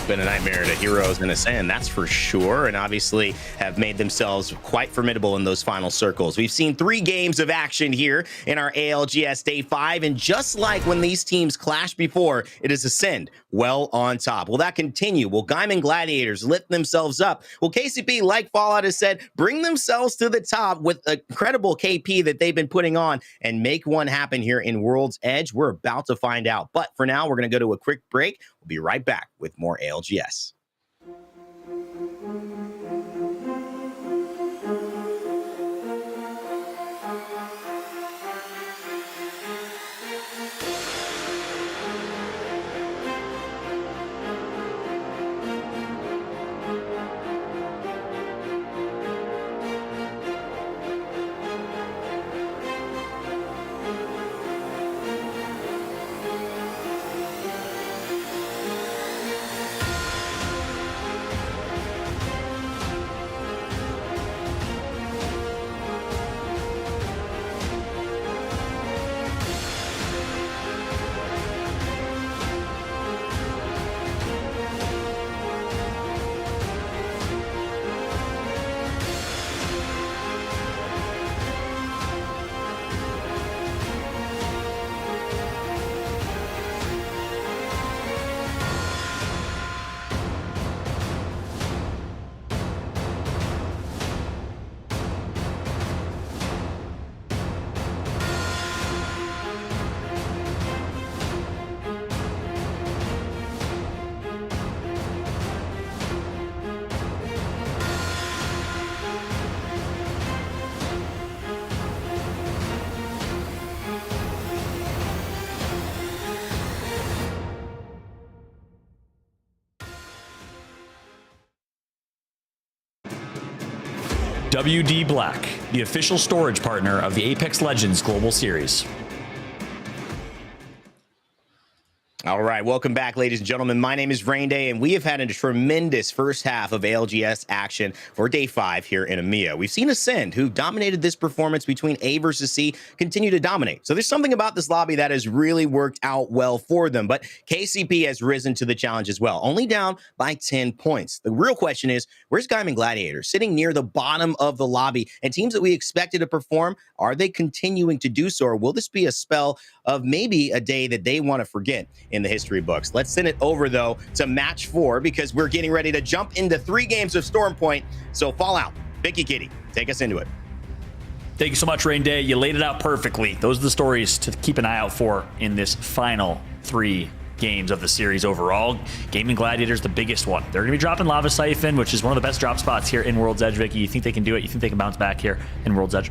Been a nightmare to Heroes and Ascend, that's for sure, and obviously have made themselves quite formidable in those final circles. We've seen 3 games of action here in our ALGS Day 5, and just like when these teams clashed before, it is Ascend well on top. Will that continue? Will Gaiman Gladiators lift themselves up? Will KCP, like Fallout has said, bring themselves to the top with a credible KP that they've been putting on and make one happen here in World's Edge? We're about to find out, but for now, we're going to go to a quick break. We'll be right back with more ALGS. WD Black, the official storage partner of the Apex Legends Global Series. All right, welcome back, ladies and gentlemen. My name is Rainday, and we have had a tremendous first half of ALGS action for day 5 here in EMEA. We've seen Ascend, who dominated this performance between A versus C, continue to dominate. So there's something about this lobby that has really worked out well for them. But KCP has risen to the challenge as well, only down by 10 points. The real question is, where's Gaiman Gladiators? Sitting near the bottom of the lobby, and teams that we expected to perform, are they continuing to do so, or will this be a spell of maybe a day that they want to forget in the history books? Let's send it over, though, to match 4, because we're getting ready to jump into 3 games of Storm Point. So Fallout, Vicky Kitty, take us into it. Thank you so much, Rain Day. You laid it out perfectly. Those are the stories to keep an eye out for in this final 3 games of the series overall. Gaming Gladiators, the biggest one. They're going to be dropping Lava Siphon, which is one of the best drop spots here in World's Edge. Vicky, you think they can do it? You think they can bounce back here in World's Edge?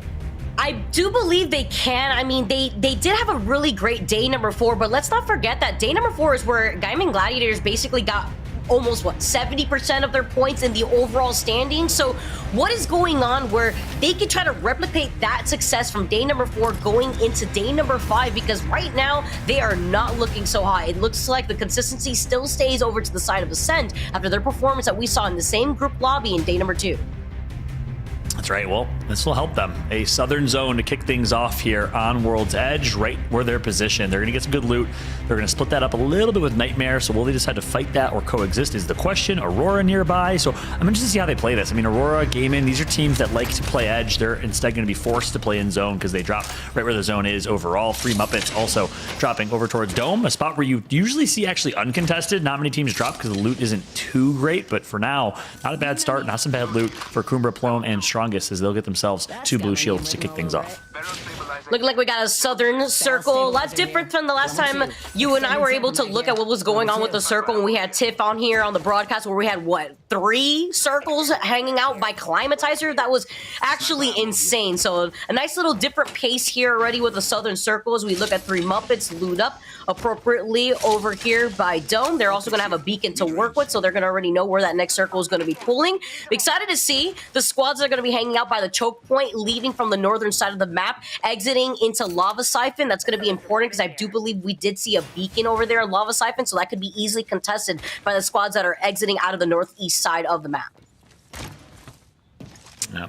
I do believe they can. I mean, they did have a really great day number 4, but let's not forget that day number 4 is where Gaiman Gladiators basically got almost, 70% of their points in the overall standing. So what is going on where they could try to replicate that success from day number 4 going into day number 5? Because right now, they are not looking so high. It looks like the consistency still stays over to the side of Ascent after their performance that we saw in the same group lobby in day number 2. That's right. Well, this will help them. A southern zone to kick things off here on World's Edge, right where they're positioned. They're going to get some good loot. They're going to split that up a little bit with Nightmare. So will they decide to fight that or coexist is the question. Aurora nearby. So I'm interested to see how they play this. I mean, Aurora, Gaiman, these are teams that like to play Edge. They're instead going to be forced to play in zone because they drop right where the zone is overall. 3 Muppets also dropping over towards Dome, a spot where you usually see actually uncontested. Not many teams drop because the loot isn't too great. But for now, not a bad start. Not some bad loot for Kumbra, Plone, and Strongest, as they'll get themselves 2 blue shields to kick things off. Looking like we got a southern circle. A lot different from the last time you and I were able to look at what was going on with the circle when we had Tiff on here on the broadcast, where we had, 3 circles hanging out by Climatizer? That was actually insane. So a nice little different pace here already with the southern circle as we look at 3 Muppets loot up appropriately over here by Dome. They're also going to have a beacon to work with, so they're going to already know where that next circle is going to be pulling. I'm excited to see the squads that are going to be hanging out by the choke point, leaving from the northern side of the map, exiting into Lava Siphon. That's going to be important because I do believe we did see a beacon over there in Lava Siphon, so that could be easily contested by the squads that are exiting out of the northeast side of the map.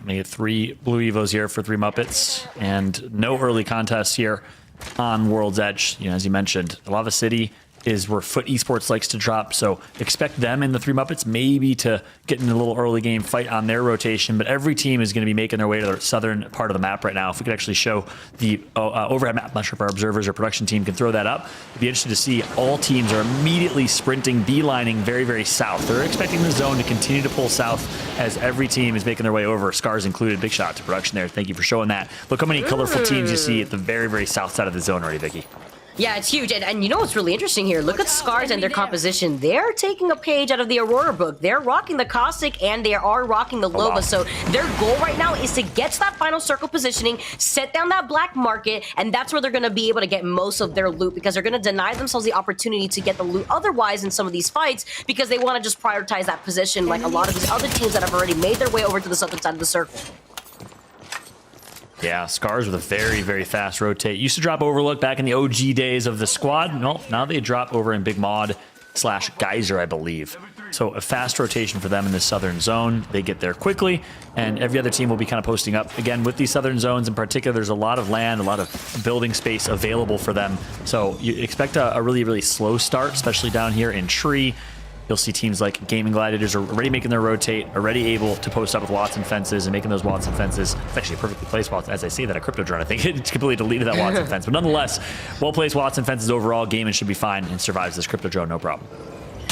Made 3 blue evos here for 3 Muppets, and no early contests here on World's Edge. As you mentioned, Lava City is where Foot Esports likes to drop, so expect them and the 3 Muppets maybe to get in a little early game fight on their rotation, but every team is going to be making their way to the southern part of the map right now. If we could actually show the overhead map, I'm not sure if our observers or production team can throw that up. It'd be interesting to see all teams are immediately sprinting, beelining very, very south. They're expecting the zone to continue to pull south as every team is making their way over, Scars included. Big shout out to production there. Thank you for showing that. Look how many colorful teams you see at the very, very south side of the zone already, Vicky. Yeah, it's huge. And you know what's really interesting here? Look at Scars and their composition. They're taking a page out of the Aurora book. They're rocking the Caustic and they are rocking the Loba. So their goal right now is to get to that final circle positioning, set down that black market, and that's where they're going to be able to get most of their loot, because they're going to deny themselves the opportunity to get the loot otherwise in some of these fights, because they want to just prioritize that position like a lot of these other teams that have already made their way over to the southern side of the circle. Yeah, Scars with a very, very fast rotate. Used to drop Overlook back in the OG days of the squad. No, now they drop over in Big Mod / Geyser, I believe. So a fast rotation for them in the southern zone. They get there quickly, and every other team will be kind of posting up. Again, with these southern zones in particular, there's a lot of land, a lot of building space available for them. So you expect a really, really slow start, especially down here in Tree. You'll see teams like Gaming Gladiators are already making their rotate, already able to post up with Watson fences and making those Watson fences. It's actually a perfectly placed Watson. As I say that, a Crypto Drone, I think it's completely deleted that Watson fence. But nonetheless, well-placed Watson fences overall. Gaiman should be fine and survives this Crypto Drone, no problem.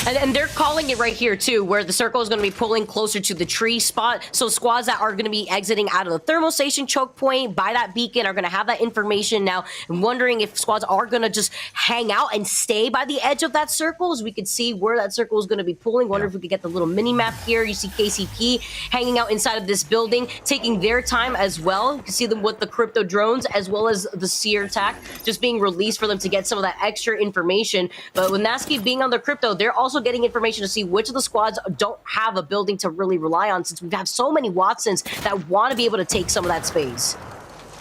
And they're calling it right here, too, where the circle is going to be pulling closer to the tree spot. So squads that are going to be exiting out of the thermal station choke point by that beacon are going to have that information now. I'm wondering if squads are going to just hang out and stay by the edge of that circle, as we could see where that circle is going to be pulling. Wonder if we could get the little mini-map here. You see KCP hanging out inside of this building, taking their time as well. You can see them with the crypto drones as well as the seer attack just being released for them to get some of that extra information. But with Nasky being on the crypto, they're also also getting information to see which of the squads don't have a building to really rely on, since we have so many Watsons that want to be able to take some of that space.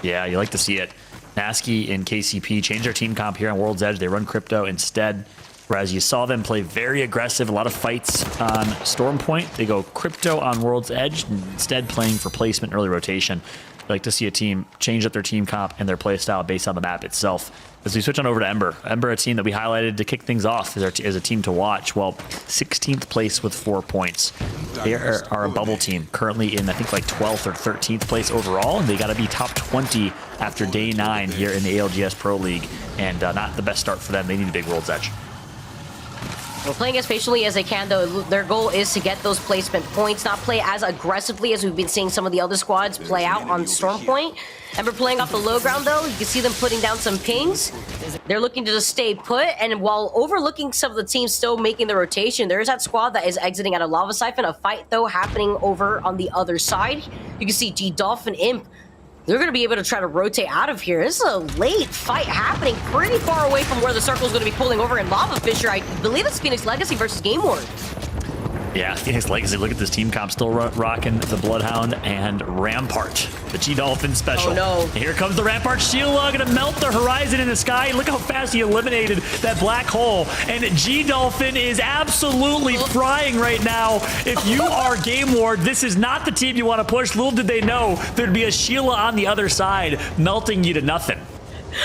Yeah, you like to see it. Nasky and KCP change their team comp here on World's Edge. They run crypto instead. Whereas you saw them play very aggressive, a lot of fights on Storm Point. They go crypto on World's Edge, instead playing for placement early rotation. I like to see a team change up their team comp and their play style based on the map itself. As we switch on over to Ember. Ember, a team that we highlighted to kick things off as a team to watch. Well, 16th place with 4 points. They are a bubble team, currently in, I think, like 12th or 13th place overall, and they got to be top 20 after day 9 here in the ALGS Pro League, and not the best start for them. They need a big World's Edge. Well, playing as patiently as they can, though, their goal is to get those placement points, not play as aggressively as we've been seeing some of the other squads play out on Storm Point. Ember playing off the low ground, though, you can see them putting down some pings. They're looking to just stay put, and while overlooking some of the teams still making the rotation, there's that squad that is exiting at a Lava Siphon. A fight, though, happening over on the other side. You can see G-Dolphin, Imp. They're going to be able to try to rotate out of here. This is a late fight happening pretty far away from where the circle is going to be pulling over in Lava Fisher. I believe it's Phoenix Legacy versus Game Ward. Yeah, Phoenix Legacy. Look at this team comp still rocking the Bloodhound and Rampart, the G-Dolphin special. Oh, no. And here comes the Rampart Sheila, gonna melt the horizon in the sky. Look how fast he eliminated that black hole. And G-Dolphin is absolutely frying right now. If you are Game Ward, this is not the team you want to push. Little did they know there'd be a Sheila on the other side, melting you to nothing.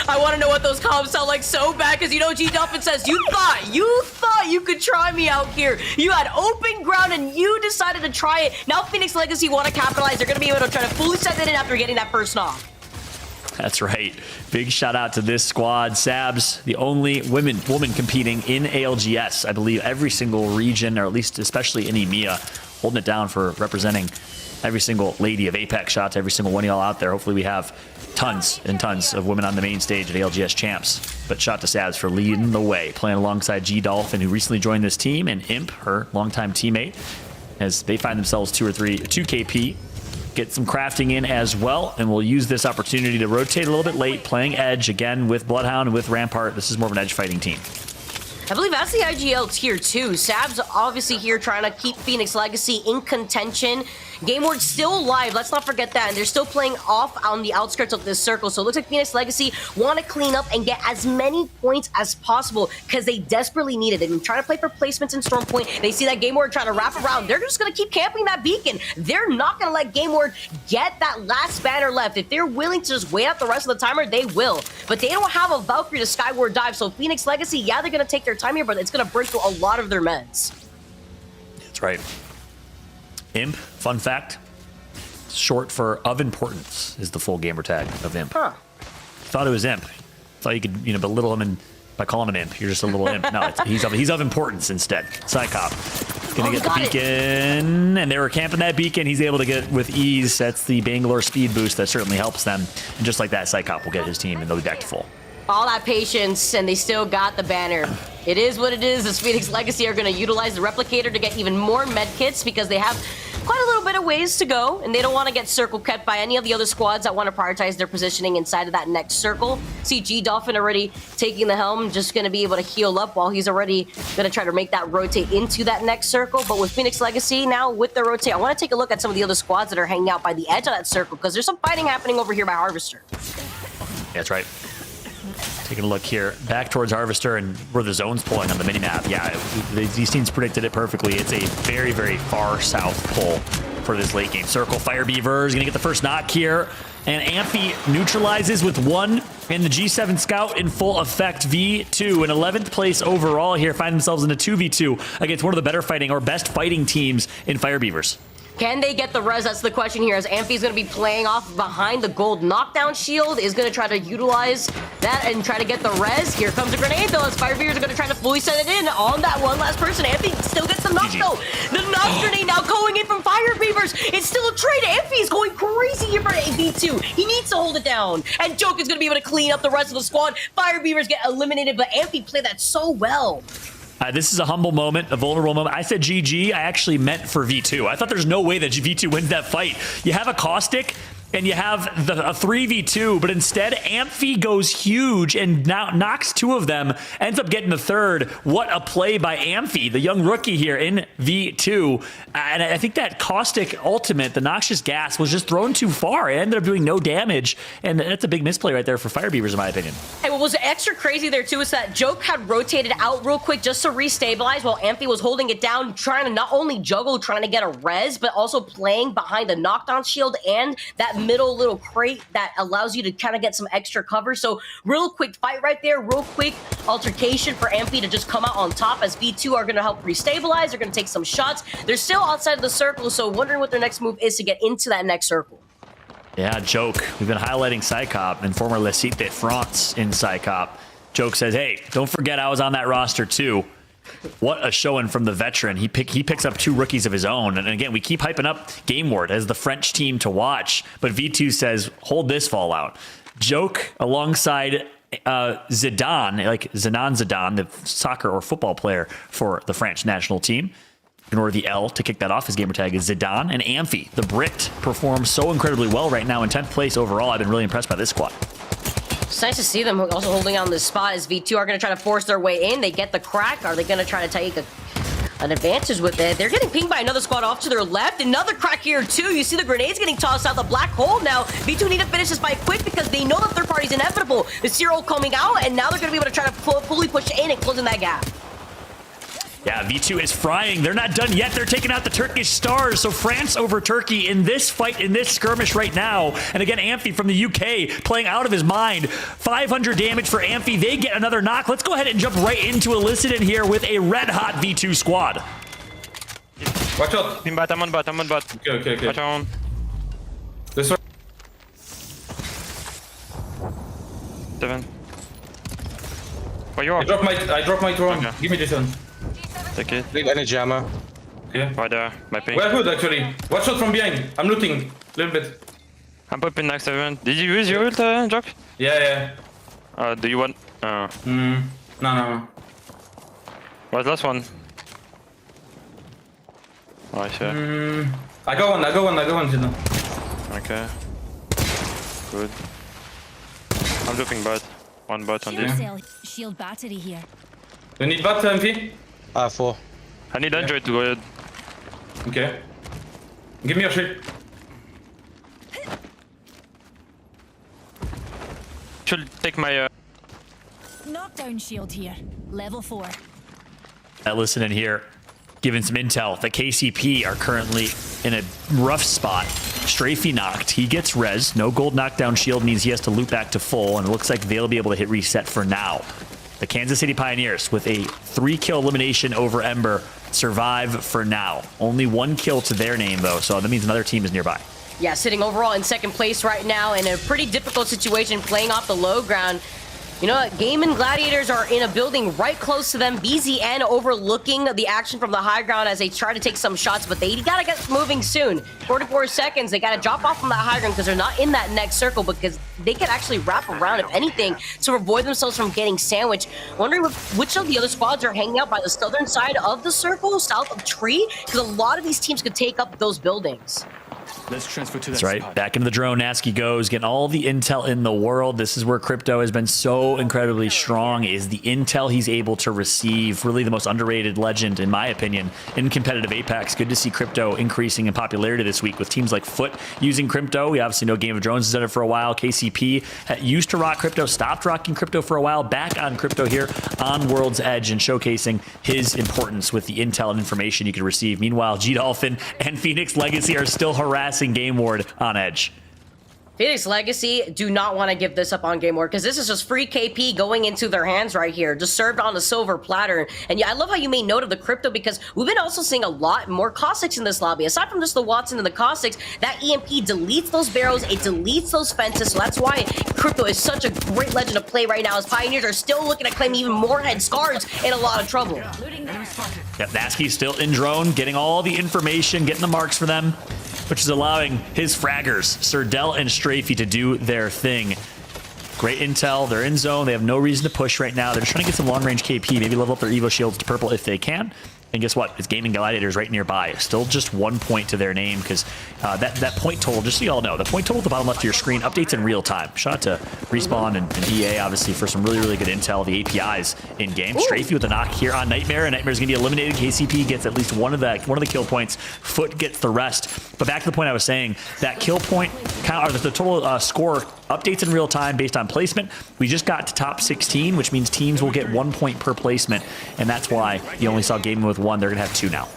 I want to know what those comms sound like so bad, because you know G-Dolphin says, you thought you could try me out here. You had open ground and you decided to try it. Now Phoenix Legacy want to capitalize. They're going to be able to try to fully set it in after getting that first knock. That's right. Big shout out to this squad. Sabs, the only woman competing in ALGS. I believe every single region, or at least especially in EMEA, holding it down for representing every single lady of Apex. Shout out to every single one of y'all out there. Hopefully we have tons and tons of women on the main stage at ALGS Champs. But shout out to Sabs for leading the way, playing alongside G-Dolphin, who recently joined this team, and Imp, her longtime teammate, as they find themselves 2 KP. Get some crafting in as well, and we'll use this opportunity to rotate a little bit late, playing Edge again with Bloodhound and with Rampart. This is more of an Edge fighting team. I believe that's the IGL tier 2. Sabs obviously here trying to keep Phoenix Legacy in contention. Game Ward's still alive, let's not forget that, and they're still playing off on the outskirts of this circle, so it looks like Phoenix Legacy want to clean up and get as many points as possible, because they desperately need it. They've been trying to play for placements in Storm Point. They see that Game Ward trying to wrap around. They're just going to keep camping that beacon. They're not going to let Game Ward get that last banner left. If they're willing to just wait out the rest of the timer, they will. But they don't have a Valkyrie to Skyward dive, so Phoenix Legacy, yeah, they're going to take their time here, but it's going to burn through a lot of their meds. That's right. Imp, fun fact, short for of importance is the full gamer tag of Imp. Huh. Thought it was Imp. Thought you could, belittle him by calling him Imp. You're just a little Imp. No, he's of importance instead. Psycop. Gonna get the beacon, and they were camping that beacon. He's able to get with ease. That's the Bangalore speed boost that certainly helps them. And just like that, Psycop will get his team, and they'll be back to full. All that patience, and they still got the banner. It is what it is. The Phoenix Legacy are going to utilize the Replicator to get even more med kits, because they have quite a little bit of ways to go, and they don't want to get circle kept by any of the other squads that want to prioritize their positioning inside of that next circle. See G-Dolphin already taking the helm, just going to be able to heal up while he's already going to try to make that rotate into that next circle. But with Phoenix Legacy now, with the rotate, I want to take a look at some of the other squads that are hanging out by the edge of that circle, because there's some fighting happening over here by Harvester. Yeah, that's right. Taking a look here, back towards Harvester and where the zone's pulling on the minimap. Yeah, these teams predicted it perfectly. It's a very, very far south pull for this late game circle. Fire Beaver is going to get the first knock here. And Amphi neutralizes with 1, and the G7 Scout in full effect. V2 in 11th place overall here, find themselves in a 2v2 against one of the better fighting or best fighting teams in Fire Beavers. Can they get the res? That's the question here, as Amphi's going to be playing off behind the gold knockdown shield, is going to try to utilize that and try to get the res. Here comes a grenade, though, as Fire Beavers are going to try to fully set it in on that one last person. Amphi still gets the knock, though. The knock grenade now going in from Fire Beavers. It's still a trade. Amphi is going crazy here for V2. He needs to hold it down. And Joke is going to be able to clean up the rest of the squad. Fire Beavers get eliminated, but Amphi played that so well. This is a humble moment, a vulnerable moment. I said GG. I actually meant for V2. I thought there's no way that V2 wins that fight. You have a Caustic and you have a 3v2, but instead Amphi goes huge and now knocks 2 of them, ends up getting the 3rd. What a play by Amphi, the young rookie here in V2. And I think that caustic ultimate, the noxious gas, was just thrown too far. It ended up doing no damage, and that's a big misplay right there for Fire Beavers, in my opinion. And what was extra crazy there too is that Joke had rotated out real quick just to restabilize while Amphi was holding it down, trying to not only juggle, trying to get a res, but also playing behind the knockdown shield and that middle little crate that allows you to kind of get some extra cover. So real quick fight right there, real quick altercation for Amphi to just come out on top, as V2 are going to help restabilize. They're going to take some shots. They're still outside of the circle, so wondering what their next move is to get into that next circle. Yeah, Joke. We've been highlighting Psycop and former Les Cite France in Psycop. Joke says, hey, don't forget I was on that roster too. What a showing from the veteran. He picks up 2 rookies of his own. And again, we keep hyping up Game Ward as the French team to watch. But V2 says, hold this Fallout. Joke alongside Zidane, like Zidane, the soccer or football player for the French national team. Ignore the L to kick that off. His gamer tag is Zidane. And Amphi, the Brit, performs so incredibly well right now in 10th place overall. I've been really impressed by this squad. It's nice to see them also holding on this spot as V2 are going to try to force their way in. They get the crack. Are they going to try to take an advantage with it? They're getting pinged by another squad off to their left. Another crack here too. You see the grenades getting tossed out the black hole now. V2 need to finish this fight quick because they know the third party is inevitable. The serial coming out, and now they're going to be able to try to fully push in and closing that gap. Yeah, V2 is frying. They're not done yet. They're taking out the Turkish stars. So France over Turkey in this fight, in this skirmish right now. And again, Amphi from the UK playing out of his mind. 500 damage for Amphi. They get another knock. Let's go ahead and jump right into Illicit in here with a red-hot V2 squad. Watch out. I'm on bot. Okay. Watch out. This one. 7. Where you are? I dropped my drone. Okay. Give me this one. Take it. Need energy ammo. Yeah. Right there. My ping. We're good actually. Watch out from behind. I'm looting a little bit. I'm popping next everyone. Did you use your ult, Jock? Yeah. Do you want? No. What's the last one? Oh, sure. I go one, Zidane. Okay. Good. I'm looping bot. One bot on this. Shield battery here. You need bot, MP? 4. I need Android to go ahead. Okay. Give me your shield. Should take my knockdown shield here. Level 4. Listen in here, giving some intel. The KCP are currently in a rough spot. Strafey knocked. He gets res. No gold knockdown shield means he has to loop back to full, and it looks like they'll be able to hit reset for now. The Kansas City Pioneers with a 3-kill elimination over Ember survive for now. Only 1 kill to their name though, so that means another team is nearby. Yeah, sitting overall in 2nd place right now in a pretty difficult situation, playing off the low ground. You know what? Game and Gladiators are in a building right close to them. BZN overlooking the action from the high ground as they try to take some shots, but they gotta get moving soon. 44 seconds, they gotta drop off from that high ground because they're not in that next circle, because they could actually wrap around, if anything, to avoid themselves from getting sandwiched. Wondering which of the other squads are hanging out by the southern side of the circle, south of Tree, because a lot of these teams could take up those buildings. Let's transfer to that. That's right. Back into the drone. Nasky goes, getting all the intel in the world. This is where Crypto has been so incredibly strong, is the intel he's able to receive. Really the most underrated legend, in my opinion, in competitive Apex. Good to see Crypto increasing in popularity this week with teams like Foot using Crypto. We obviously know Game of Drones has done it for a while. KCP used to rock Crypto, stopped rocking Crypto for a while, back on Crypto here on World's Edge and showcasing his importance with the intel and information you can receive. Meanwhile, G-Dolphin and Phoenix Legacy are still harassing Game Ward on Edge. Phoenix Legacy do not want to give this up on Game Ward, because this is just free KP going into their hands right here, just served on a silver platter. And yeah, I love how you made note of the Crypto, because we've been also seeing a lot more Caustics in this lobby. Aside from just the Watson and the Caustics, that EMP deletes those barrels, it deletes those fences, so that's why Crypto is such a great legend to play right now, as Pioneers are still looking to claim even more head scars in a lot of trouble. Yep, Nasky's still in drone, getting all the information, getting the marks for them, which is allowing his fraggers, Surdell and Strafey, to do their thing. Great intel. They're in zone. They have no reason to push right now. They're just trying to get some long-range KP, maybe level up their Evo shields to purple if they can. And guess what? It's Gaming Gladiators right nearby. Still just 1 point to their name because that point total, just so you all know, the point total at the bottom left of your screen updates in real time. Shout out to Respawn and EA, obviously, for some really, really good intel. The APIs in game. Strafey with a knock here on Nightmare, and Nightmare's going to be eliminated. KCP gets at least one of the kill points. Foot gets the rest. But back to the point I was saying, that kill point count, or the total score updates in real time based on placement. We just got to top 16, which means teams will get 1 point per placement, and that's why you only saw Gaming with 1. They're gonna have 2 now.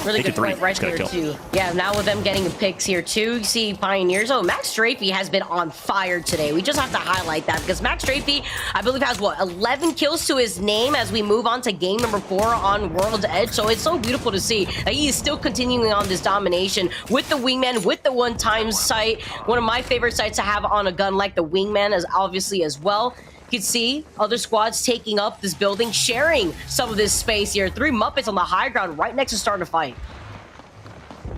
Really good point right there, too. Yeah, now with them getting the picks here, too, you see Pioneers. Oh, Max Strafey has been on fire today. We just have to highlight that because Max Strafey, I believe, has, what, 11 kills to his name as we move on to game number 4 on World's Edge. So it's so beautiful to see that he is still continuing on this domination with the Wingman, with the one-time sight. One of my favorite sights to have on a gun like the Wingman is obviously as well. You can see other squads taking up this building, sharing some of this space here. 3 Muppets on the high ground right next to starting a fight.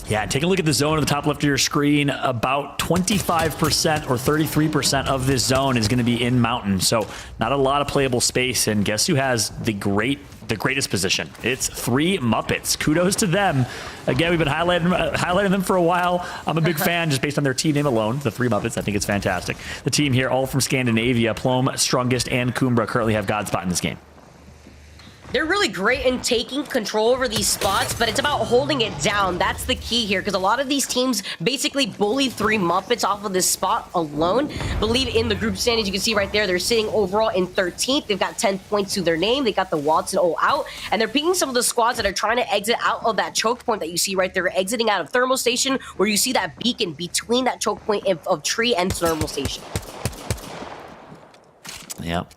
Yeah, take a look at the zone at the top left of your screen. About 25% or 33% of this zone is going to be in mountain. So not a lot of playable space. And guess who has the greatest position? It's 3 Muppets. Kudos to them. Again, we've been highlighting them for a while. I'm a big fan just based on their team name alone, the 3 Muppets. I think it's fantastic. The team here, all from Scandinavia, Plom, Strongest, and Kumbra currently have Godspot in this game. They're really great in taking control over these spots, but it's about holding it down. That's the key here, because a lot of these teams basically bully 3 Muppets off of this spot alone. Believe in the group standings, you can see right there, they're sitting overall in 13th. They've got 10 points to their name. They got the Watson O out, and they're picking some of the squads that are trying to exit out of that choke point that you see right there, exiting out of Thermal Station, where you see that beacon between that choke point of Tree and Thermal Station. Yep.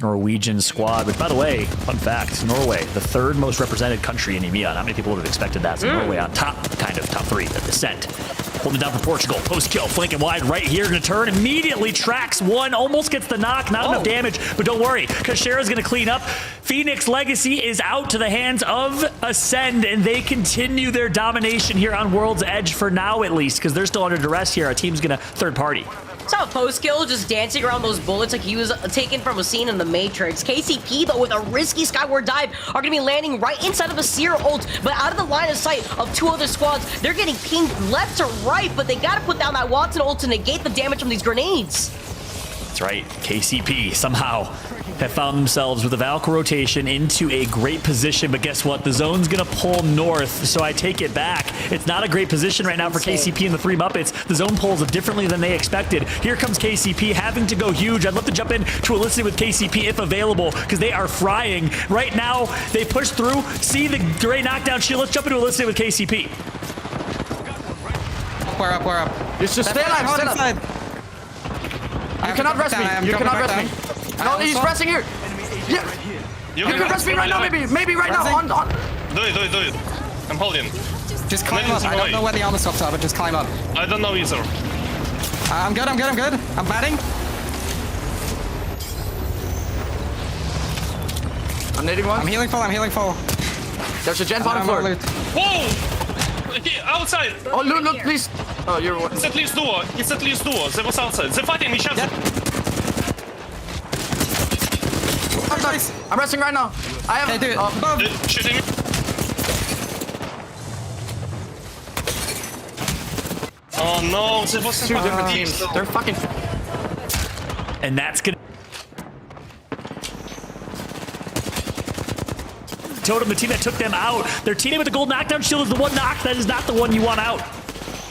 Norwegian squad, but by the way, fun fact, Norway, the 3rd most represented country in EMEA. Not many people would have expected that. So Norway on top, kind of, top 3 at descent. Holding down for Portugal, post kill, flanking wide right here, gonna turn, immediately tracks 1, almost gets the knock, not enough damage, but don't worry, because Shara's gonna clean up. Phoenix Legacy is out to the hands of Ascend, and they continue their domination here on World's Edge for now at least, because they're still under duress here. Our team's gonna third party. Saw a post kill just dancing around those bullets like he was taken from a scene in the Matrix. KCP, though, with a risky skyward dive, are going to be landing right inside of a Seer ult, but out of the line of sight of 2 other squads. They're getting pinged left to right, but they got to put down that Watson ult to negate the damage from these grenades. That's right. KCP somehow have found themselves with a Valkyrie rotation into a great position, but guess what? The zone's gonna pull north, so I take it back. It's not a great position right now for KCP and the 3 Muppets. The zone pulls differently than they expected. Here comes KCP having to go huge. I'd love to jump in to Elicit with KCP if available, because they are frying. Right now, they push through, see the great knockdown shield. Let's jump into Elicit with KCP. We're up. Just stay alive, stay alive. You cannot rest me. You cannot rest me. No, he's pressing here. Yeah. You can press me right now, maybe right now. On. Do it. I'm holding. Just climb up. I don't know where the armor stops are, but just climb up. I don't know either. I'm good. I'm batting. I'm nading one. I'm healing full. There's a gen bottom floor. Whoa! Outside! Oh, look, please. Oh, you're one. It's at least 2. They was outside. They're fighting each other. I'm nice. I'm resting right now. I have. Okay, dude. Shooting. Oh no, they was 2 different teams. They're fucking. And that's gonna. Totem, the team that took them out. Their teammate with the gold knockdown shield is the one knock. That is not the one you want out.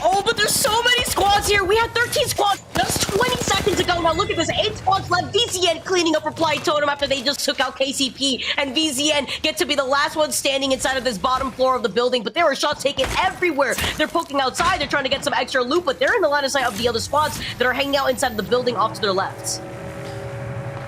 Oh, but there's so many squads here. We had 13 squads just 20 seconds ago. Now look at this. 8 squads left. VZN cleaning up Reply Totem after they just took out KCP. And VZN get to be the last one standing inside of this bottom floor of the building. But there were shots taken everywhere. They're poking outside. They're trying to get some extra loot. But they're in the line of sight of the other squads that are hanging out inside of the building off to their left.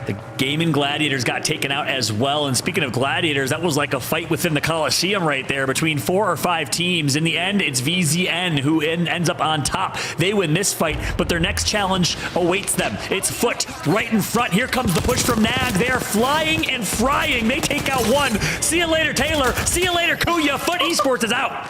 The Gaming Gladiators got taken out as well. And speaking of Gladiators, that was like a fight within the Coliseum right there between 4 or 5 teams. In the end, it's VZN who ends up on top. They win this fight, but their next challenge awaits them. It's Foot right in front. Here comes the push from Nag. They're flying and frying. They take out 1. See you later, Taylor. See you later, Kuya. Foot Esports is out.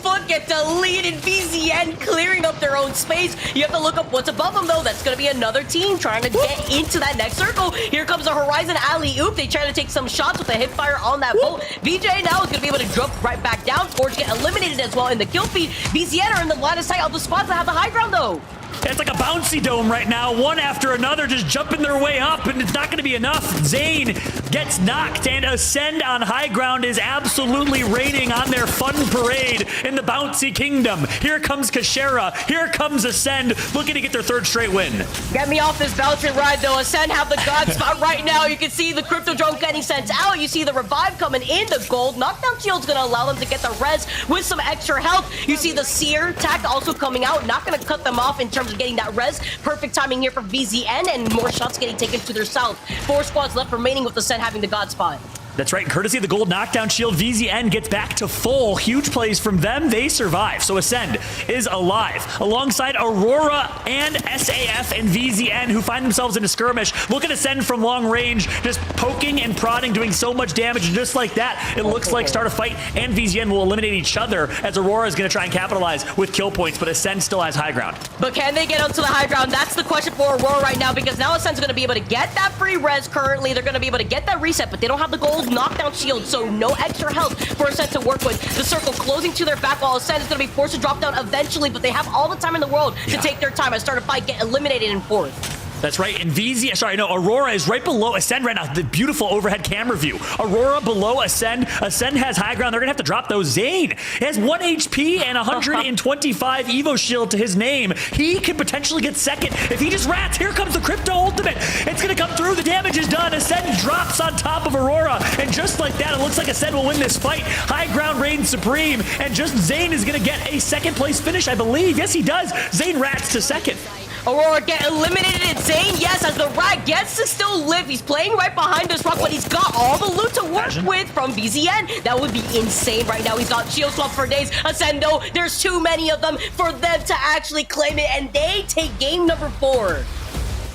Foot get deleted. VZN clearing up their own space. You have to look up what's above them, though. That's going to be another team trying to get into that next circle. Here comes a Horizon alley-oop. They try to take some shots with a hip fire on that bolt. VJ now is going to be able to drop right back down. Forge get eliminated as well in the kill feed. VZN are in the line of sight of the spots that have the high ground, though. It's like a bouncy dome right now, one after another, just jumping their way up, and it's not going to be enough. Zane gets knocked, and Ascend on high ground is absolutely raining on their fun parade in the bouncy kingdom. Here comes Kashera, here comes Ascend, looking to get their third straight win. Get me off this bouncy ride, though. Ascend have the god spot right now. You can see the crypto drone getting sent out. You see the revive coming in, the gold. Knockdown shield's going to allow them to get the res with some extra health. You see the seer tag also coming out, not going to cut them off in terms of getting that res. Perfect timing here for VZN, and more shots getting taken to their south. 4 squads left remaining with Ascend having the god spot. That's right, courtesy of the gold knockdown shield, VZN gets back to full. Huge plays from them, they survive. So Ascend is alive, alongside Aurora and SAF and VZN, who find themselves in a skirmish. Look at Ascend from long range, just poking and prodding, doing so much damage, and just like that, it looks like start a fight, and VZN will eliminate each other, as Aurora is going to try and capitalize with kill points, but Ascend still has high ground. But can they get onto the high ground? That's the question for Aurora right now, because now Ascend's going to be able to get that free res currently. They're going to be able to get that reset, but they don't have the gold knockdown shield, so no extra health for Ascend to work with. The circle closing to their back wall. Ascend is going to be forced to drop down eventually, but they have all the time in the world to take their time and start a fight, get eliminated in 4th. That's right, and Aurora is right below Ascend right now. The beautiful overhead camera view. Aurora below Ascend. Ascend has high ground. They're gonna have to drop those. Zane has 1 HP and 125 Evo shield to his name. He could potentially get second if he just rats. Here comes the crypto ultimate. It's gonna come through. The damage is done. Ascend drops on top of Aurora, and just like that, it looks like Ascend will win this fight. High ground reigns supreme, and just Zane is gonna get a second place finish, I believe. Yes, he does. Zane rats to second. Aurora get eliminated. And Zane, yes, as the rat gets to still live. He's playing right behind this rock, but he's got all the loot to work with from VZN. That would be insane right now. He's got shield swap for days. Ascend, though, there's too many of them for them to actually claim it, and they take game number 4.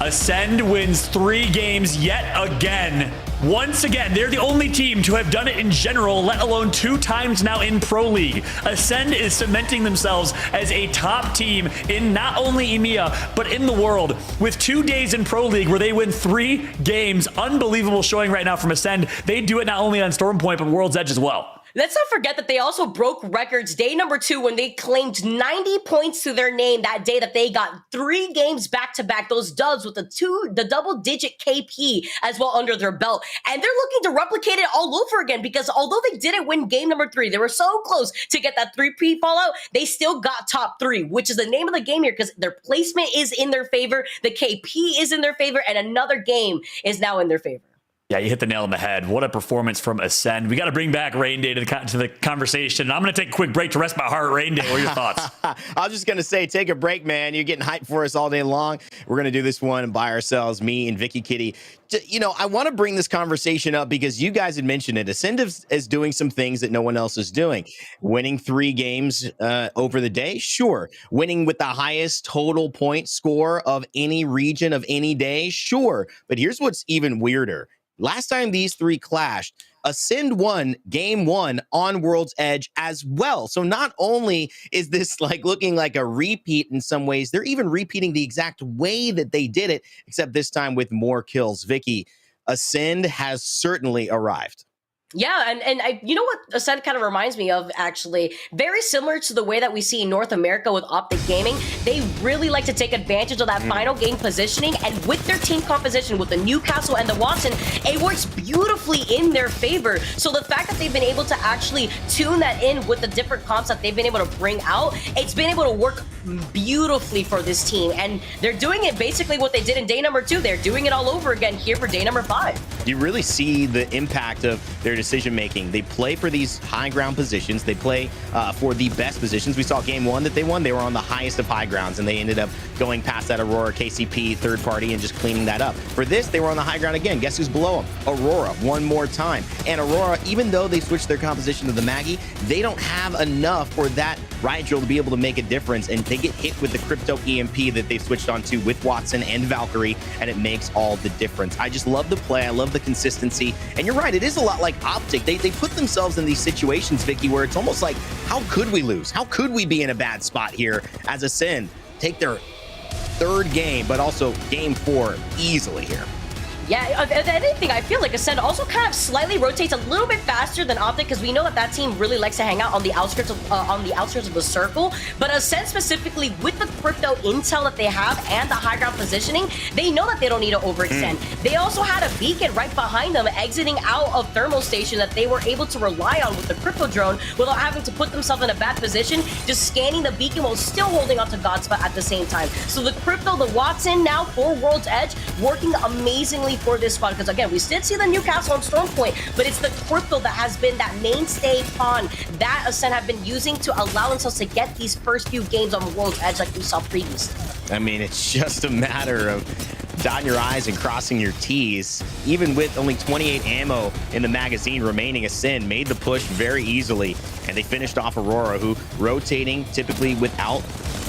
Ascend wins 3 games yet again. Once again, they're the only team to have done it in general, let alone 2 times now in Pro League. Ascend is cementing themselves as a top team in not only EMEA, but in the world. With 2 days in Pro League where they win 3 games. Unbelievable showing right now from Ascend. They do it not only on Storm Point, but World's Edge as well. Let's not forget that they also broke records day number 2 when they claimed 90 points to their name that day, that they got 3 games back-to-back, those dubs with the double-digit KP as well under their belt. And they're looking to replicate it all over again, because although they didn't win game number 3, they were so close to get that 3P fallout, they still got top 3, which is the name of the game here, because their placement is in their favor, the KP is in their favor, and another game is now in their favor. Yeah, you hit the nail on the head. What a performance from Ascend. We got to bring back Rain Day to the conversation. I'm going to take a quick break to rest my heart. Rain Day, what are your thoughts? I was just going to say, take a break, man. You're getting hyped for us all day long. We're going to do this one by ourselves, me and Vicky Kitty. You know, I want to bring this conversation up because you guys had mentioned it. Ascend is doing some things that no one else is doing. Winning 3 games over the day, sure. Winning with the highest total point score of any region of any day, sure. But here's what's even weirder. Last time these 3 clashed, Ascend won game 1 on World's Edge as well. So not only is this like looking like a repeat in some ways, they're even repeating the exact way that they did it, except this time with more kills. Vicky, Ascend has certainly arrived. Yeah, and you know what Ascend kind of reminds me of, actually? Very similar to the way that we see in North America with Optic Gaming. They really like to take advantage of that final game positioning, and with their team composition, with the Newcastle and the Watson, it works beautifully in their favor. So the fact that they've been able to actually tune that in with the different comps that they've been able to bring out, it's been able to work beautifully for this team, and they're doing it basically what they did in day number 2. They're doing it all over again here for day number 5. You really see the impact of their decision making. They play for these high ground positions. They play for the best positions. We saw game 1 that they won. They were on the highest of high grounds, and they ended up going past that Aurora KCP third party and just cleaning that up. For this, they were on the high ground again. Guess who's below them? Aurora, one more time. And Aurora, even though they switched their composition to the Maggie, they don't have enough for that riot drill to be able to make a difference, and they get hit with the crypto EMP that they've switched onto with Watson and Valkyrie, and it makes all the difference. I just love the play. I love the consistency. And you're right, it is a lot like Optic. They put themselves in these situations, Vicky, where it's almost like, how could we lose? How could we be in a bad spot here as Ascend take their 3rd game, but also game 4 easily here? Yeah, if anything, I feel like Ascend also kind of slightly rotates a little bit faster than Optic because we know that team really likes to hang out on the outskirts of the circle. But Ascend specifically, with the crypto intel that they have and the high ground positioning, they know that they don't need to overextend. They also had a beacon right behind them exiting out of thermal station that they were able to rely on with the crypto drone without having to put themselves in a bad position, just scanning the beacon while still holding onto Godspot at the same time. So the crypto, the Watson now for World's Edge, working amazingly for this squad, because again, we did see the Newcastle on Stormpoint, but it's the crypto that has been that mainstay pawn that Ascend have been using to allow themselves to get these first few games on World's Edge like we saw previously. I mean, it's just a matter of dotting your I's and crossing your T's. Even with only 28 ammo in the magazine remaining, Ascend made the push very easily, and they finished off Aurora, who, rotating typically without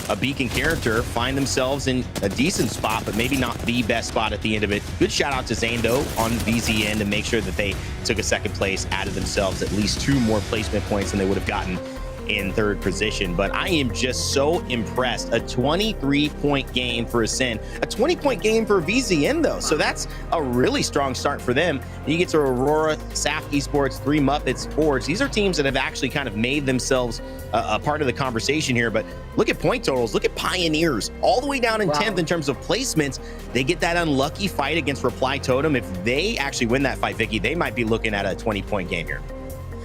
a beacon character, find themselves in a decent spot, but maybe not the best spot at the end of it. Good shout out to Zane, though, on VZN to make sure that they took a second place, added themselves at least 2 more placement points than they would have gotten in third position. But I am just so impressed. A 23-point game for Ascend, a 20-point game for VZN, though. So that's a really strong start for them. And you get to Aurora, SAF Esports, 3 Muppets, Forge. These are teams that have actually kind of made themselves a part of the conversation here. But look at point totals. Look at Pioneers, all the way down in 10th in terms of placements. They get that unlucky fight against Reply Totem. If they actually win that fight, Vicky, they might be looking at a 20-point game here.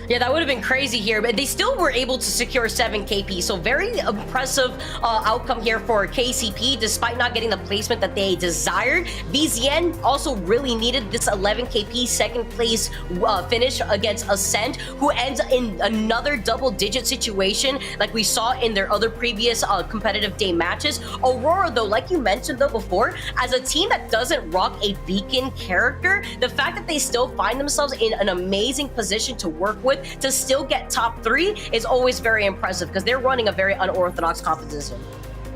Yeah, that would have been crazy here, but they still were able to secure 7 KP. So very impressive outcome here for KCP, despite not getting the placement that they desired. VZN also really needed this 11 KP second place finish against Ascend, who ends in another double-digit situation like we saw in their other previous competitive day matches. Aurora, though, like you mentioned though before, as a team that doesn't rock a beacon character, the fact that they still find themselves in an amazing position to work with to still get top 3 is always very impressive because they're running a very unorthodox composition.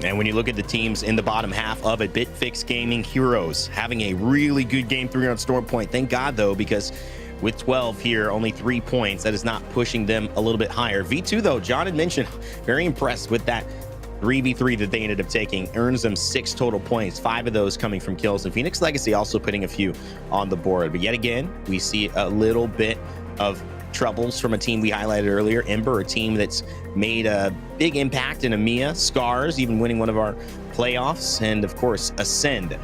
And when you look at the teams in the bottom half of it, BitFix Gaming Heroes having a really good game 3 on Stormpoint. Thank God, though, because with 12 here, only 3 points, that is not pushing them a little bit higher. V2, though, John had mentioned, very impressed with that 3v3 that they ended up taking. Earns them 6 total points, 5 of those coming from kills. And Phoenix Legacy also putting a few on the board. But yet again, we see a little bit of troubles from a team we highlighted earlier. Ember, a team that's made a big impact in EMEA, Scars even winning one of our playoffs, and of course Ascend.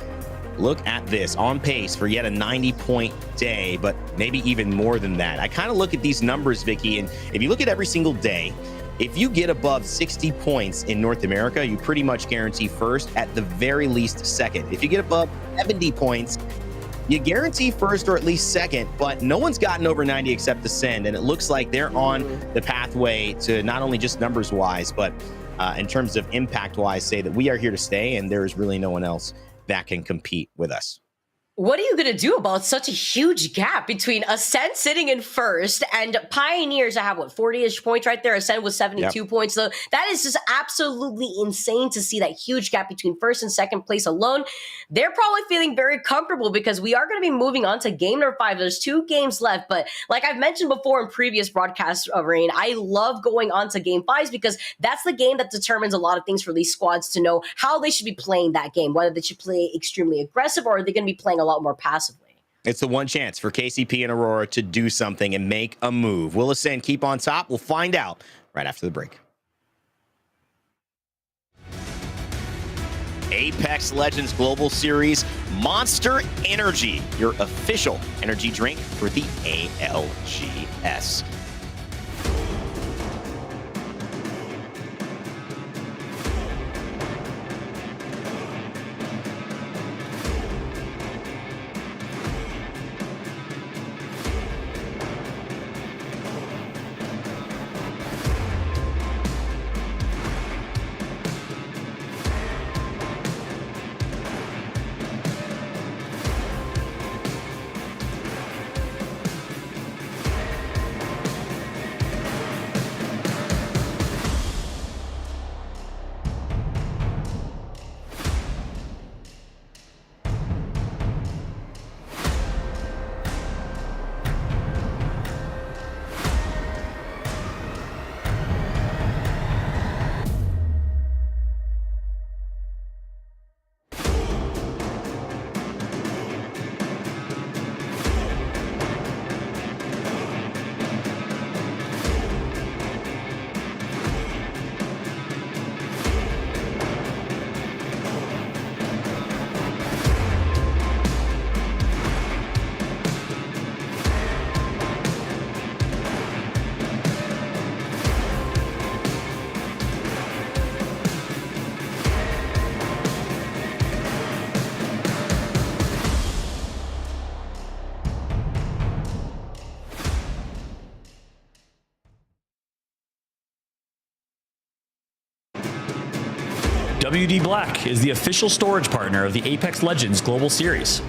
Look at this, on pace for yet a 90-point day, but maybe even more than that. I kind of look at these numbers, Vicky, and if you look at every single day, if you get above 60 points in North America, you pretty much guarantee first, at the very least second. If you get above 70 points, you guarantee first or at least second, but no one's gotten over 90 except Ascend, and it looks like they're on the pathway to not only just numbers-wise, but in terms of impact-wise, say that we are here to stay, and there is really no one else that can compete with us. What are you going to do about such a huge gap between Ascend sitting in first and Pioneers that have, what, 40-ish points right there? Ascend with 72 points. So that is just absolutely insane to see that huge gap between first and second place alone. They're probably feeling very comfortable because we are going to be moving on to game number 5. There's 2 games left, but like I've mentioned before in previous broadcasts, Rain, I love going on to game 5s because that's the game that determines a lot of things for these squads to know how they should be playing that game, whether they should play extremely aggressive or are they going to be playing a lot more passively. It's the one chance for KCP and Aurora to do something and make a move. Will Ascend keep on top? We'll find out right after the break. Apex Legends Global Series Monster Energy, your official energy drink for the ALGS. WD Black is the official storage partner of the Apex Legends Global Series.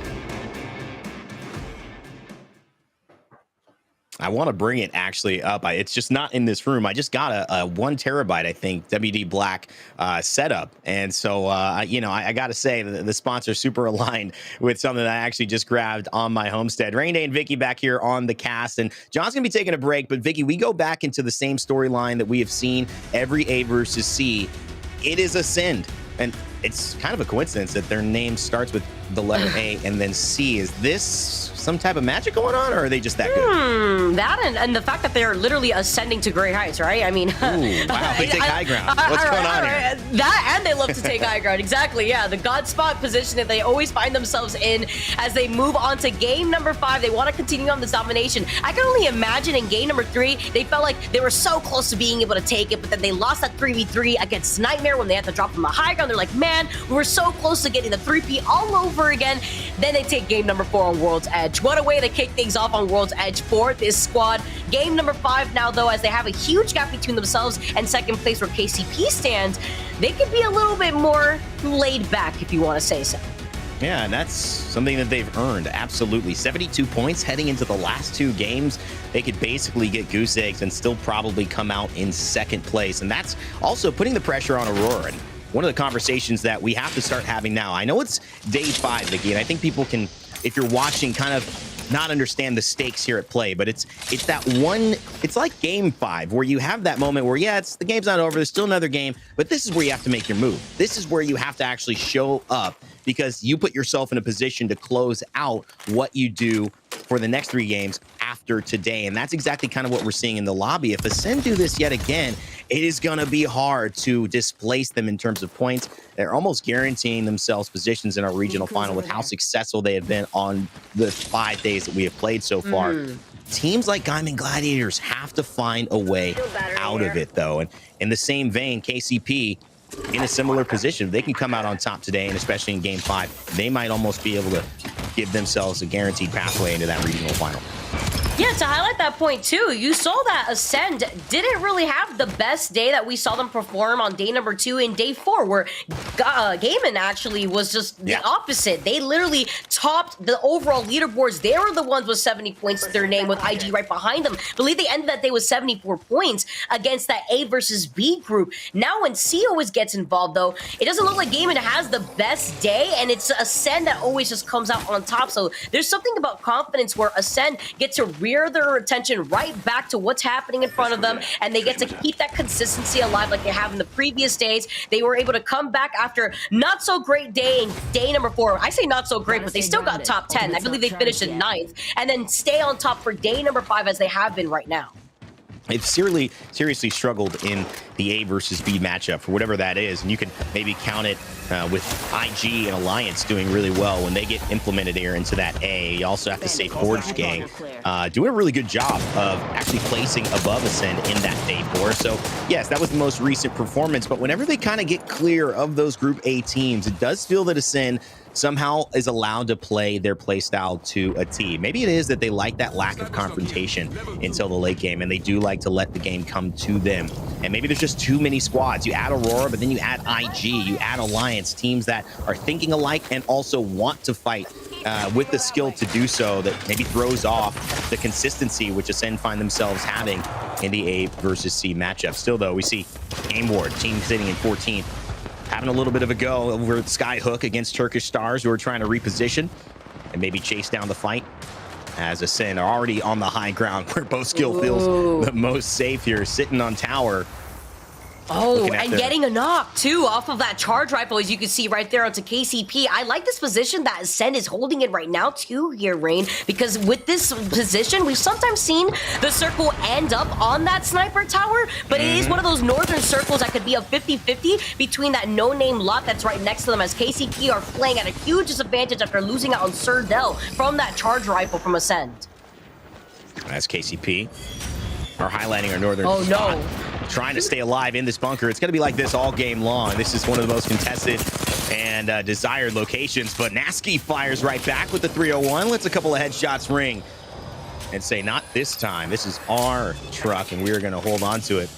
I want to bring it actually up. It's just not in this room. I just got a 1 terabyte, I think, WD Black setup. And so, you know, I got to say the sponsor's super aligned with something that I actually just grabbed on my homestead. Rain Day and Vicky back here on the cast. And John's going to be taking a break. But Vicky, we go back into the same storyline that we have seen every A versus C. It is Ascend. And it's kind of a coincidence that their name starts with the letter A and then C. Is this some type of magic going on, or are they just that good? That and the fact that they're literally ascending to great heights, right? I mean, ooh, wow, they take high ground. What's going on here? That, and they love to take high ground. Exactly, yeah. The God spot position that they always find themselves in as they move on to game number 5. They want to continue on this domination. I can only imagine in game number 3, they felt like they were so close to being able to take it, but then they lost that 3v3 against Nightmare when they had to drop from the high ground. They're like, man, we were so close to getting the 3P all over again. Then they take game number 4 on World's Edge. What a way to kick things off on World's Edge for this squad. Game number 5 now, though, as they have a huge gap between themselves and second place where KCP stands, they could be a little bit more laid back, if you want to say so. Yeah, and that's something that they've earned. Absolutely. 72 points heading into the last 2 games. They could basically get goose eggs and still probably come out in second place. And that's also putting the pressure on Aurora. And one of the conversations that we have to start having now, I know it's day 5, Vicky, and I think people can, if you're watching, kind of not understand the stakes here at play, but it's that one, it's like game 5 where you have that moment where, yeah, the game's not over, there's still another game, but this is where you have to make your move. This is where you have to actually show up because you put yourself in a position to close out what you do for the next 3 games after today. And that's exactly kind of what we're seeing in the lobby. If Ascend do this yet again, it is going to be hard to displace them in terms of points. They're almost guaranteeing themselves positions in our regional final with how successful they have been on the 5 days that we have played so far. Teams like Gaiman Gladiators have to find a way out of it, though. And in the same vein, KCP in a similar position. They can come out on top today, and especially in game 5, they might almost be able to give themselves a guaranteed pathway into that regional final. Yeah, to highlight that point too, you saw that Ascend didn't really have the best day that we saw them perform on day number 2 and day 4, where Gaiman actually was just the opposite. They literally topped the overall leaderboards. They were the ones with 70 points to their name, with IG right behind them. I believe they ended that day with 74 points against that A versus B group. Now when C always gets involved, though, it doesn't look like Gaiman has the best day, and it's Ascend that always just comes out on top. So there's something about confidence where Ascend gets to rear their attention right back to what's happening in front of them, and they get to keep that consistency alive like they have in the previous days. They were able to come back after not so great day in day number 4. I say not so great, but they still got top 10. I believe they finished in 9th, and then stay on top for day number 5 as they have been right now. They've seriously struggled in the A versus B matchup for whatever that is, and you can maybe count it with IG and Alliance doing really well when they get implemented here into that A. You also have to say Forge Gang doing a really good job of actually placing above Ascend in that day 4. So yes, that was the most recent performance, but whenever they kind of get clear of those Group A teams, it does feel that Ascend somehow is allowed to play their play style to a T. Maybe it is that they like that lack of confrontation until the late game, and they do like to let the game come to them. And maybe there's just too many squads. You add Aurora, but then you add IG, you add Alliance, teams that are thinking alike and also want to fight with the skill to do so, that maybe throws off the consistency which Ascend find themselves having in the A versus C matchup. Still, though, we see Game Ward, team sitting in 14th, having a little bit of a go over at Skyhook against Turkish Stars, who are trying to reposition and maybe chase down the fight, as Ascend are already on the high ground where both skill feels the most safe here, sitting on tower. Oh, and getting a knock, too, off of that charge rifle, as you can see right there onto KCP. I like this position that Ascend is holding it right now, too, here, Rain, because with this position, we've sometimes seen the circle end up on that sniper tower, but it is one of those northern circles that could be a 50-50 between that no-name lot that's right next to them, as KCP are playing at a huge disadvantage after losing out on Sir Del from that charge rifle from Ascend. As KCP are highlighting our northern spot, trying to stay alive in this bunker. It's going to be like this all game long. This is one of the most contested and desired locations, but Nasky fires right back with the 301, lets a couple of headshots ring and say, not this time. This is our truck, and we're going to hold on to it.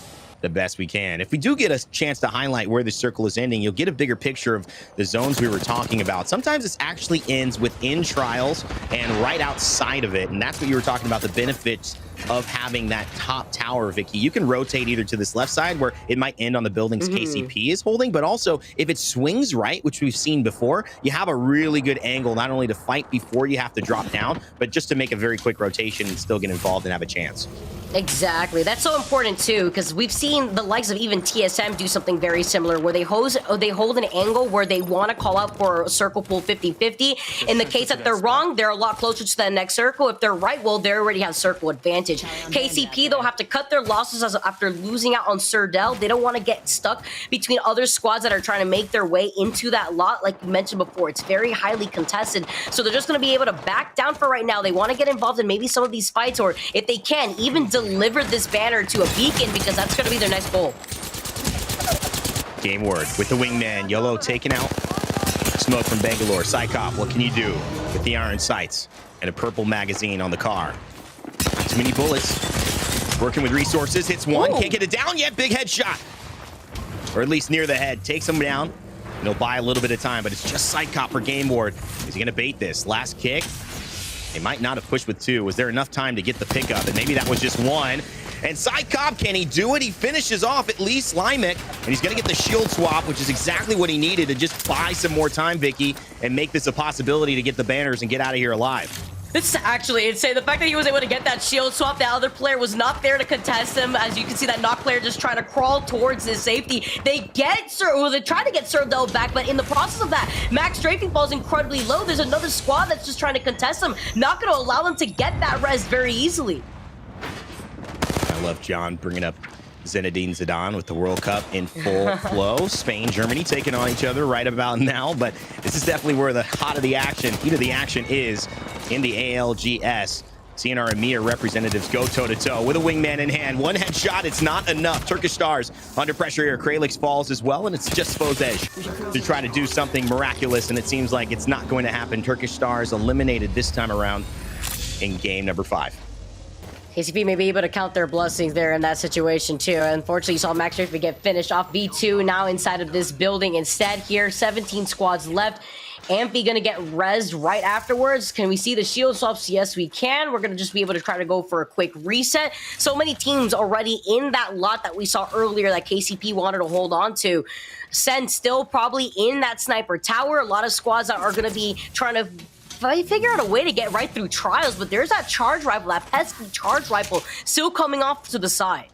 the best we can. If we do get a chance to highlight where the circle is ending, you'll get a bigger picture of the zones we were talking about. Sometimes it actually ends within trials and right outside of it, and that's what you were talking about, the benefits of having that top tower, Vicky. You can rotate either to this left side where it might end on the buildings KCP is holding, but also if it swings right, which we've seen before, you have a really good angle, not only to fight before you have to drop down, but just to make a very quick rotation and still get involved and have a chance. Exactly. That's so important too, because we've seen the likes of even TSM do something very similar where they hold an angle where they want to call out for a circle pull 50-50. In the case that they're wrong, they're a lot closer to the next circle. If they're right, well, they already have circle advantage. KCP, though, have to cut their losses after losing out on Surdell. They don't want to get stuck between other squads that are trying to make their way into that lot. Like you mentioned before, it's very highly contested. So they're just going to be able to back down for right now. They want to get involved in maybe some of these fights, or if they can, even deliver this banner to a beacon, because that's going to be their next goal. Game word with the wingman. YOLO taken out. Smoke from Bangalore. Psychop, what can you do with the iron sights and a purple magazine on the car? Not too many bullets. Working with resources. Hits one. Ooh. Can't get it down yet. Big headshot. Or at least near the head. Takes him down. And he'll buy a little bit of time, but it's just Psychop for game ward. Is he going to bait this? Last kick. They might not have pushed with two. Was there enough time to get the pickup? And maybe that was just one. And Psychop, can he do it? He finishes off at least Limek, and he's going to get the shield swap, which is exactly what he needed to just buy some more time, Vicky, and make this a possibility to get the banners and get out of here alive. This is actually insane. The fact that he was able to get that shield swap, the other player was not there to contest him. As you can see, that knock player just trying to crawl towards his safety. They try to get Surdell back, but in the process of that, Max strafing falls incredibly low. There's another squad that's just trying to contest him. Not going to allow them to get that res very easily. I love John bringing up Zinedine Zidane with the World Cup in full flow. Spain, Germany taking on each other right about now, but this is definitely where the heat of the action is in the ALGS. Seeing our EMEA representatives go toe-to-toe with a wingman in hand. One headshot, it's not enough. Turkish Stars under pressure here. Kralix falls as well, and it's just Spozej to try to do something miraculous, and it seems like it's not going to happen. Turkish Stars eliminated this time around in game number 5. KCP may be able to count their blessings there in that situation too. Unfortunately, you saw Max Strafing get finished off. V2 now inside of this building instead here. 17 squads left. Amphi gonna get rezzed right afterwards. Can we see the shield swaps? Yes, we can. We're gonna just be able to try to go for a quick reset. So many teams already in that lot that we saw earlier that KCP wanted to hold on to. Sen still probably in that sniper tower. A lot of squads that are gonna be trying to figure out a way to get right through trials, but there's that charge rifle, that pesky charge rifle still coming off to the side.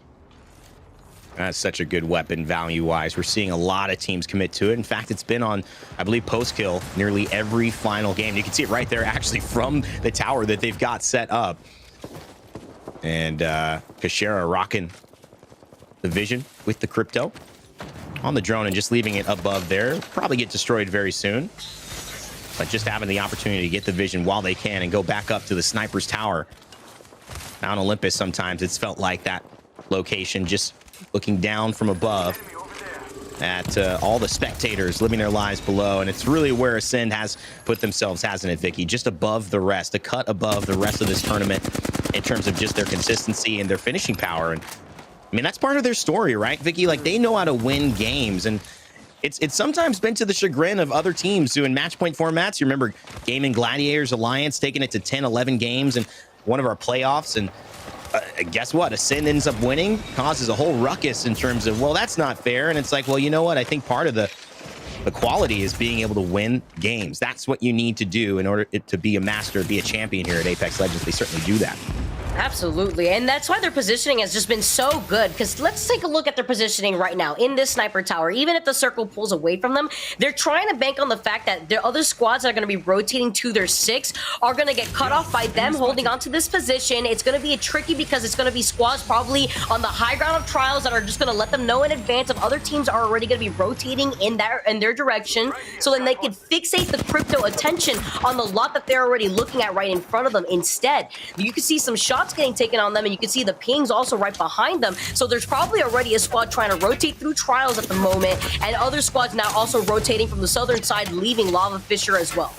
That's such a good weapon value-wise. We're seeing a lot of teams commit to it. In fact, it's been on, I believe, post-kill nearly every final game. You can see it right there, actually, from the tower that they've got set up. And Kashera rocking the vision with the crypto on the drone and just leaving it above there. Probably get destroyed very soon. But just having the opportunity to get the vision while they can and go back up to the sniper's tower. Now on Olympus, sometimes it's felt like that location, just looking down from above at all the spectators living their lives below. And it's really where Ascend has put themselves, hasn't it, Vicky? Just above the rest, a cut above the rest of this tournament in terms of just their consistency and their finishing power. And I mean, that's part of their story, right, Vicky? Like, they know how to win games. And it's sometimes been to the chagrin of other teams who in match point formats, you remember Gaming Gladiators Alliance taking it to 10, 11 games in one of our playoffs. And guess what? Ascend ends up winning, causes a whole ruckus in terms of, well, that's not fair. And it's like, well, you know what? I think part of the quality is being able to win games. That's what you need to do in order to be a master, be a champion here at Apex Legends. They certainly do that. Absolutely, and that's why their positioning has just been so good, because let's take a look at their positioning right now in this sniper tower. Even if the circle pulls away from them, they're trying to bank on the fact that their other squads that are going to be rotating to their 6 are going to get cut off by them holding on to this position. It's going to be tricky because it's going to be squads probably on the high ground of trials that are just going to let them know in advance of other teams are already going to be rotating in their direction, so then they can fixate the crypto attention on the lot that they're already looking at right in front of them. Instead, you can see some shots getting taken on them, and you can see the pings also right behind them. So there's probably already a squad trying to rotate through trials at the moment, and other squads now also rotating from the southern side, leaving Lava Fisher as well.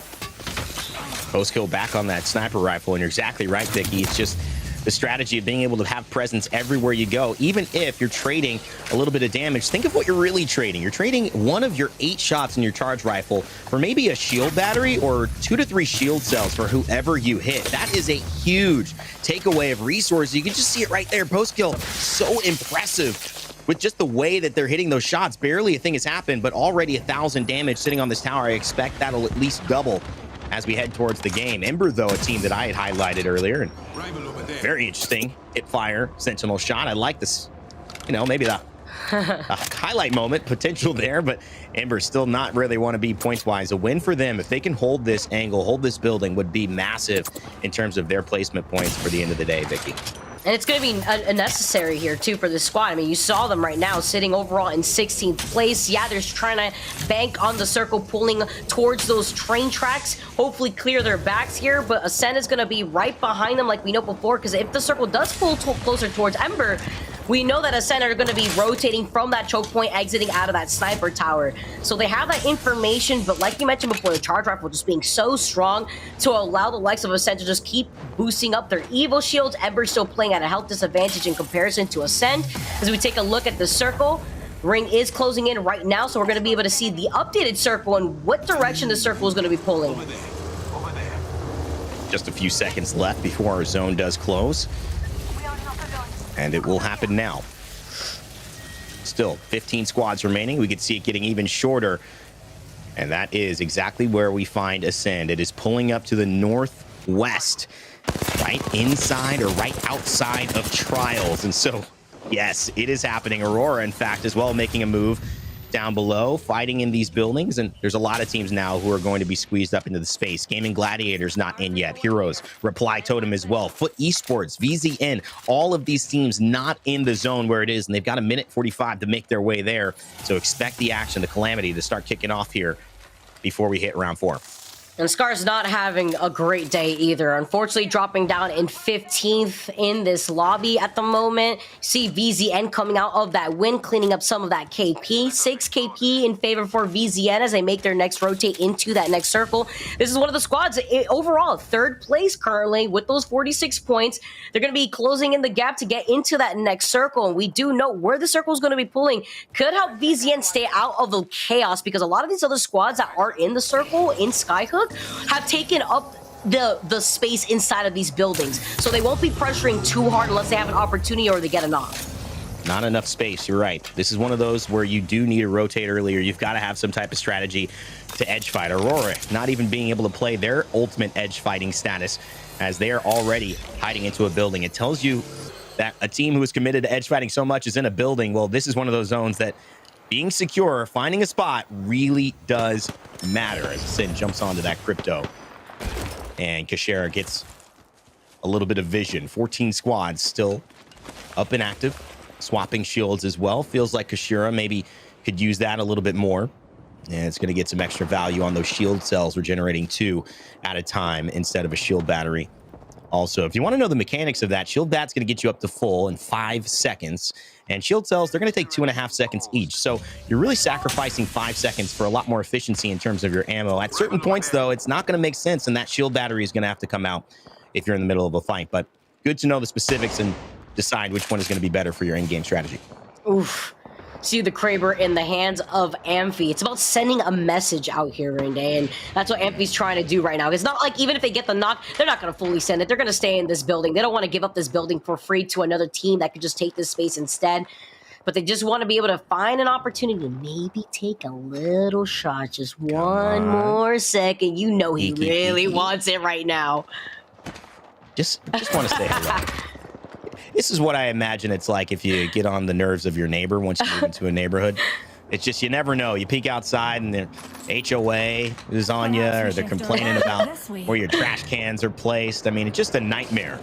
Post kill back on that sniper rifle, and you're exactly right, Vicky. It's just the strategy of being able to have presence everywhere you go, even if you're trading a little bit of damage. Think of what you're really trading. You're trading one of your 8 shots in your charge rifle for maybe a shield battery or 2 to 3 shield cells for whoever you hit. That is a huge takeaway of resources. You can just see it right there. Post kill, so impressive. With just the way that they're hitting those shots, barely a thing has happened, but already 1,000 damage sitting on this tower. I expect that'll at least double as we head towards the game. Ember, though, a team that I had highlighted earlier, and very interesting hip fire sentinel shot. I like this, you know, maybe the highlight moment potential there, but Ember still not where they want to be points wise. A win for them, if they can hold this angle, hold this building, would be massive in terms of their placement points for the end of the day, Vicky. And it's going to be unnecessary here, too, for this squad. I mean, you saw them right now sitting overall in 16th place. Yeah, they're trying to bank on the circle, pulling towards those train tracks, hopefully clear their backs here. But Ascend is going to be right behind them like we know before, because if the circle does pull closer towards Ember, we know that Ascend are going to be rotating from that choke point, exiting out of that sniper tower. So they have that information, but like you mentioned before, the charge rifle just being so strong to allow the likes of Ascend to just keep boosting up their evil shields. Ember still playing at a health disadvantage in comparison to Ascend. As we take a look at the circle, ring is closing in right now, so we're going to be able to see the updated circle and what direction the circle is going to be pulling. Just a few seconds left before our zone does close. And it will happen now. Still 15 squads remaining. We could see it getting even shorter. And that is exactly where we find Ascend. It is pulling up to the northwest, right inside or right outside of Trials. And so, yes, it is happening. Aurora, in fact, as well, making a move down below, fighting in these buildings. And there's a lot of teams now who are going to be squeezed up into the space. Gaming Gladiators not in yet. Heroes, Reply Totem as well. Foot Esports, VZN, all of these teams not in the zone where it is. And they've got a minute 45 to make their way there. So expect the action, the calamity to start kicking off here before we hit round 4. And Scar's not having a great day either. Unfortunately, dropping down in 15th in this lobby at the moment. See VZN coming out of that win, cleaning up some of that KP. 6 KP in favor for VZN as they make their next rotate into that next circle. This is one of the squads overall, 3rd place currently with those 46 points. They're going to be closing in the gap to get into that next circle. And we do know where the circle is going to be pulling could help VZN stay out of the chaos, because a lot of these other squads that are in the circle in Skyhook have taken up the space inside of these buildings. So they won't be pressuring too hard unless they have an opportunity or they get a knock. Not enough space, you're right. This is one of those where you do need to rotate earlier. You've got to have some type of strategy to edge fight. Aurora not even being able to play their ultimate edge fighting status as they are already hiding into a building. It tells you that a team who is committed to edge fighting so much is in a building. Well, this is one of those zones that being secure, finding a spot really does matter. As Sin jumps onto that crypto. And Kashera gets a little bit of vision. 14 squads still up and active. Swapping shields as well. Feels like Kashera maybe could use that a little bit more. And it's going to get some extra value on those shield cells. We're generating 2 at a time instead of a shield battery. Also, if you want to know the mechanics of that, shield bat's going to get you up to full in 5 seconds. And shield cells, they're going to take 2.5 seconds each. So you're really sacrificing 5 seconds for a lot more efficiency in terms of your ammo. At certain points, though, it's not going to make sense, and that shield battery is going to have to come out if you're in the middle of a fight. But good to know the specifics and decide which one is going to be better for your in-game strategy. Oof. See the Kraber in the hands of Amphi. It's about sending a message out here, Rinde, and that's what Amphi's trying to do right now. It's not like even if they get the knock, they're not going to fully send it. They're going to stay in this building. They don't want to give up this building for free to another team that could just take this space instead. But they just want to be able to find an opportunity to maybe take a little shot. Just one more second. You know he really wants it right now. Just want to say hello. This is what I imagine it's like if you get on the nerves of your neighbor once you move into a neighborhood. It's just, you never know. You peek outside and the HOA is on you, or they're complaining about where your trash cans are placed. I mean, it's just a nightmare,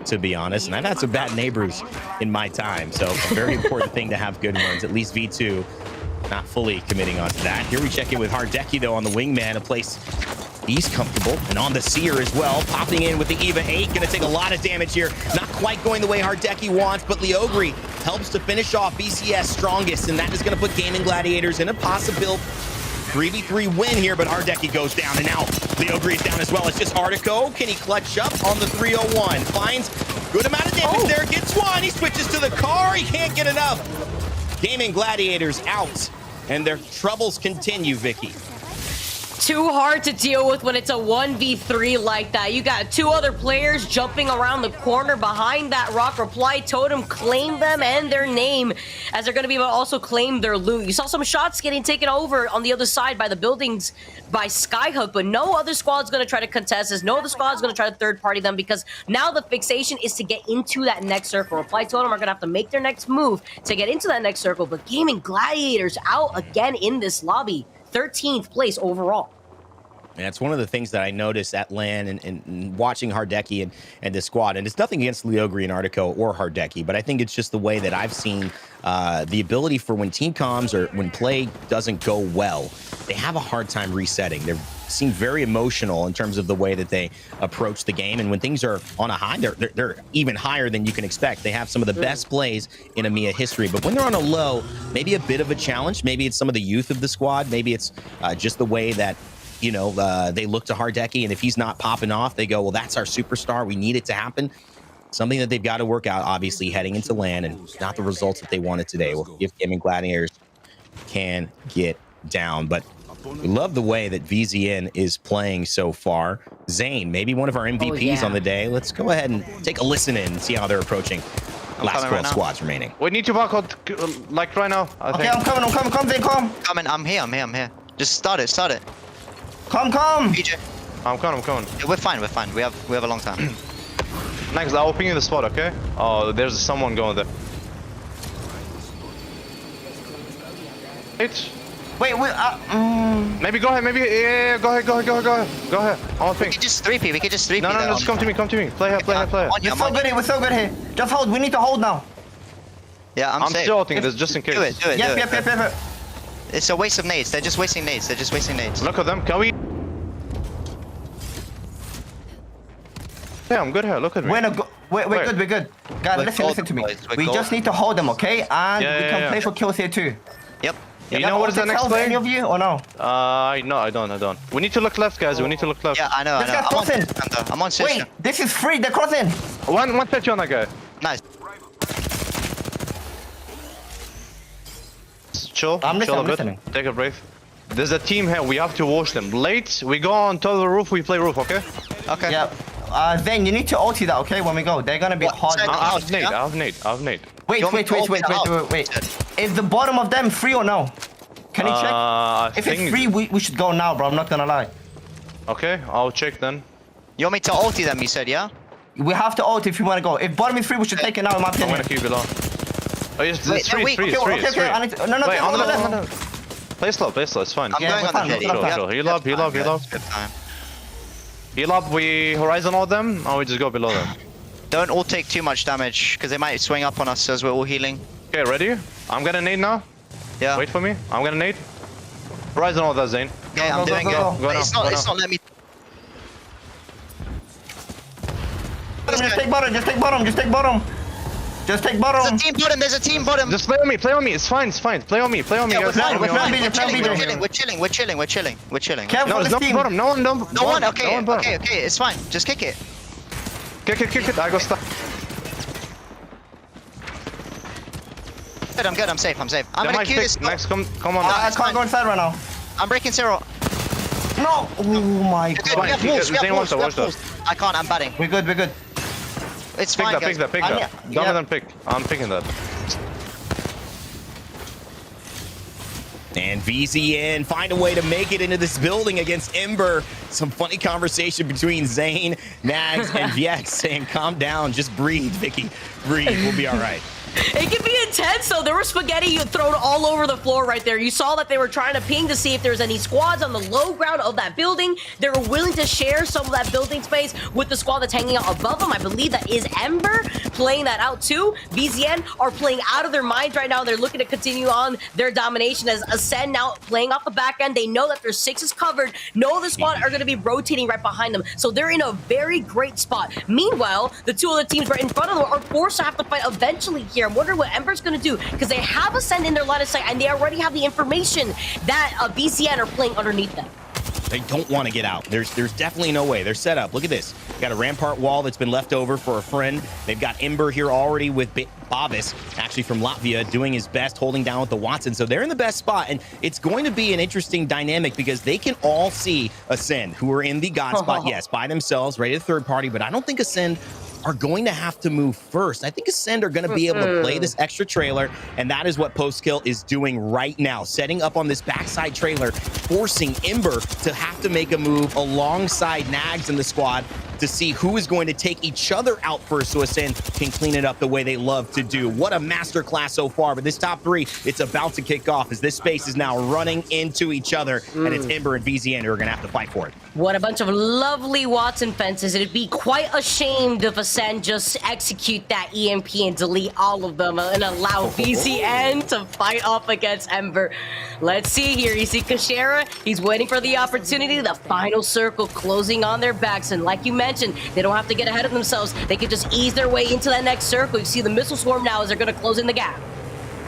to be honest. And I've had some bad neighbors in my time. So a very important thing to have good ones. At least V2 not fully committing onto that. Here we check in with Hardeki, though, on the wingman, a place he's comfortable, and on the Seer as well, popping in with the EVA 8, gonna take a lot of damage here. Not quite going the way Hardeki wants, but Leogri helps to finish off BCS strongest, and that is gonna put Gaming Gladiators in a possible 3v3 win here, but Hardeki goes down, and now Leogri is down as well. It's just Artico. Can he clutch up on the 301? Finds Good amount of damage there. Gets one. He switches to the car. He can't get enough. Gaming Gladiators out. And their troubles continue, Vicky. Too hard to deal with when it's a 1v3 like that. You got two other players jumping around the corner behind that rock. Reply totem, claim them and their name, as they're going to be able to also claim their loot. You saw some shots getting taken over on the other side by the buildings by Skyhook, but no other squad's going to try to contest this. No other squad's going to try to third party them, because now the fixation is to get into that next circle. Reply totem are going to have to make their next move to get into that next circle, but Gaming Gladiators out again in this lobby. 13th place overall. And that's one of the things that I noticed at LAN and watching Hardeki and this squad. And it's nothing against Leogri and Artico or Hardeki, but I think it's just the way that I've seen the ability for when team comms or when play doesn't go well, they have a hard time resetting. They seem very emotional in terms of the way that they approach the game. And when things are on a high, they're even higher than you can expect. They have some of the best plays in EMEA history. But when they're on a low, maybe a bit of a challenge. Maybe it's some of the youth of the squad. Maybe it's just the way that, you know, they look to Hardeki, and if he's not popping off, they go, well, that's our superstar. We need it to happen. Something that they've got to work out, obviously, heading into LAN, and not the results that they wanted today. Well, if Gaming Gladiators can get down. But we love the way that VZN is playing so far. Zane, maybe one of our MVPs on the day. Let's go ahead and take a listen in and see how they're approaching last 12 squads remaining. We need to walk out, like, right now, I think. I'm coming, Zane, come. Coming, I'm here. Just start it. Come. PJ. I'm coming. Yeah, we're fine. We have a long time. Next, I'll ping you the spot, okay? Oh, there's someone going there. Wait. Maybe go ahead. Yeah. Go ahead. I'll ping. We could just 3P. No, just come to me. Play here. We're so good here. Just hold. We need to hold now. Yeah, I'm still holding this just in case. Do it. Yep. It's a waste of nades. They're just wasting nades. Look at them. Can we? Yeah, I'm good here. Look at me. We're good. Guys, listen to me. We just need to hold them, okay? And we can play for kills here too. Yep. You know what is the next play? Any of you or no? No, I don't. We need to look left, guys. We need to look left. Yeah, I know. This guy's crossing. I'm on system. Wait, this is free. They're crossing. One touch on that guy. Nice. Chill. I'm listening. Take a breath. There's a team here. We have to wash them. Late, we go on top of the roof. We play roof, okay? Okay. Yeah. Then you need to ulti that, okay? When we go, they're gonna be hard. I have nade. Wait. Is the bottom of them free or no? Can you check? If it's free, we should go now, bro. I'm not gonna lie. Okay, I'll check then. You want me to ulti them? You said, yeah. We have to ulti if you wanna go. If bottom is free, we should take it now. In my opinion. I'm gonna keep it on. Oh, yes, it's free. Okay. I need to, no. Wait, on the left. Play slow, it's fine. I'm going on the Sure. Heal up. Heal up, we horizon all them, or we just go below them? Don't all take too much damage, because they might swing up on us as we're all healing. Okay, ready? I'm gonna nade now. Yeah. Wait for me. I'm gonna nade. Horizon all that, Zane. Yeah, I'm doing it. It's not let me... Just take bottom. There's a team bottom. Just play on me. It's fine. Play on me. Yeah, guys. we're chilling. Careful, no, there's no one bottom. No one. Okay, it's fine. Just kick it. Kick it. I go stuck. Good, I'm good. I'm safe. I'm gonna queue this. Max, come on. I can't go inside right now. I'm breaking zero. No! Oh my god. We have walls. I can't. I'm batting. We're good. It's fine, guys. Pick that. Don't let them pick. I'm picking that. And VZN find a way to make it into this building against Ember. Some funny conversation between Zane, Nags, and Viex saying, calm down, just breathe, Vicky. Breathe, we'll be all right. It can be intense, though. There was spaghetti thrown all over the floor right there. You saw that they were trying to ping to see if there's any squads on the low ground of that building. They were willing to share some of that building space with the squad that's hanging out above them. I believe that is Ember playing that out too. VZN are playing out of their minds right now. They're looking to continue on their domination as Ascend now playing off the back end. They know that their 6 is covered. No other squad are going to be rotating right behind them. So they're in a very great spot. Meanwhile, the two other teams right in front of them are forced to have to fight eventually here. I'm wondering what Ember's going to do, because they have Ascend in their line of sight and they already have the information that VCN are playing underneath them. They don't want to get out. There's definitely no way. They're set up. Look at this. Got a rampart wall that's been left over for a friend. They've got Ember here already with Babis, actually from Latvia, doing his best, holding down with the Watson. So they're in the best spot, and it's going to be an interesting dynamic because they can all see Ascend, who are in the God spot, yes, by themselves, ready to third party, but I don't think Ascend are going to have to move first. I think Ascend are going to be able to play this extra trailer, and that is what Postkill is doing right now, setting up on this backside trailer, forcing Ember to have to make a move alongside Nags in the squad to see who is going to take each other out first so Ascend can clean it up the way they love to do. What a masterclass so far, but this top three, it's about to kick off as this space is now running into each other, and it's Ember and VZN who are going to have to fight for it. What a bunch of lovely Watson fences. It'd be quite ashamed if Ascend just execute that EMP and delete all of them and allow VZN to fight off against Ember. Let's see here. You see Kashera, he's waiting for the opportunity. The final circle closing on their backs, and like you mentioned, they don't have to get ahead of themselves. They can just ease their way into that next circle. You see the missile swarm now as they're going to close in the gap.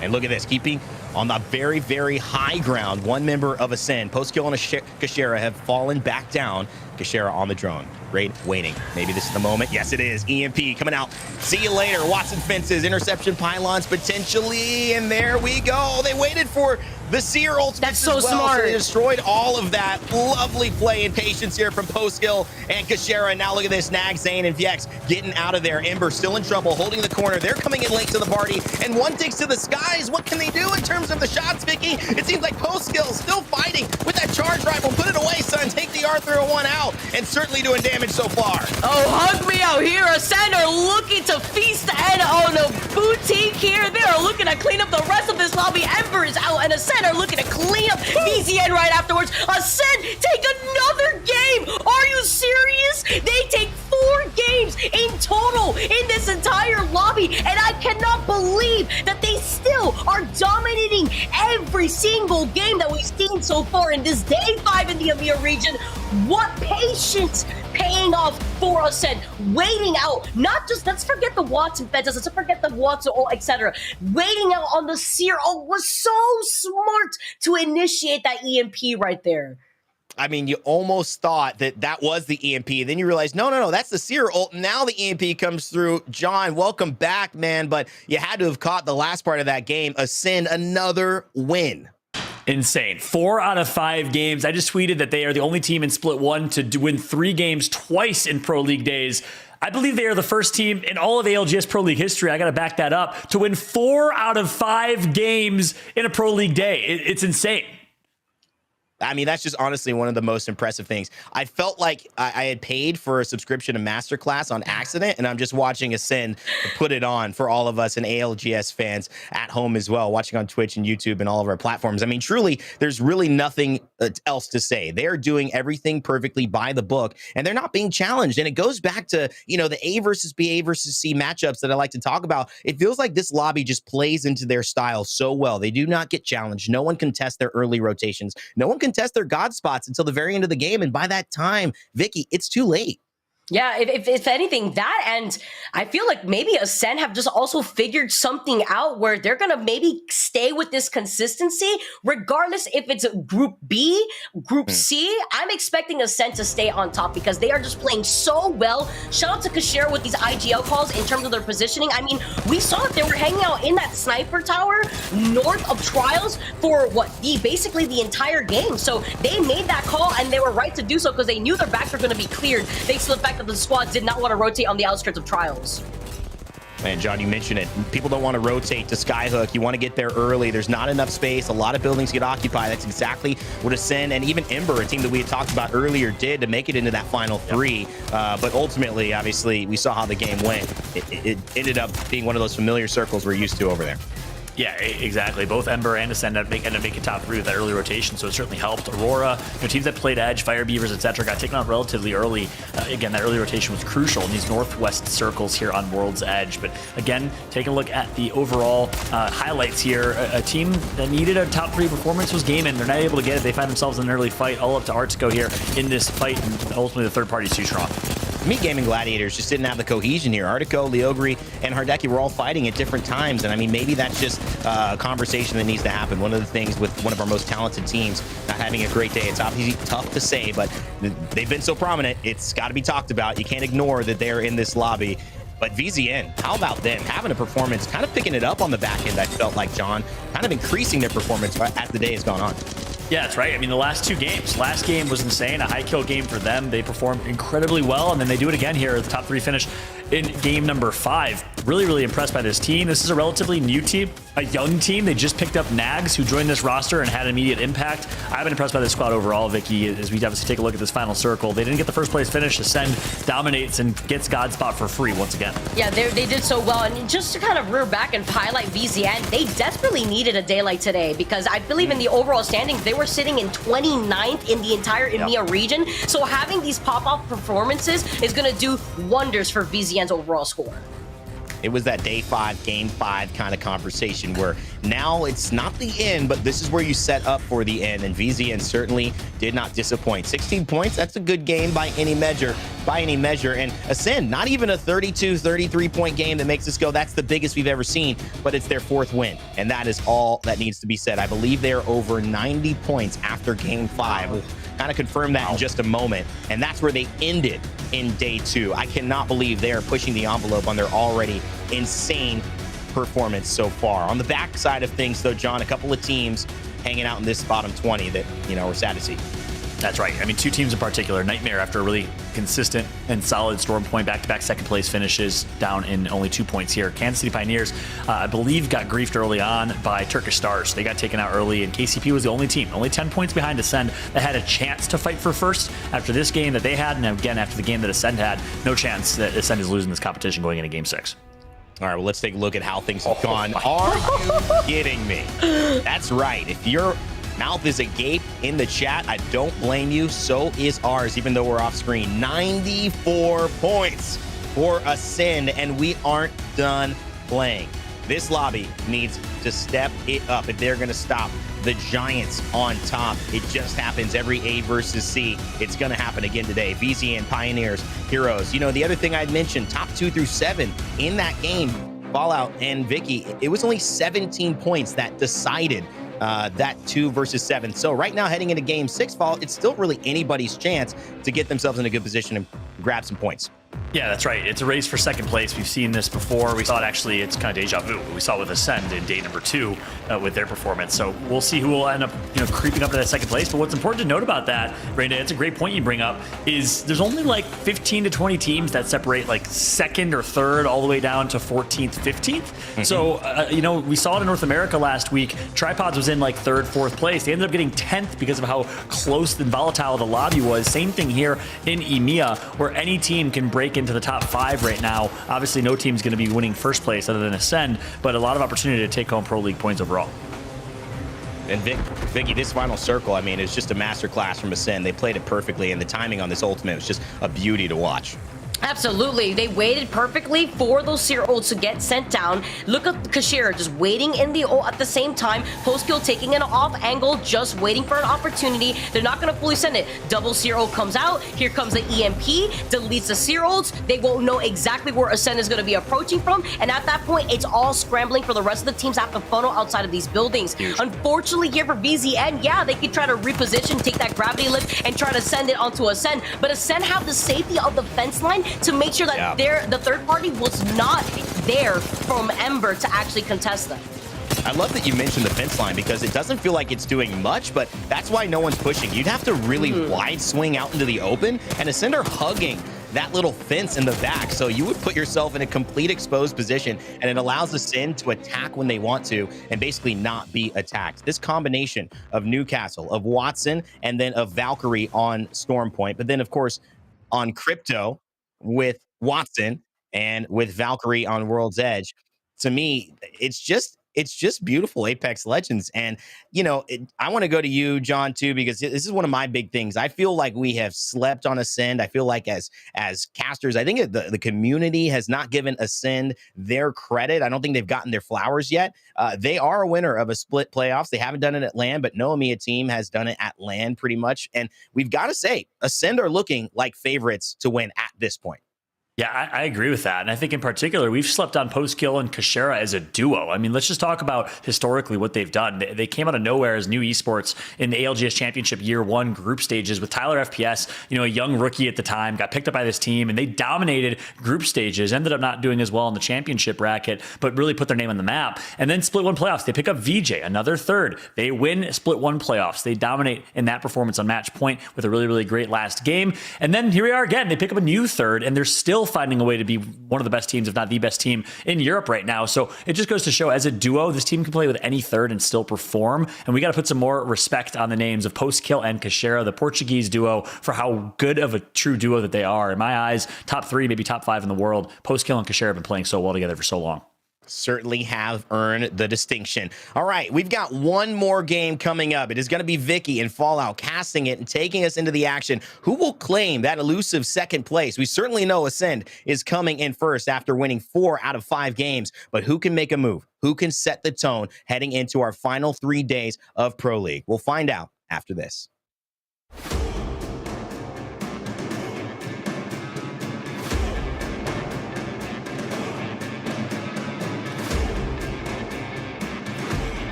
And look at this, keeping on the very, very high ground. One member of Ascend, Postkill and Kashera, have fallen back down. Kashera on the drone. Great, waiting. Maybe this is the moment. Yes, it is. EMP coming out. See you later. Watson fences, interception pylons potentially, and there we go. They waited for the Seer ultimate. That's so as well, smart. So they destroyed all of that. Lovely play and patience here from Postkill and Kashera. Now look at this. Nag, Zane, and Viex getting out of there. Ember still in trouble, holding the corner. They're coming in late to the party, and one takes to the skies. What can they do in terms of the shots, Vicky? It seems like Postkill still fighting with that charge rifle. Put it away, son. Take the R301 out, and certainly doing damage so far. Oh, hug me out here. Ascend are looking to feast and on a boutique here. They are looking to clean up the rest of this lobby. Ember is out, and Ascend are looking to clean up VZN right afterwards. Ascend take another game. Are you serious? They take 4 games in total in this entire lobby, and I cannot believe that they still are dominating every single game that we've seen so far in this day 5 in the EMEA region. What patience paying off for Ascend, waiting out, not just, let's forget the Watson fences, let's forget the Watson, etc. Waiting out on the Seer was so smart to initiate that EMP right there. I mean, you almost thought that that was the EMP. Then you realize, no, that's the Seer ult. Now the EMP comes through. John, welcome back, man. But you had to have caught the last part of that game. Ascend, another win. Insane. 4 out of 5 games. I just tweeted that they are the only team in Split 1 to win 3 games twice in Pro League days. I believe they are the first team in all of ALGS Pro League history, I got to back that up, to win 4 out of 5 games in a Pro League day. It's insane. I mean, that's just honestly one of the most impressive things. I felt like I had paid for a subscription to Masterclass on accident, and I'm just watching Ascend put it on for all of us and ALGS fans at home as well, watching on Twitch and YouTube and all of our platforms. I mean, truly, there's really nothing else to say. They are doing everything perfectly by the book, and they're not being challenged. And it goes back to, the A versus B, A versus C matchups that I like to talk about. It feels like this lobby just plays into their style so well. They do not get challenged. No one can test their early rotations. No one can test their God spots until the very end of the game. And by that time, Vicky, it's too late. Yeah, if anything, that, and I feel like maybe Ascend have just also figured something out where they're going to maybe stay with this consistency, regardless if it's Group B, Group C. I'm expecting Ascend to stay on top because they are just playing so well. Shout out to Kashera with these IGL calls in terms of their positioning. I mean, we saw that they were hanging out in that sniper tower north of Trials for basically the entire game. So they made that call, and they were right to do so because they knew their backs were going to be cleared thanks to the fact that the squad did not want to rotate on the outskirts of Trials. Man, John, you mentioned it. People don't want to rotate to Skyhook. You want to get there early. There's not enough space. A lot of buildings get occupied. That's exactly what Ascend and even Ember, a team that we had talked about earlier, did to make it into that final 3. But ultimately, obviously, we saw how the game went. It ended up being one of those familiar circles we're used to over there. Yeah, exactly. Both Ember and Ascend ended up making top 3 with that early rotation, so it certainly helped. Aurora, teams that played Edge, Fire Beavers, etc., got taken out relatively early. Again, that early rotation was crucial in these northwest circles here on World's Edge. But again, taking a look at the overall highlights here, a team that needed a top 3 performance was Gaimin. They're not able to get it. They find themselves in an early fight, all up to Artsco here in this fight, and ultimately the third party's too strong. Me Gaming Gladiators just didn't have the cohesion here. Artico, Leogri, and Hardeki were all fighting at different times, and I mean, maybe that's just a conversation that needs to happen. One of the things with one of our most talented teams not having a great day, it's obviously tough to say, but they've been so prominent, it's got to be talked about. You can't ignore that they're in this lobby. But VZN, how about them having a performance, kind of picking it up on the back end, I felt like, John, kind of increasing their performance as the day has gone on. Yeah, that's right. I mean, the last two games. Last game was insane, a high kill game for them. They performed incredibly well, and then they do it again here at the top 3 finish in game number 5. Really, really impressed by this team. This is a relatively new team, a young team. They just picked up Nags, who joined this roster and had an immediate impact. I've been impressed by this squad overall, Vicky, as we obviously take a look at this final circle. They didn't get the first place finish. Ascend dominates and gets God Spot for free once again. Yeah, they did so well. And just to kind of rear back and highlight VZN, they desperately needed a day like today, because I believe in the overall standings, they were sitting in 29th in the entire EMEA region. So having these pop-off performances is going to do wonders for VZN's overall score. It was that day 5, game 5 kind of conversation where now it's not the end, but this is where you set up for the end. And VZN certainly did not disappoint. 16 points, that's a good game by any measure. And Ascend, not even a 32, 33-point game that makes us go, that's the biggest we've ever seen, but it's their 4th win. And that is all that needs to be said. I believe they're over 90 points after game 5. We'll kind of confirm that in just a moment. And that's where they ended in day 2. I cannot believe they are pushing the envelope on their already insane performance so far. On the back side of things, though, John, a couple of teams hanging out in this bottom 20 that, we're sad to see. That's right. I mean, 2 teams in particular. Nightmare, after a really consistent and solid Storm Point back-to-back second place finishes, down in only 2 points here. Kansas City Pioneers, I believe, got griefed early on by Turkish Stars. They got taken out early, and KCP was the only team, only 10 points behind Ascend, that had a chance to fight for first after this game that they had, and again, after the game that Ascend had. No chance that Ascend is losing this competition going into game 6. All right, well, let's take a look at how things have gone. Are you kidding me? That's right. If your mouth is agape in the chat, I don't blame you. So is ours, even though we're off screen. 94 points for Ascend, and we aren't done playing. This lobby needs to step it up if they're going to stop the Giants on top. It just happens every A versus C. It's going to happen again today. VZN, Pioneers, Heroes. The other thing I'd mentioned, top 2 through 7 in that game, Fallout and Vicky, it was only 17 points that decided that 2 versus 7. So right now, heading into game 6, Fallout, it's still really anybody's chance to get themselves in a good position and grab some points. Yeah, that's right. It's a race for second place. We've seen this before. We saw it actually, it's kind of deja vu. We saw it with Ascend in day number 2 with their performance. So we'll see who will end up, creeping up to that second place. But what's important to note about that, Brandon, it's a great point you bring up, is there's only like 15 to 20 teams that separate like second or third all the way down to 14th, 15th. Mm-hmm. So, we saw it in North America last week. Tripods was in like 3rd, 4th place. They ended up getting 10th because of how close and volatile the lobby was. Same thing here in EMEA, where any team can break into the top 5 right now. Obviously, no team's going to be winning first place other than Ascend, but a lot of opportunity to take home Pro League points overall. And Vicky, this final circle, I mean, it's just a masterclass from Ascend. They played it perfectly, and the timing on this ultimate was just a beauty to watch. Absolutely. They waited perfectly for those seer ults to get sent down. Look at Kashira just waiting in the ult at the same time. Post-kill taking an off angle, just waiting for an opportunity. They're not going to fully send it. Double seer ult comes out. Here comes the EMP, deletes the seer ults. They won't know exactly where Ascend is going to be approaching from. And at that point, it's all scrambling for the rest of the teams to have to funnel outside of these buildings. Huge. Unfortunately, here for VZN, yeah, they could try to reposition, take that gravity lift, and try to send it onto Ascend. But Ascend have the safety of the fence line to make sure that the third party was not there from Ember to actually contest them. I love that you mentioned the fence line, because it doesn't feel like it's doing much, but that's why no one's pushing. You'd have to really wide swing out into the open, and Ascend are hugging that little fence in the back, so you would put yourself in a complete exposed position, and it allows Ascend to attack when they want to and basically not be attacked. This combination of Newcastle, of Watson, and then of Valkyrie on Storm Point, but then of course on Crypto with Watson and with Valkyrie on World's Edge, to me, it's it's just beautiful Apex Legends. And, you know, I want to go to you, John, too, because this is one of my big things. I feel like we have slept on Ascend. I feel like as casters, I think the community has not given Ascend their credit. I don't think they've gotten their flowers yet. They are a winner of a split playoffs. They haven't done it at LAN, but no EMEA team has done it at LAN pretty much. And we've got to say, Ascend are looking like favorites to win at this point. Yeah, I agree with that. And I think in particular, we've slept on Postkill and Kashera as a duo. I mean, let's just talk about historically what they've done. They came out of nowhere as new esports in the ALGS Championship Year 1 group stages with Tyler FPS, you know, a young rookie at the time, got picked up by this team, and they dominated group stages, ended up not doing as well in the championship bracket, but really put their name on the map. And then Split 1 playoffs, they pick up VJ, another third. They win Split 1 playoffs. They dominate in that performance on match point with a really, really great last game. And then here we are again. They pick up a new third, and they're still finding a way to be one of the best teams, if not the best team in Europe right now. So it just goes to show, as a duo, this team can play with any third and still perform. And we got to put some more respect on the names of Postkill and Kashera, the Portuguese duo, for how good of a true duo that they are. In my eyes, top 3, maybe top 5 in the world. Postkill and Kashera have been playing so well together for so long. Certainly have earned the distinction. All right, we've got one more game coming up. It is going to be Vicky and Fallout casting it and taking us into the action. Who will claim that elusive second place? We certainly know Ascend is coming in first after winning 4 out of 5 games, but who can make a move? Who can set the tone heading into our final 3 days of Pro League? We'll find out after this.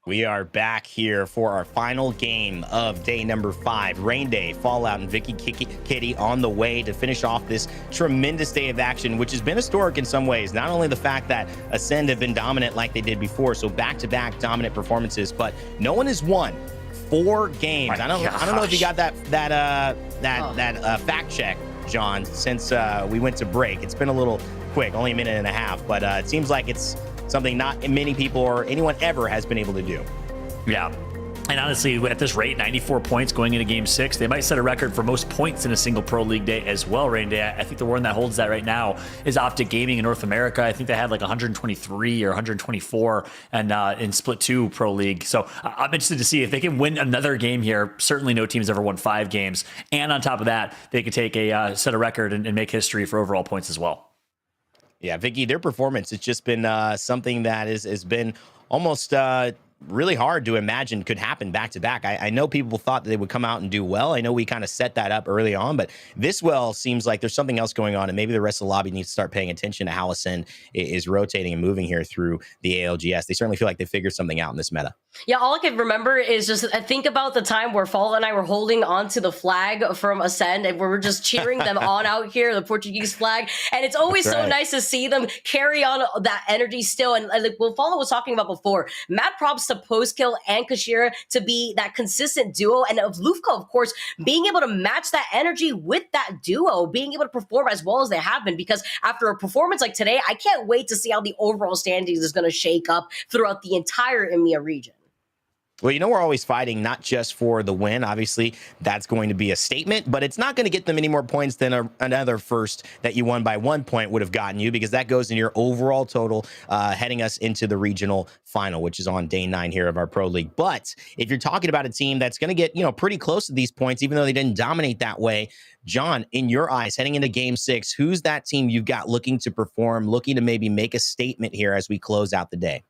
We are back here for our final game of day number 5. Rain Day, Fallout, and Vicky Kitty on the way to finish off this tremendous day of action, which has been historic in some ways. Not only the fact that Ascend have been dominant like they did before, so back-to-back dominant performances, but no one has won 4 games. I don't know if you got that fact check, John, since we went to break. It's been a little quick, only a minute and a half, but it seems like it's something not many people or anyone ever has been able to do. Yeah. And honestly, at this rate, 94 points going into Game 6, they might set a record for most points in a single Pro League day as well, Rain Day. I think the one that holds that right now is Optic Gaming in North America. I think they had like 123 or 124 and in Split 2 Pro League. So I'm interested to see if they can win another game here. Certainly no team's ever won 5 games. And on top of that, they could take set a record and make history for overall points as well. Yeah, Vicky, their performance, it's just been something that has been almost really hard to imagine could happen back to back. I know people thought that they would come out and do well. I know we kind of set that up early on, but this seems like there's something else going on, and maybe the rest of the lobby needs to start paying attention to how Ascend is rotating and moving here through the ALGS. They certainly feel like they figured something out in this meta. Yeah, all I can remember is just think about the time where Fallout and I were holding onto the flag from Ascend, and we were just cheering them on out here, the Portuguese flag. And it's always nice to see them carry on that energy still. And like what Fallout was talking about before, mad props to Postkill and Kashera to be that consistent duo, and of Lufka, of course, being able to match that energy with that duo, being able to perform as well as they have been. Because after a performance like today, I can't wait to see how the overall standings is going to shake up throughout the entire EMEA region. Well, you know, we're always fighting not just for the win. Obviously, that's going to be a statement, but it's not going to get them any more points than another first that you won by 1 point would have gotten you, because that goes in your overall total, heading us into the regional final, which is on day 9 here of our Pro League. But if you're talking about a team that's going to get, you know, pretty close to these points, even though they didn't dominate that way, John, in your eyes, heading into game 6, who's that team you've got looking to perform, looking to maybe make a statement here as we close out the day?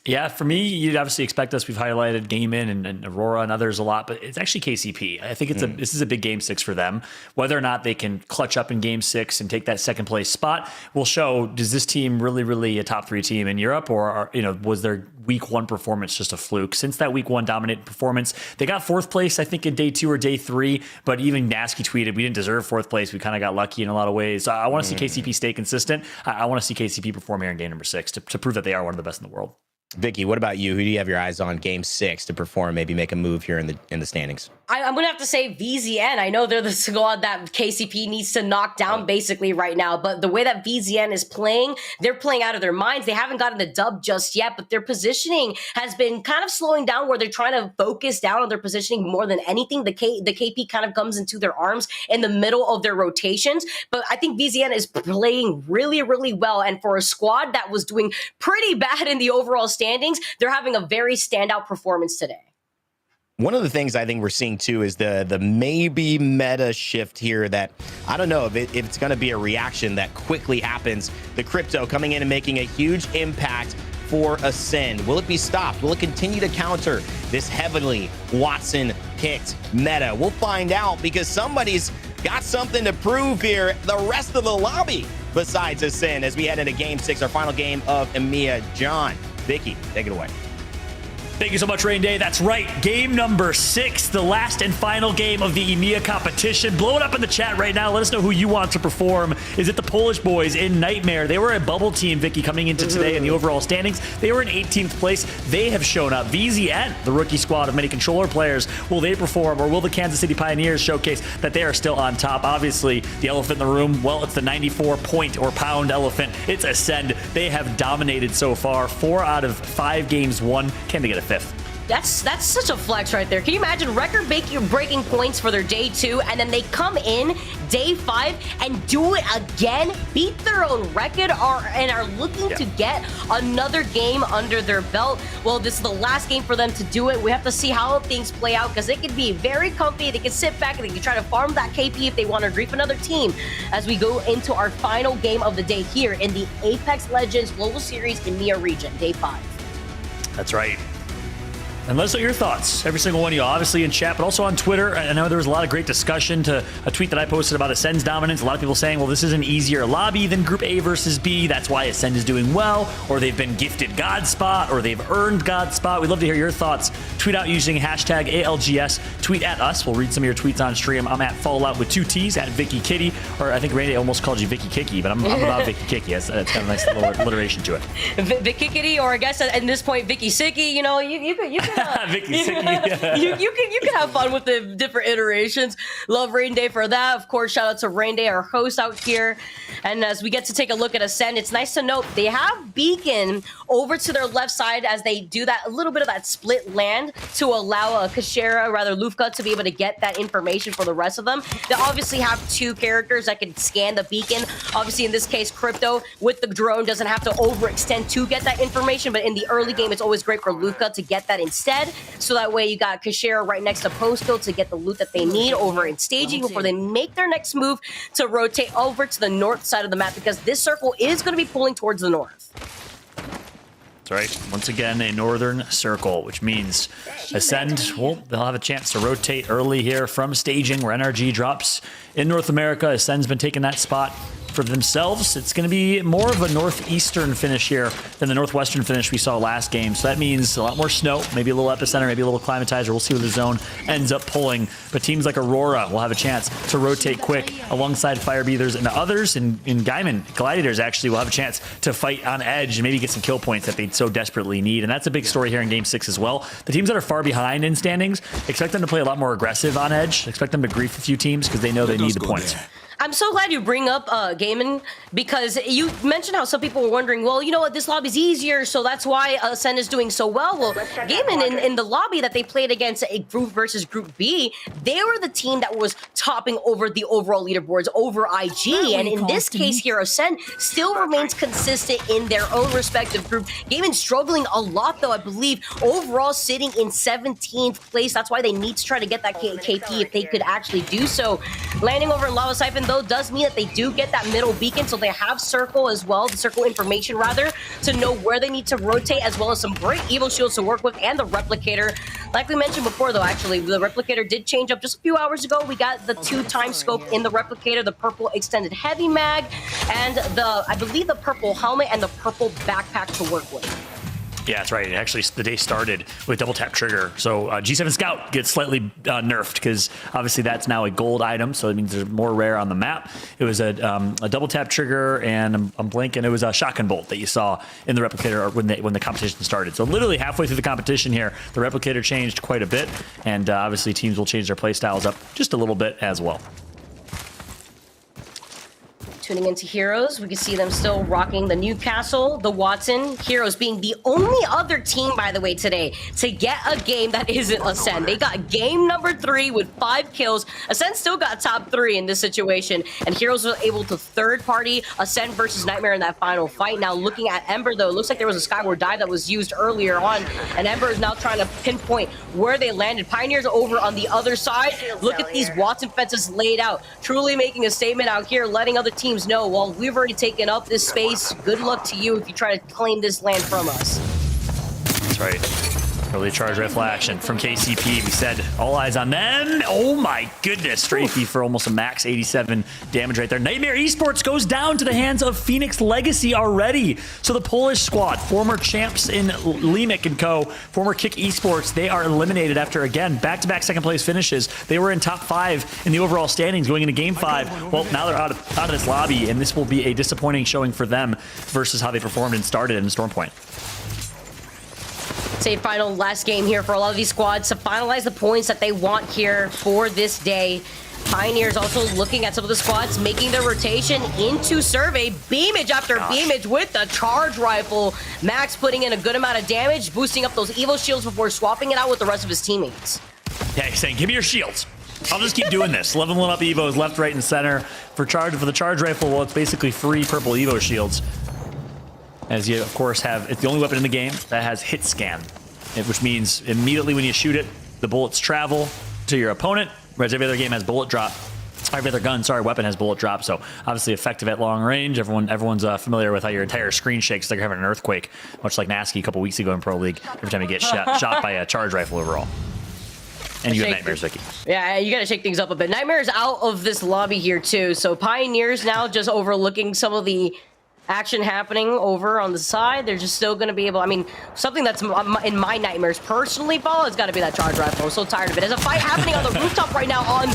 Yeah, for me, you'd obviously expect us. We've highlighted Game In and Aurora and others a lot, but it's actually KCP. I think this is a big Game 6 for them. Whether or not they can clutch up in Game 6 and take that second place spot will show, does this team really a top 3 team in Europe, or was their week 1 performance just a fluke? Since that week 1 dominant performance, they got 4th place, I think, in day 2 or day 3, but even Nasky tweeted, we didn't deserve 4th place. We kind of got lucky in a lot of ways. So I want to see KCP stay consistent. I want to see KCP perform here in game number 6 to prove that they are one of the best in the world. Vicky, what about you? Who do you have your eyes on game 6 to perform, maybe make a move here in the standings? I'm going to have to say VZN. I know they're the squad that KCP needs to knock down basically right now, but the way that VZN is playing, they're playing out of their minds. They haven't gotten the dub just yet, but their positioning has been kind of slowing down, where they're trying to focus down on their positioning more than anything. The KP kind of comes into their arms in the middle of their rotations, but I think VZN is playing really well, and for a squad that was doing pretty bad in the overall standings, they're having a very standout performance today. One of the things I think we're seeing too is the maybe meta shift here that I don't know if it's going to be a reaction that quickly happens. The crypto coming in and making a huge impact for Ascend. Will it be stopped? Will it continue to counter this heavily Watson picked meta? We'll find out, because somebody's got something to prove here. The rest of the lobby besides Ascend, as we head into game 6, our final game of EMEA. John, Vicky, take it away. Thank you so much, Rain Day. That's right. Game number 6, the last and final game of the EMEA competition. Blow it up in the chat right now. Let us know who you want to perform. Is it the Polish boys in Nightmare? They were a bubble team, Vicky, coming into today in the overall standings. They were in 18th place. They have shown up. VZN, the rookie squad of many controller players, will they perform, or will the Kansas City Pioneers showcase that they are still on top? Obviously, the elephant in the room, well, it's the 94 point or pound elephant. It's Ascend. They have dominated so far. 4 out of 5 games won. Can they get a 5th? That's such a flex right there. Can you imagine record-breaking points for their day 2, and then they come in day 5 and do it again, beat their own record, and are looking to get another game under their belt? Well, this is the last game for them to do it. We have to see how things play out, because they can be very comfy. They can sit back and they can try to farm that KP if they want to grief another team, as we go into our final game of the day here in the Apex Legends Global Series EMEA region, day 5. That's right. And let us know your thoughts. Every single one of you, obviously in chat, but also on Twitter. I know there was a lot of great discussion to a tweet that I posted about Ascend's dominance. A lot of people saying, well, this is an easier lobby than Group A versus B. That's why Ascend is doing well, or they've been gifted God Spot, or they've earned God Spot. We'd love to hear your thoughts. Tweet out using hashtag ALGS. Tweet at us. We'll read some of your tweets on stream. I'm at Fallout with 2 T's, at Vicky Kitty, or I think Randy almost called you Vicky Kicky, but I'm about Vicky Kicky. That's kind of a nice little alliteration to it. Vicky Kitty, or I guess at this point, Vicky Sicky. You know, you can Vicky Sicky. You can have fun with the different iterations. Love Rain Day for that. Of course, shout out to Rain Day, our host out here. And as we get to take a look at Ascend, it's nice to note they have Beacon over to their left side as they do that a little bit of that split land to allow Kashera, rather Lufka, to be able to get that information for the rest of them. They obviously have 2 characters that can scan the beacon. Obviously, in this case, Crypto with the drone doesn't have to overextend to get that information, but in the early game, it's always great for Lufka to get that instead. So that way you got Kashera right next to Posto to get the loot that they need over in staging before they make their next move to rotate over to the north side of the map, because this circle is going to be pulling towards the north. That's right. Once again, a northern circle, which means Ascend, well, they'll have a chance to rotate early here from staging where NRG drops in North America. Ascend's been taking that spot for themselves. It's going to be more of a northeastern finish here than the northwestern finish we saw last game. So that means a lot more snow, maybe a little epicenter, maybe a little climatizer. We'll see where the zone ends up pulling. But teams like Aurora will have a chance to rotate quick alongside Fire Breathers and others. And in Gaiman, Gladiators actually will have a chance to fight on edge and maybe get some kill points that they so desperately need. And that's a big story here in Game 6 as well. The teams that are far behind in standings, expect them to play a lot more aggressive on edge. Expect them to grief a few teams because they know they need the points. I'm so glad you bring up Gaiman, because you mentioned how some people were wondering, well, you know what, this lobby's easier, so that's why Ascend is doing so well. Well, Gaiman in the lobby that they played against a group versus Group B, they were the team that was topping over the overall leaderboards over IG, and in this case here, Ascend still remains consistent in their own respective group. Gaiman struggling a lot, though, I believe, overall sitting in 17th place. That's why they need to try to get that KP if they could actually do so. Landing over in Lava Siphon, though, does mean that they do get that middle beacon, so they have circle as well, the circle information rather, to know where they need to rotate, as well as some great Evo shields to work with, and the replicator. Like we mentioned before, though, actually, the replicator did change up just a few hours ago. We got the 2-time scope in the replicator, the purple extended heavy mag, and I believe the purple helmet and the purple backpack to work with. Yeah, that's right. Actually, the day started with double tap trigger. So G7 Scout gets slightly nerfed because obviously that's now a gold item. So it means there's more rare on the map. It was a double tap trigger, and I'm blanking. It was a shotgun bolt that you saw in the replicator when the competition started. So literally halfway through the competition here, the replicator changed quite a bit, and obviously teams will change their play styles up just a little bit as well. Tuning into Heroes, we can see them still rocking the Newcastle, the Watson. Heroes being the only other team, by the way, today to get a game that isn't Ascend. They got game number 3 with 5 kills. Ascend still got top 3 in this situation, and Heroes were able to third party Ascend versus Nightmare in that final fight. Now looking at Ember, though, it looks like there was a Skyward dive that was used earlier on, and Ember is now trying to pinpoint where they landed. Pioneers over on the other side. Look at these Watson fences laid out, truly making a statement out here, letting other teams know, well, we've already taken up this space. Good luck to you if you try to claim this land from us. That's right. Early charge rifle action from KCP. We said all eyes on them. Oh my goodness. Strafey for almost a max 87 damage right there. Nightmare Esports goes down to the hands of Phoenix Legacy already. So the Polish squad, former champs in Limik and co, former Kick Esports, they are eliminated after, again, back-to-back second place finishes. They were in top 5 in the overall standings going into game 5. Well, now they're out of this lobby, and this will be a disappointing showing for them versus how they performed and started in Storm Point. Say final last game here for a lot of these squads to finalize the points that they want here for this day. Pioneers also looking at some of the squads making their rotation into survey. Beamage after beamage with the charge rifle. Max putting in a good amount of damage, boosting up those Evo shields before swapping it out with the rest of his teammates. Yeah, he's saying, give me your shields. I'll just keep doing this. Leveling up Evos left, right, and center. For the charge rifle, well, it's basically free purple Evo shields. As you, of course, it's the only weapon in the game that has hit scan, which means immediately when you shoot it, the bullets travel to your opponent, whereas every other game has bullet drop. Every other weapon has bullet drop, so obviously effective at long range. Everyone's familiar with how your entire screen shakes like you're having an earthquake, much like Nasky a couple weeks ago in Pro League, every time you get shot by a charge rifle overall. And you have Nightmares, Vicky. Yeah, you gotta shake things up a bit. Nightmare's out of this lobby here, too, so Pioneers now just overlooking some of the action happening over on the side. They're just still going to be able, I mean, something that's in my Nightmares personally, Paul, it's got to be that charge rifle. I'm so tired of it. There's a fight happening on the rooftop right now on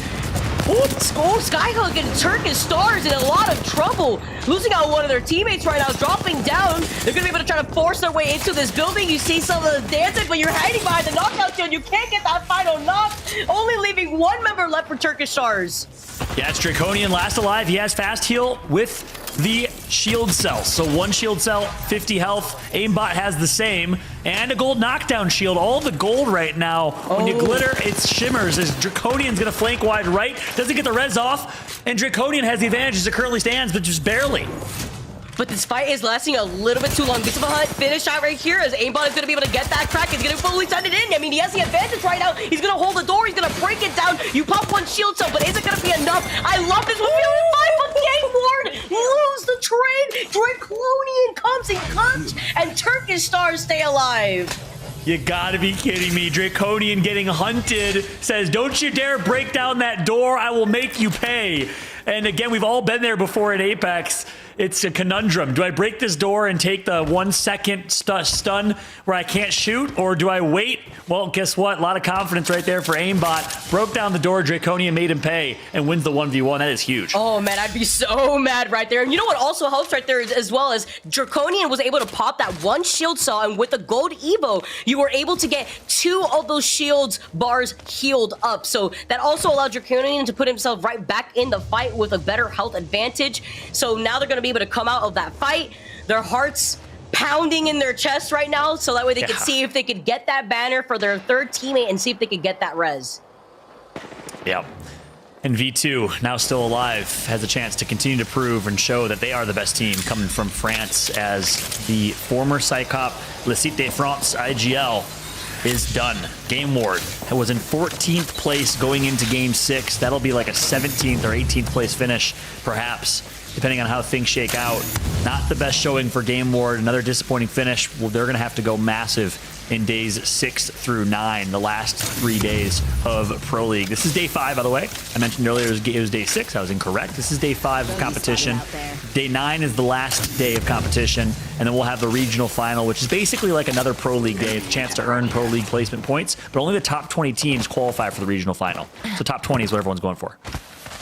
Skyhook and Turkish Stars in a lot of trouble. Losing out one of their teammates right now, dropping down. They're going to be able to try to force their way into this building. You see some of the dancing, but you're hiding behind the knockout shield. You can't get that final knock. Only leaving one member left for Turkish Stars. Yeah, it's Draconian last alive. He has fast heal with the shield cell. So one shield cell, 50 health. Aimbot has the same. And a gold knockdown shield. All the gold right now. When you glitter, it shimmers as Draconian's going to flank wide right. Doesn't get the res off. And Draconian has the advantage as it currently stands, but just barely. But this fight is lasting a little bit too long. Gets him a finish shot right here as Aimbot is going to be able to get that crack. He's going to fully send it in. I mean, he has the advantage right now. He's going to hold the door. He's going to break it down. You pop one shield cell, but is it going to be enough? I love this. We're feeling 5, but Game Lord lose the trade. Draconian comes in clutch, and Turkish Stars stay alive. You gotta be kidding me. Draconian getting hunted says, don't you dare break down that door. I will make you pay. And again, we've all been there before at Apex. It's a conundrum. Do I break this door and take the 1 second stun where I can't shoot, or do I wait? Well, guess what? A lot of confidence right there for Aimbot. Broke down the door, Draconian made him pay, and wins the 1v1. That is huge. Oh, man, I'd be so mad right there. And you know what also helps right there as well as Draconian was able to pop that one shield cell, and with the gold Evo, you were able to get 2 of those shields bars healed up. So that also allowed Draconian to put himself right back in the fight split with a better health advantage. So now they're going to be able to come out of that fight. Their hearts pounding in their chest right now, so that way they could see if they could get that banner for their third teammate and see if they could get that res. Yep. And V2, now still alive, has a chance to continue to prove and show that they are the best team coming from France, as the former Psychop Le Site de France IGL is done. Game Ward was in 14th place going into Game 6. That'll be like a 17th or 18th place finish, perhaps, depending on how things shake out. Not the best showing for Game Ward. Another disappointing finish. Well, they're going to have to go massive in days 6 through 9, the last 3 days of Pro League. This is day 5, by the way. I mentioned earlier it was day 6. I was incorrect. This is day 5 of competition. Day 9 is the last day of competition, and then we'll have the regional final, which is basically like another Pro League day. It's a chance to earn Pro League placement points, but only the top 20 teams qualify for the regional final. So top 20 is what everyone's going for.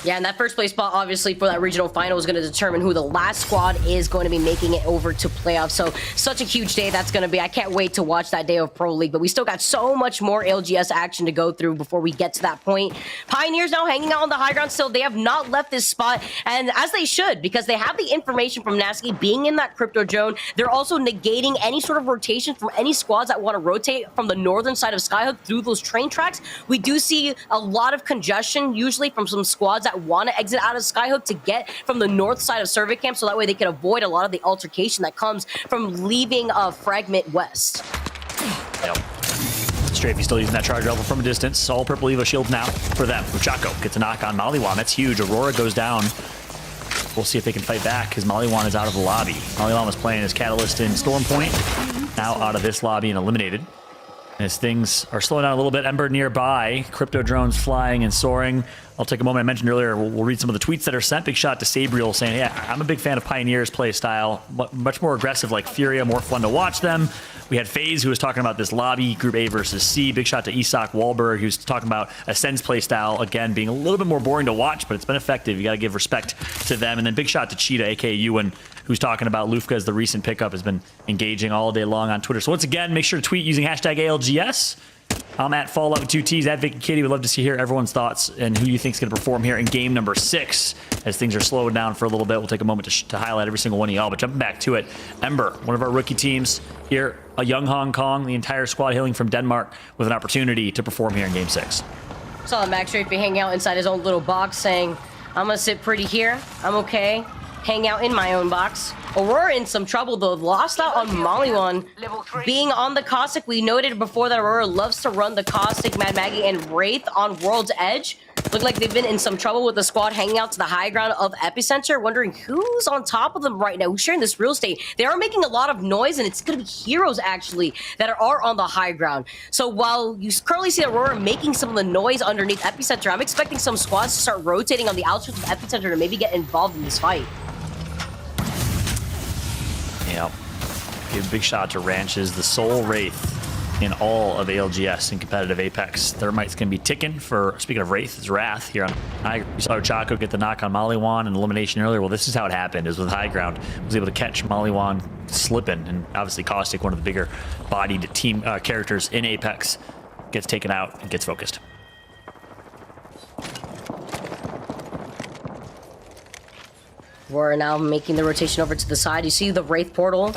Yeah, and that first place spot, obviously, for that regional final is going to determine who the last squad is going to be making it over to playoffs. So, such a huge day that's going to be. I can't wait to watch that day of Pro League, but we still got so much more LGS action to go through before we get to that point. Pioneers now hanging out on the high ground still. They have not left this spot, and as they should, because they have the information from Nasky being in that crypto drone. They're also negating any sort of rotation from any squads that want to rotate from the northern side of Skyhook through those train tracks. We do see a lot of congestion, usually from some squads that want to exit out of Skyhook to get from the north side of Survey Camp, so that way they can avoid a lot of the altercation that comes from leaving Fragment West. Yep. Strafey still using that charge rifle from a distance. All purple Evo shield now for them. Chaco gets a knock on Maliwan. That's huge. Aurora goes down. We'll see if they can fight back, because Maliwan is out of the lobby. Maliwan was playing as Catalyst in Storm Point. Now out of this lobby and eliminated. As things are slowing down a little bit, Ember nearby, crypto drones flying and soaring. I'll take a moment. I mentioned earlier, we'll read some of the tweets that are sent. Big shot to Sabriel saying, yeah, I'm a big fan of Pioneer's play style. Much more aggressive like Furia, more fun to watch them. We had FaZe who was talking about this lobby, Group A versus C. Big shot to Isak Wahlberg, who's talking about Ascend's play style, again, being a little bit more boring to watch, but it's been effective. You got to give respect to them. And then big shot to Cheetah, aka Ewan, who's talking about Lufka as the recent pickup, has been engaging all day long on Twitter. So once again, make sure to tweet using hashtag ALGS. I'm at Fallout with 2 T's, at Vicky Kitty. We'd love to hear everyone's thoughts and who you think is going to perform here in game number 6. As things are slowing down for a little bit, we'll take a moment to highlight every single one of y'all. But jumping back to it, Ember, one of our rookie teams here, a young Hong Kong, the entire squad hailing from Denmark, with an opportunity to perform here in game 6. Saw Max Strafey hanging out inside his own little box saying, I'm going to sit pretty here. I'm okay. Hang out in my own box. Aurora in some trouble, though. Lost out on Maliwan being on the Caustic. We noted before that Aurora loves to run the Caustic, Mad Maggie, and Wraith on World's Edge. Look like they've been in some trouble with the squad hanging out to the high ground of Epicenter, wondering who's on top of them right now, who's sharing this real estate. They are making a lot of noise, and it's going to be Heroes, actually, that are on the high ground. So while you currently see Aurora making some of the noise underneath Epicenter, I'm expecting some squads to start rotating on the outskirts of Epicenter to maybe get involved in this fight. Yep. Give a big shout out to Ranches, the sole Wraith in all of ALGS in competitive Apex. Thermite's going to be ticking for, speaking of Wraith, it's Wrath here on high. We saw Chaco get the knock on Maliwan and elimination earlier. Well, this is how it happened, is with high ground. Was able to catch Maliwan slipping, and obviously Caustic, one of the bigger bodied team characters in Apex, gets taken out and gets focused. We're now making the rotation over to the side. You see the Wraith portal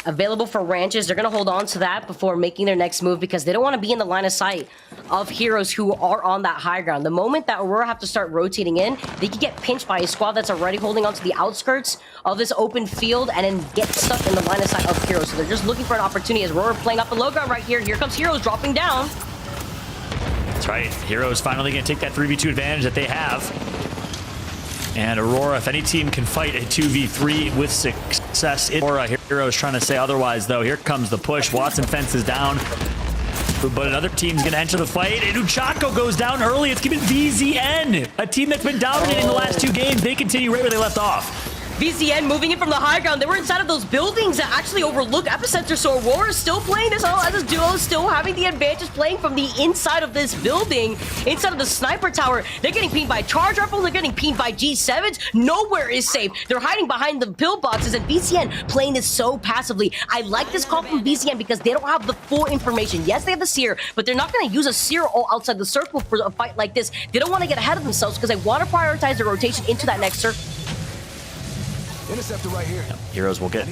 available for Ranches. They're going to hold on to that before making their next move, because they don't want to be in the line of sight of Heroes who are on that high ground. The moment that Aurora have to start rotating in, they could get pinched by a squad that's already holding onto the outskirts of this open field and then get stuck in the line of sight of Heroes. So they're just looking for an opportunity as Aurora playing up the low ground right here. Here comes Heroes dropping down. That's right. Heroes finally going to take that 3v2 advantage that they have. And Aurora, if any team can fight a 2v3 with success, Aurora. Heroes trying to say otherwise, though. Here comes the push. Watson fences down. But another team's going to enter the fight. And Chaco goes down early. It's given VZN, a team that's been dominating the last 2 games. They continue right where they left off. VZN moving in from the high ground. They were inside of those buildings that actually overlook Epicenter, so Aurora is still playing this as a duo, still having the advantage playing from the inside of this building, inside of the sniper tower. They're getting pinged by charge rifles, they're getting pinged by G7s. Nowhere is safe. They're hiding behind the pillboxes, and VZN playing this so passively. I like this call from VZN because they don't have the full information. Yes, they have the Seer, but they're not going to use a Seer all outside the circle for a fight like this. They don't want to get ahead of themselves because they want to prioritize their rotation into that next circle. Interceptor right here. Heroes will get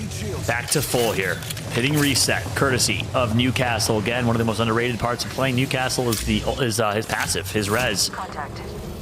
back to full here. Hitting reset, courtesy of Newcastle. Again, one of the most underrated parts of playing Newcastle is his passive, his res.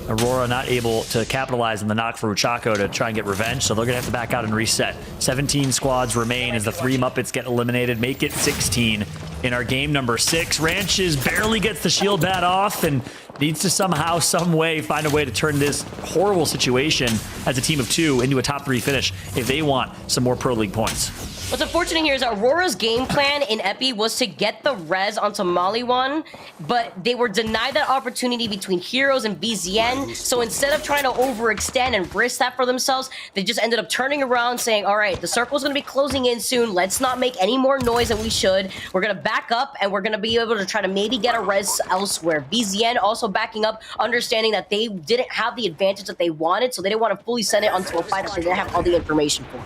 Aurora not able to capitalize on the knock for Uchako to try and get revenge, so they're going to have to back out and reset. 17 squads remain as the 3 Muppets get eliminated, make it 16 in our game number 6. Ranches barely gets the shield bat off and needs to somehow, some way, find a way to turn this horrible situation as a team of 2 into a top 3 finish if they want some more Pro League points. What's unfortunate here is that Aurora's game plan in Epi was to get the res onto Maliwan, but they were denied that opportunity between Heroes and BZN. So instead of trying to overextend and risk that for themselves, they just ended up turning around saying, all right, the circle's going to be closing in soon. Let's not make any more noise than we should. We're going to back up and we're going to be able to try to maybe get a res elsewhere. BZN also backing up, understanding that they didn't have the advantage that they wanted, so they didn't want to fully send it onto a fight that they didn't have all the information for.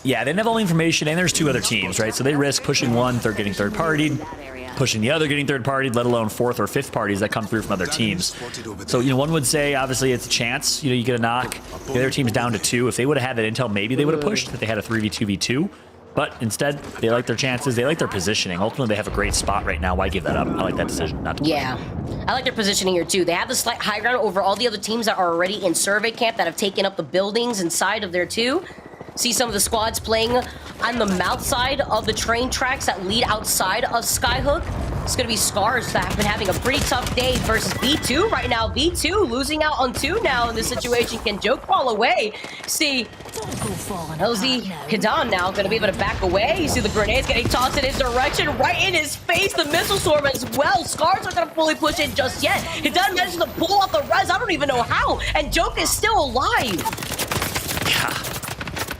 Yeah, they didn't have all the information, and there's 2 other teams, right? So they risk pushing one, they're getting third-partied, pushing the other, getting third-partied, let alone 4th or 5th parties that come through from other teams. So, one would say, obviously, it's a chance. You get a knock, the other team's down to 2. If they would have had that intel, maybe they would have pushed, that they had a 3v2v2. But instead, they like their chances, they like their positioning. Ultimately, they have a great spot right now. Why give that up? I like that decision not to play. Yeah, I like their positioning here, too. They have the slight high ground over all the other teams that are already in survey camp that have taken up the buildings inside of there, too. See some of the squads playing on the mouth side of the train tracks that lead outside of Skyhook. It's going to be Scars that have been having a pretty tough day versus B2 right now. B2 losing out on 2 now in this situation. Can Joke fall away? See, LZ Hidan now going to be able to back away. You see the grenades getting tossed in his direction, right in his face. The missile swarm as well. Scars aren't going to fully push in just yet. Hidan manages to pull off the res. I don't even know how. And Joke is still alive. Yeah.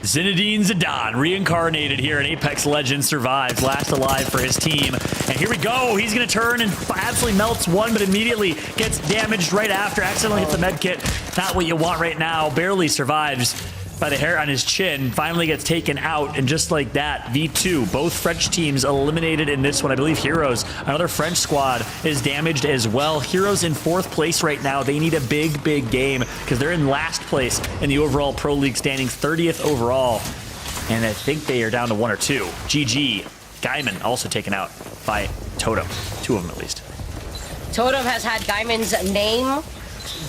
Zinedine Zidane, reincarnated here in Apex Legends, survives, last alive for his team. And here we go. He's going to turn and absolutely melts one, but immediately gets damaged right after. Accidentally hits the med kit. Not what you want right now. Barely survives by the hair on his chin. Finally gets taken out. And just like that, V2, both French teams eliminated in this one. I believe Heroes, another French squad, is damaged as well. Heroes in 4th place right now. They need a big, big game because they're in last place in the overall Pro League standings, 30th overall. And I think they are down to 1 or 2. GG. Gaiman also taken out by Totem. 2 of them at least. Totem has had Gaiman's name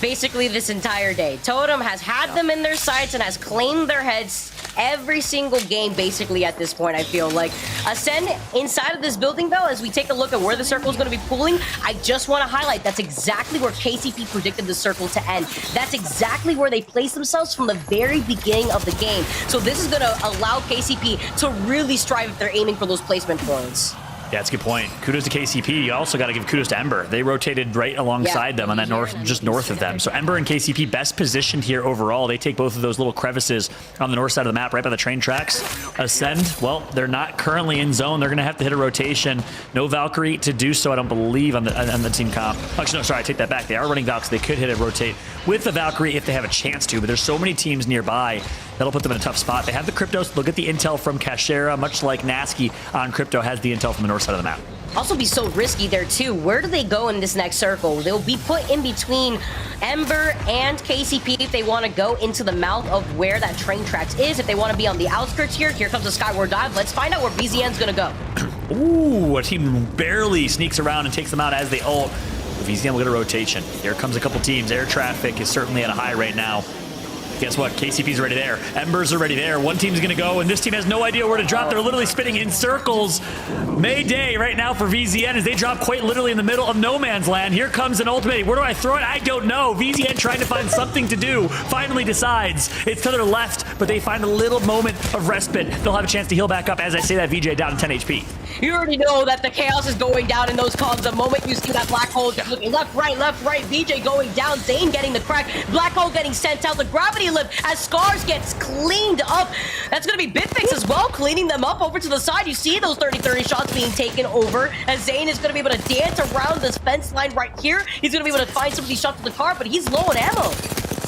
basically this entire day. Totem has had them in their sights and has claimed their heads every single game basically at this point, I feel like. Ascend inside of this building though, as we take a look at where the circle is going to be pulling, I just want to highlight that's exactly where KCP predicted the circle to end. That's exactly where they placed themselves from the very beginning of the game. So this is going to allow KCP to really strive if they're aiming for those placement points. Yeah, that's a good point. Kudos to KCP. You also got to give kudos to Ember. They rotated right alongside them on that just north of them. So Ember and KCP best positioned here overall. They take both of those little crevices on the north side of the map, right by the train tracks. Ascend, well, they're not currently in zone. They're going to have to hit a rotation. No Valkyrie to do so, I don't believe, on the team comp. Actually, no, sorry, I take that back. They are running Valks. So they could hit a rotate with the Valkyrie if they have a chance to, but there's so many teams nearby that'll put them in a tough spot. They have the Cryptos. They'll get the intel from Cashera, much like Nasky on Crypto has the intel from the north side of the map. Also be so risky there too. Where do they go in this next circle? They'll be put in between Ember and KCP if they want to go into the mouth of where that train tracks is. If they want to be on the outskirts here comes a Skyward Dive. Let's find out where BZN's going to go. Ooh, a team barely sneaks around and takes them out as they ult. VZN will get a rotation. Here comes a couple teams. Air traffic is certainly at a high right now. Guess what? KCP's already there. Embers already there. One team's going to go, and this team has no idea where to drop. They're literally spinning in circles. Mayday right now for VZN as they drop quite literally in the middle of no man's land. Here comes an ultimate. Where do I throw it? I don't know. VZN trying to find something to do. Finally decides it's to their left, but they find a little moment of respite. They'll have a chance to heal back up as I say that VJ down to 10 HP. You already know that the chaos is going down in those comms. The moment you see that black hole looking left, right, VJ going down. Zane getting the crack. Black hole getting sent out. The gravity lobby lift as Scars gets cleaned up. That's going to be Bitfix as well, cleaning them up over to the side. You see those 30-30 shots being taken over as Zane is going to be able to dance around this fence line right here. He's going to be able to find some of these shots with the car, but he's low on ammo.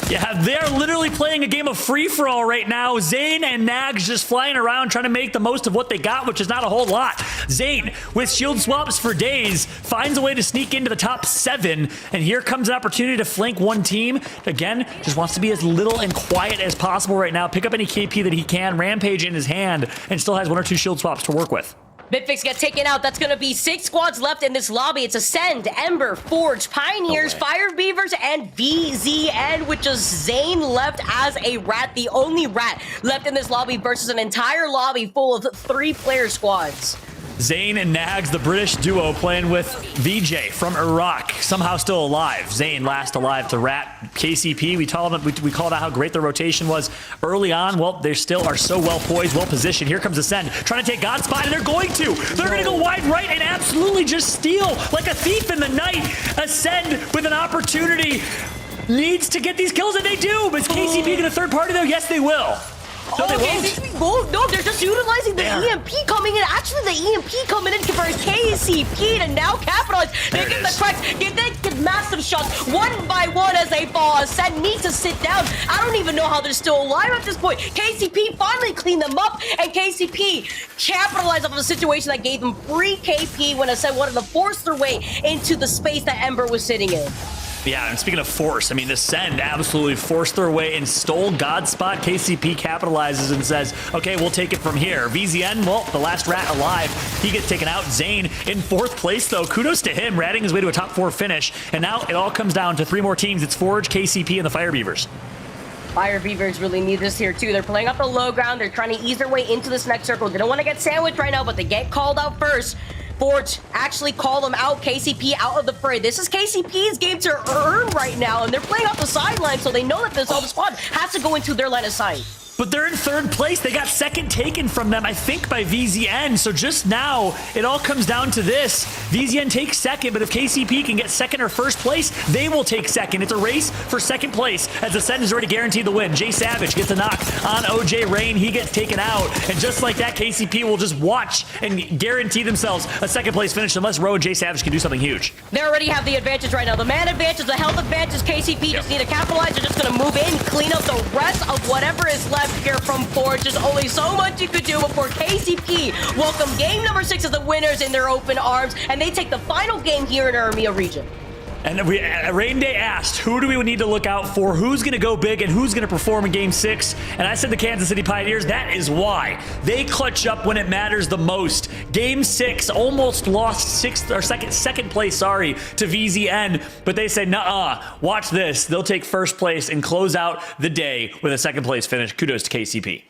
Yeah, they're literally playing a game of free-for-all right now. Zane and Nags just flying around trying to make the most of what they got, which is not a whole lot. Zane, with shield swaps for days, finds a way to sneak into the top 7, and here comes an opportunity to flank one team. Again, just wants to be as little and quiet as possible right now, pick up any KP that he can, Rampage in his hand, and still has 1 or 2 shield swaps to work with. Bitfix gets taken out. That's going to be 6 squads left in this lobby. It's Ascend, Ember, Forge, Pioneers, Fire Beavers, and VZN, which is Zane left as a rat, the only rat left in this lobby versus an entire lobby full of 3-player squads. Zane and Nags, the British duo, playing with VJ from Iraq, somehow still alive. Zane last alive to Rat. KCP, we called out how great the rotation was early on. Well, they still are so well poised, well positioned. Here comes Ascend, trying to take God spot, and they're going to. They're going to go wide right and absolutely just steal like a thief in the night. Ascend with an opportunity needs to get these kills, and they do. But is KCP going to third party though? Yes, they will. No, they won't. No, they're just utilizing the EMP coming in. Actually, the EMP coming in confers KCP to now capitalize. They get the cracks, they get massive shots one by one as they fall. Ascend needs to sit down. I don't even know how they're still alive at this point. KCP finally cleaned them up, and KCP capitalized on the situation that gave them free KP when Ascend wanted to force their way into the space that Ember was sitting in. Yeah, and speaking of force, I mean, Ascend absolutely forced their way and stole God's spot. KCP capitalizes and says, okay, we'll take it from here. VZN, well, the last rat alive, he gets taken out. Zane in 4th place, though. Kudos to him, ratting his way to a top 4 finish. And now it all comes down to 3 more teams. It's Forge, KCP, and the Fire Beavers. Fire Beavers really need this here, too. They're playing up the low ground. They're trying to ease their way into this next circle. They don't want to get sandwiched right now, but they get called out first. Forge actually call them out, KCP out of the fray. This is KCP's game to earn right now, and they're playing off the sideline, so they know that this other squad has to go into their line of sight. But they're in 3rd place. They got 2nd taken from them, I think, by VZN. So just now, it all comes down to this. VZN takes 2nd, but if KCP can get 2nd or 1st place, they will take 2nd. It's a race for 2nd place, as Ascend is already guaranteed the win. Jay Savage gets a knock on OJ Rain. He gets taken out. And just like that, KCP will just watch and guarantee themselves a 2nd place finish, unless Ro and Jay Savage can do something huge. They already have the advantage right now. The man advantage, the health advantage. KCP just need to capitalize. They're just going to move in, clean up the rest of whatever is left here from Forge. There's only so much you could do before KCP welcome game number 6 as the winners in their open arms, and they take the final game here in our EMEA region. And Rain Day asked, who do we need to look out for? Who's going to go big and who's going to perform in Game 6? And I said the Kansas City Pioneers. That is why. They clutch up when it matters the most. Game 6 almost lost 6th or second place, to VZN. But they said, nuh-uh, watch this. They'll take 1st place and close out the day with a 2nd place finish. Kudos to KCP.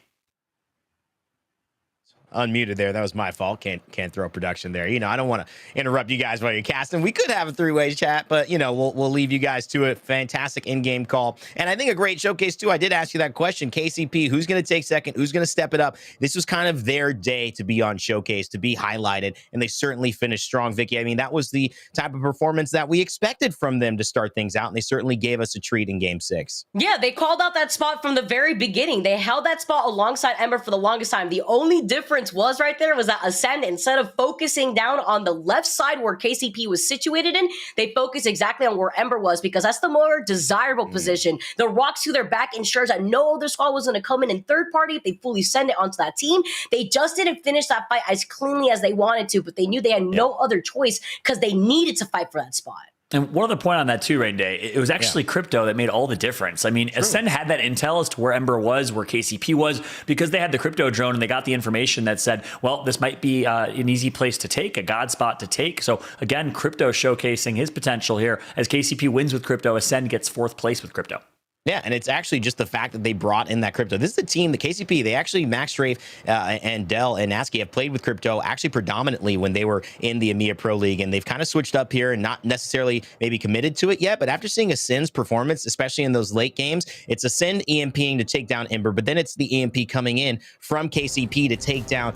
Unmuted there. That was my fault. Can't throw production there. You know, I don't want to interrupt you guys while you're casting. We could have a 3-way chat, but you know, we'll leave you guys to it. Fantastic in-game call, and I think a great showcase too. I did ask you that question, KCP. Who's going to take 2nd? Who's going to step it up? This was kind of their day to be on showcase, to be highlighted, and they certainly finished strong. Vicky, I mean, that was the type of performance that we expected from them to start things out, and they certainly gave us a treat in Game 6. Yeah, they called out that spot from the very beginning. They held that spot alongside Ember for the longest time. The only difference was right there was that Ascend, instead of focusing down on the left side where KCP was situated in, they focused exactly on where Ember was, because that's the more desirable position. The rocks to their back ensures that no other squad was going to come in 3rd party if they fully send it onto that team. They just didn't finish that fight as cleanly as they wanted to, but they knew they had no other choice because they needed to fight for that spot. And one other point on that too, Rain Day, it was actually Crypto that made all the difference. I mean, Ascend had that intel as to where Ember was, where KCP was, because they had the Crypto drone and they got the information that said, well, this might be an easy place to take, a God spot to take. So again, Crypto showcasing his potential here as KCP wins with Crypto. Ascend gets 4th place with Crypto. Yeah, and it's actually just the fact that they brought in that Crypto. This is the team, the KCP, they actually, Max Strafe and Dell and Aski have played with Crypto actually predominantly when they were in the EMEA Pro League, and they've kind of switched up here and not necessarily maybe committed to it yet, but after seeing Ascend's performance, especially in those late games, it's Ascend EMPing to take down Ember, but then it's the EMP coming in from KCP to take down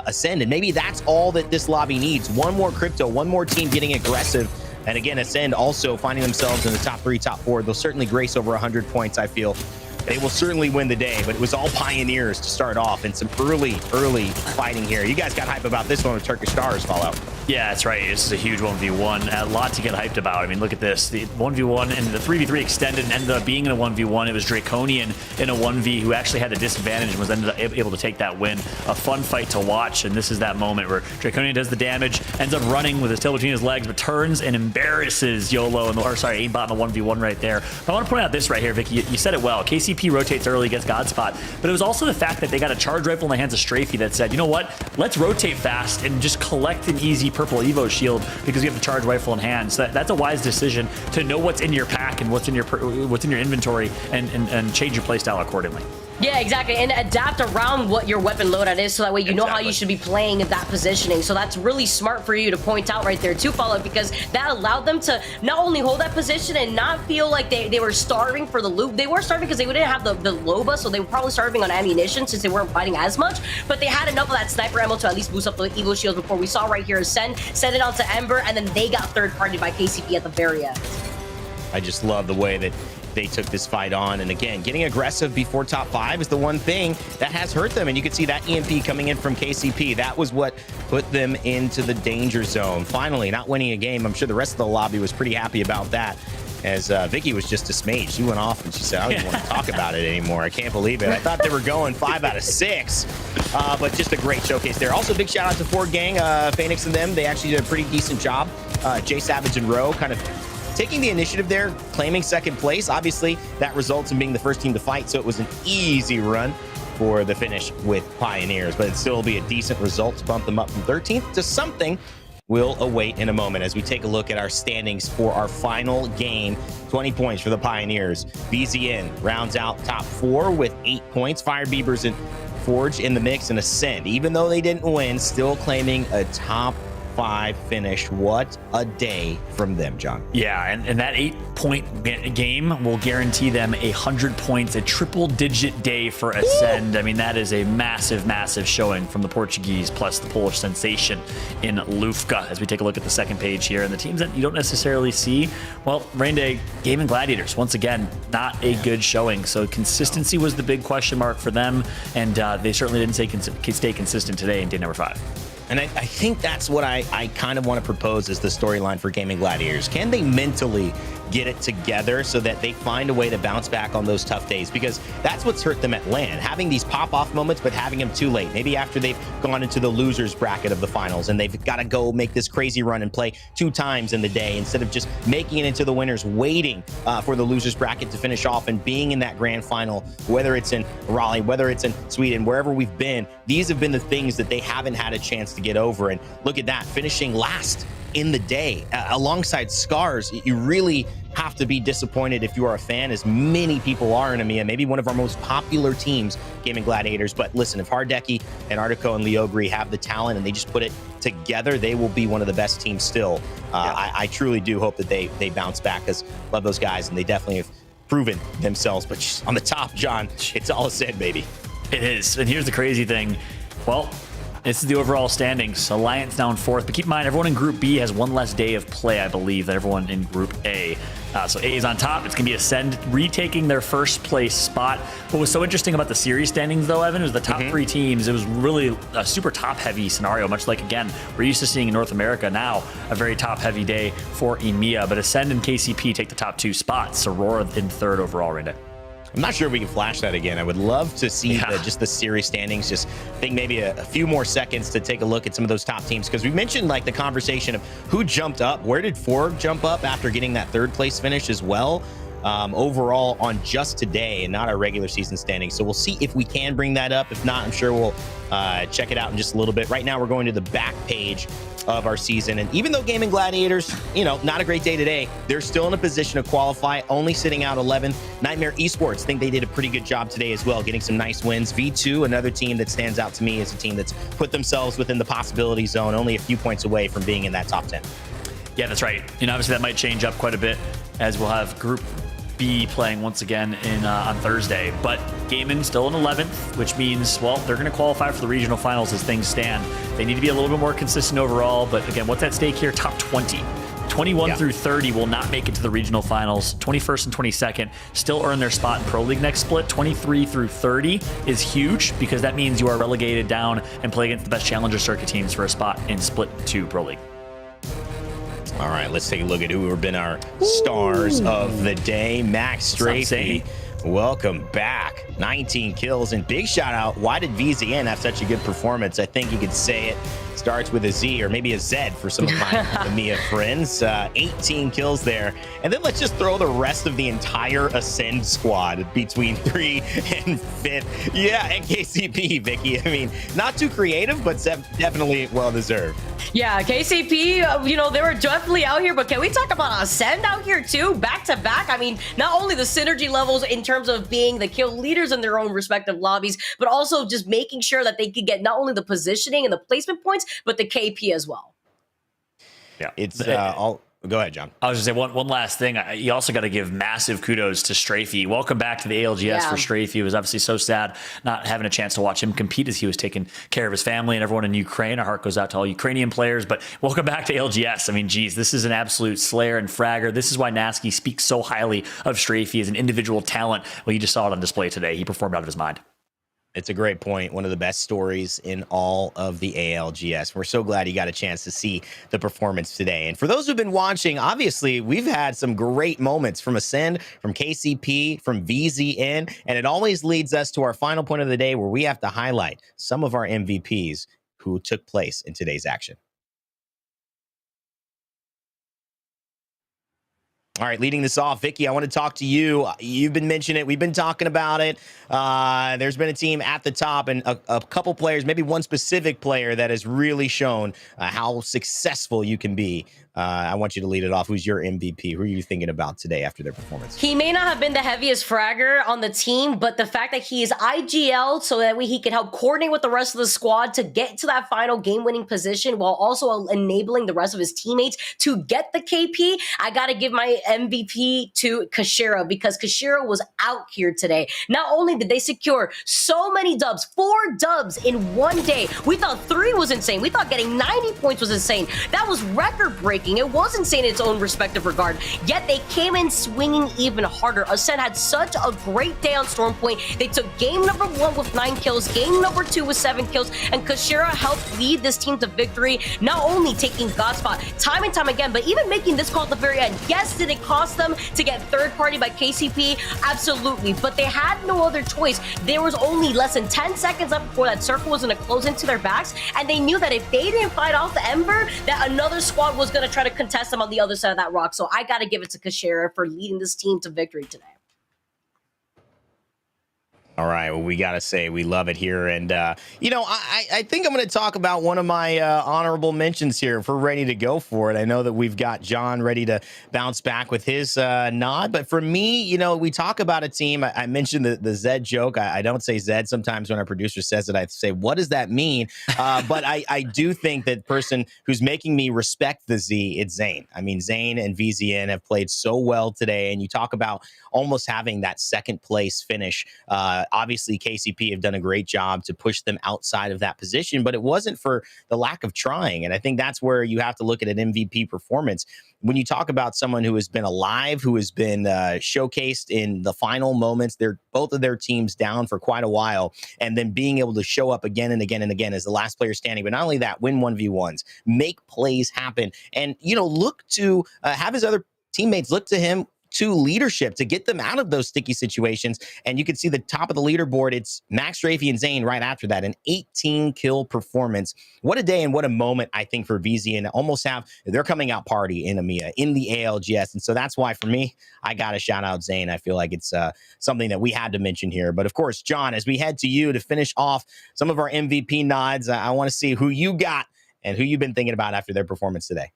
Ascend, and maybe that's all that this lobby needs. One more Crypto, one more team getting aggressive. And again, Ascend also finding themselves in the top 3, top 4. They'll certainly grace over 100 points, I feel. They will certainly win the day, but it was all Pioneers to start off and some early fighting here. You guys got hype about this one with Turkish Stars Fallout. Yeah, that's right. This is a huge 1v1. A lot to get hyped about. I mean, look at this. The 1v1 and the 3v3 extended and ended up being in a 1v1. It was Draconian in a 1v who actually had the disadvantage and was ended up able to take that win. A fun fight to watch, and this is that moment where Draconian does the damage, ends up running with his tail between his legs, but turns and embarrasses YOLO, Aimbot in the 1v1 right there. But I want to point out this right here, Vicky. You said it well. KCP rotates early against Godspot, but it was also the fact that they got a charge rifle in the hands of Strafey that said, you know what? Let's rotate fast and just collect an easy purple Evo shield because you have the charge rifle in hand. So that's a wise decision to know what's in your pack and what's in your inventory and change your playstyle accordingly. Yeah, exactly, and adapt around what your weapon loadout is so that way you know how you should be playing in that positioning. So that's really smart for you to point out right there too, Follow, because that allowed them to not only hold that position and not feel like they were starving for the loot. They were starving because they didn't have the Loba, so they were probably starving on ammunition since they weren't fighting as much, but they had enough of that sniper ammo to at least boost up the Evo shields before we saw right here send it onto Ember, and then they got third-partied by KCP at the very end. I just love the way that they took this fight on, and again, getting aggressive before top 5 is the one thing that has hurt them, and you can see that EMP coming in from KCP. That was what put them into the danger zone. Finally, not winning a game. I'm sure the rest of the lobby was pretty happy about that, as Vicky was just dismayed. She went off and she said, I don't even want to talk about it anymore. I can't believe it. I thought they were going 5 out of 6, but just a great showcase there. Also, big shout out to Ford Gang, Phoenix and them. They actually did a pretty decent job. Jay Savage and Rowe kind of taking the initiative there, claiming second place. Obviously, that results in being the first team to fight, so it was an easy run for the finish with Pioneers, but it'd still be a decent result to bump them up from 13th to something we'll await in a moment as we take a look at our standings for our final game. 20 points for the Pioneers. BZN rounds out top 4 with 8 points. Fire Beavers and Forge in the mix and Ascend. Even though they didn't win, still claiming a top 5 finish. What a day from them, John. Yeah, and that 8-point game will guarantee them 100 points, a triple-digit day for Ascend. I mean, that is a massive, massive showing from the Portuguese plus the Polish sensation in Lufka. As we take a look at the second page here, and the teams that you don't necessarily see, well, Rain Day, Gaming Gladiators, once again, not a good showing. So consistency was the big question mark for them, and they certainly didn't stay consistent today in day number 5. And I think that's what I kind of want to propose as the storyline for Gaming Gladiators. Can they mentally get it together so that they find a way to bounce back on those tough days? Because that's what's hurt them at LAN. Having these pop-off moments, but having them too late. Maybe after they've gone into the losers bracket of the finals and they've got to go make this crazy run and play 2 times in the day instead of just making it into the winners, waiting for the losers bracket to finish off and being in that grand final, whether it's in Raleigh, whether it's in Sweden, wherever we've been. These have been the things that they haven't had a chance to get over. And look at that, finishing last in the day alongside Scars. You really have to be disappointed if you are a fan, as many people are in EMEA, maybe one of our most popular teams, Gaming Gladiators. But listen, if Hardeki and Artico and Leogri have the talent and they just put it together, they will be one of the best teams still. I truly do hope that they bounce back, because love those guys and they definitely have proven themselves. But just on the top, John, it's all said, baby. It is. And here's the crazy thing. Well, this is the overall standings. Alliance down 4th, but keep in mind, everyone in Group B has 1 less day of play, I believe, than everyone in Group A. So A is on top. It's going to be Ascend retaking their first place spot. What was so interesting about the series standings, though, Evan, was the top 3 teams. It was really a super top-heavy scenario, much like, again, we're used to seeing in North America now, a very top-heavy day for EMEA. But Ascend and KCP take the top 2 spots. Aurora in 3rd overall right now. I'm not sure if we can flash that again. I would love to see just the series standings. Just think maybe a few more seconds to take a look at some of those top teams, because we mentioned like the conversation of who jumped up. Where did Ford jump up after getting that 3rd place finish as well? Overall on just today and not our regular season standings. So we'll see if we can bring that up. If not, I'm sure we'll check it out in just a little bit. Right now, we're going to the back page of our season. And even though Gaming Gladiators, not a great day today, they're still in a position to qualify, only sitting out 11th. Nightmare Esports, think they did a pretty good job today as well, getting some nice wins. V2, another team that stands out to me as a team that's put themselves within the possibility zone, only a few points away from being in that top 10. Yeah, that's right. Obviously that might change up quite a bit as we'll have Group B playing once again on Thursday. But Gaiman still in 11th, which means, well, they're going to qualify for the regional finals as things stand. They need to be a little bit more consistent overall. But again, what's at stake here? Top 20. 21 through 30 will not make it to the regional finals. 21st and 22nd still earn their spot in Pro League next split. 23 through 30 is huge because that means you are relegated down and play against the best challenger circuit teams for a spot in Split 2 Pro League. All right, let's take a look at who have been our stars of the day. Max Strafey, welcome back. 19 kills, and big shout out. Why did VZN have such a good performance? I think you could say it starts with a Z or maybe a Z for some of my EMEA friends. 18 kills there. And then let's just throw the rest of the entire Ascend squad between 3 and 5th. Yeah, and KCP, Vicky. I mean, not too creative, but definitely well-deserved. Yeah, KCP, you know, they were definitely out here, but can we talk about Ascend out here too? Back to back. I mean, not only the synergy levels in terms of being the kill leaders in their own respective lobbies, but also just making sure that they could get not only the positioning and the placement points, but the KP as well. Yeah, it's all. Go ahead, John. I was just saying one last thing. You also got to give massive kudos to Strafey. Welcome back to the ALGS for Strafey. It was obviously so sad not having a chance to watch him compete as he was taking care of his family and everyone in Ukraine. Our heart goes out to all Ukrainian players, but welcome back to ALGS. I mean, geez, this is an absolute slayer and fragger. This is why Nasky speaks so highly of Strafey as an individual talent. Well, you just saw it on display today. He performed out of his mind. It's a great point. One of the best stories in all of the ALGS. We're so glad you got a chance to see the performance today. And for those who've been watching, obviously, we've had some great moments from Ascend, from KCP, from VZN, and it always leads us to our final point of the day where we have to highlight some of our MVPs who took place in today's action. All right, leading this off, Vicky, I want to talk to you. You've been mentioning it. We've been talking about it. There's been a team at the top and a couple players, maybe one specific player that has really shown how successful you can be. I want you to lead it off. Who's your MVP? Who are you thinking about today after their performance? He may not have been the heaviest fragger on the team, but the fact that he is IGL so that way he can help coordinate with the rest of the squad to get to that final game-winning position while also enabling the rest of his teammates to get the KP. I got to give my MVP to Kashira because Kashira was out here today. Not only did they secure so many dubs, 4 dubs in one day. We thought 3 was insane. We thought getting 90 points was insane. That was record-breaking. It was insane in its own respective regard. Yet they came in swinging even harder. Ascend had such a great day on Storm Point. They took game number 1 with 9 kills, game number 2 with 7 kills, and Kashira helped lead this team to victory, not only taking Godspot time and time again, but even making this call at the very end. Yes, did it cost them to get third party by KCP? Absolutely, but they had no other choice. There was only less than 10 seconds left before that circle was going to close into their backs, and they knew that if they didn't fight off the Ember, that another squad was going to try to contest them on the other side of that rock. So I got to give it to Kashira for leading this team to victory today. All right, well, we got to say we love it here. And, you know, I think I'm going to talk about one of my honorable mentions here if we're ready to go for it. I know that we've got John ready to bounce back with his nod. But for me, you know, we talk about a team. I mentioned the Zed joke. I don't say Zed sometimes when our producer says it. I say, what does that mean? But I do think that person who's making me respect the Z, it's Zane. I mean, Zane and VZN have played so well today. And you talk about almost having that second place finish. Obviously, KCP have done a great job to push them outside of that position, but it wasn't for the lack of trying. And I think that's where you have to look at an MVP performance. When you talk about someone who has been alive, who has been showcased in the final moments, they're both of their teams down for quite a while, and then being able to show up again and again and again as the last player standing. But not only that, win 1v1s, make plays happen, and, you know, look to have his other teammates look to him to leadership to get them out of those sticky situations. And you can see the top of the leaderboard. It's Max Strafey and Zane right after that, an 18 kill performance. What a day and what a moment, I think, for VZ, and almost have their coming out party in EMEA, in the ALGS. And so that's why, for me, I got to shout out Zane. I feel like it's something that we had to mention here. But of course, John, as we head to you to finish off some of our MVP nods, I want to see who you got and who you've been thinking about after their performance today.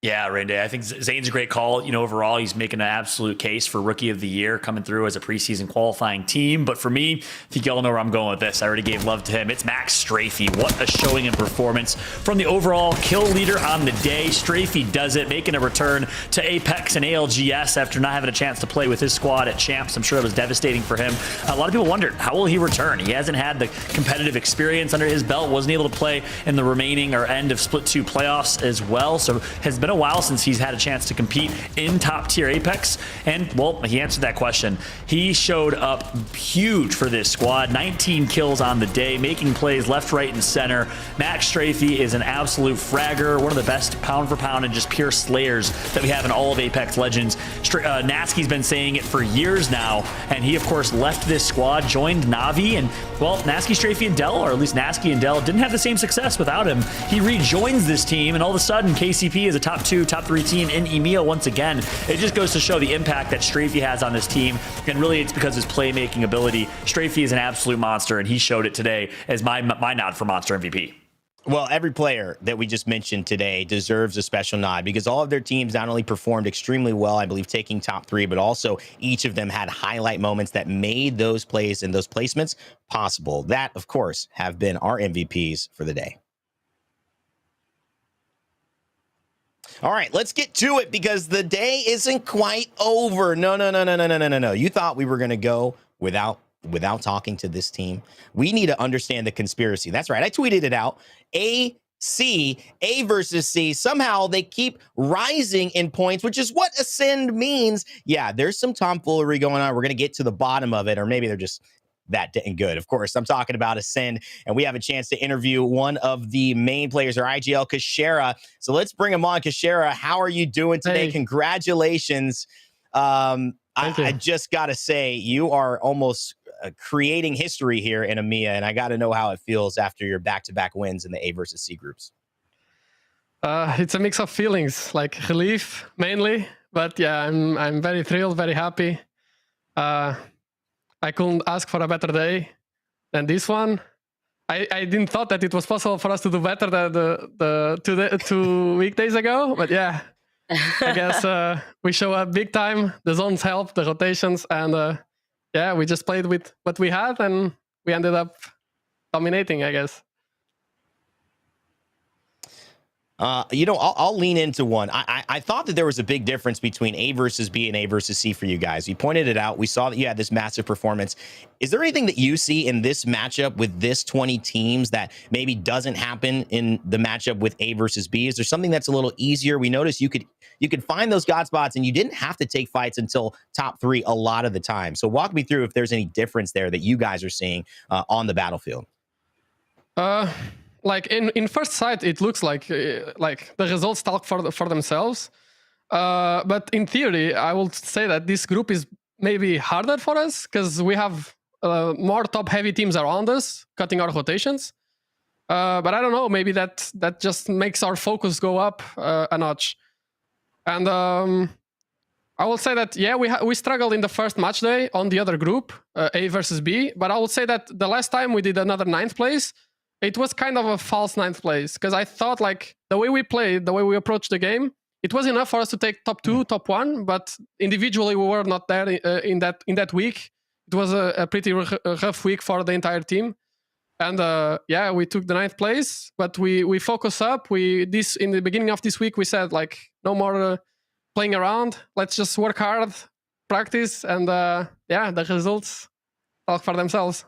Yeah, Randy, I think Zane's a great call. You know, overall, he's making an absolute case for Rookie of the Year coming through as a preseason qualifying team. But for me, I think y'all know where I'm going with this. I already gave love to him. It's Max Strafey. What a showing and performance from the overall kill leader on the day. Strafey does it, making a return to Apex and ALGS after not having a chance to play with his squad at Champs. I'm sure it was devastating for him. A lot of people wondered, how will he return? He hasn't had the competitive experience under his belt, wasn't able to play in the remaining or end of Split 2 playoffs as well. So has been a while since he's had a chance to compete in top tier Apex, and well, he answered that question. He showed up huge for this squad, 19 kills on the day, making plays left, right, and center. Max Strafey is an absolute fragger, one of the best pound for pound and just pure slayers that we have in all of Apex Legends. Nasky's been saying it for years now, and he of course left this squad, joined Na'Vi, and well, Nasky, Strafey, and Dell, or at least Nasky and Dell, didn't have the same success without him. He rejoins this team, and all of a sudden, KCP is a top 2, top 3 team in EMEA once again. It just goes to show the impact that Strafey has on this team, and really it's because of his playmaking ability. Strafey is an absolute monster, and he showed it today as my nod for Monster MVP. Well, every player that we just mentioned today deserves a special nod because all of their teams not only performed extremely well, I believe taking top 3, but also each of them had highlight moments that made those plays and those placements possible. That, of course, have been our MVPs for the day. All right, let's get to it because the day isn't quite over. No. You thought we were going to go without talking to this team. We need to understand the conspiracy. That's right. I tweeted it out. A versus C. Somehow they keep rising in points, which is what Ascend means. Yeah, there's some tomfoolery going on. We're going to get to the bottom of it, or maybe they're just that didn't good. Of course, I'm talking about Ascend, and we have a chance to interview one of the main players, or IGL, Kashera. So let's bring him on. Kashera, how are you doing today? Hey. Congratulations. I just got to say, you are almost creating history here in EMEA, and I got to know how it feels after your back-to-back wins in the A versus C groups. It's a mix of feelings, like relief mainly, but yeah, I'm very thrilled, very happy. I couldn't ask for a better day than this one. I didn't thought that it was possible for us to do better than the 2 weekdays ago, but yeah, I guess we show up big time. The zones help, the rotations, and yeah, we just played with what we had, and we ended up dominating, I guess. I'll lean into one. I thought that there was a big difference between A versus B and A versus C for you guys. You pointed it out. We saw that you had this massive performance. Is there anything that you see in this matchup with this 20 teams that maybe doesn't happen in the matchup with A versus B? Is there something that's a little easier? We noticed you could find those God spots, and you didn't have to take fights until top 3 a lot of the time. So walk me through if there's any difference there that you guys are seeing on the battlefield. Like in first sight, it looks like the results talk for themselves. But in theory, I will say that this group is maybe harder for us because we have more top-heavy teams around us, cutting our rotations. But I don't know, maybe that just makes our focus go up a notch. And I will say that, yeah, we struggled in the first match day on the other group, A versus B. But I would say that the last time we did another 9th place, it was kind of a false 9th place because I thought like the way we played, the way we approached the game, it was enough for us to take top 2, top 1, but individually we were not there in that week. It was a pretty rough week for the entire team. And yeah, we took the 9th place, but we focus up. In the beginning of this week, we said like no more playing around. Let's just work hard, practice, and yeah, the results talk for themselves.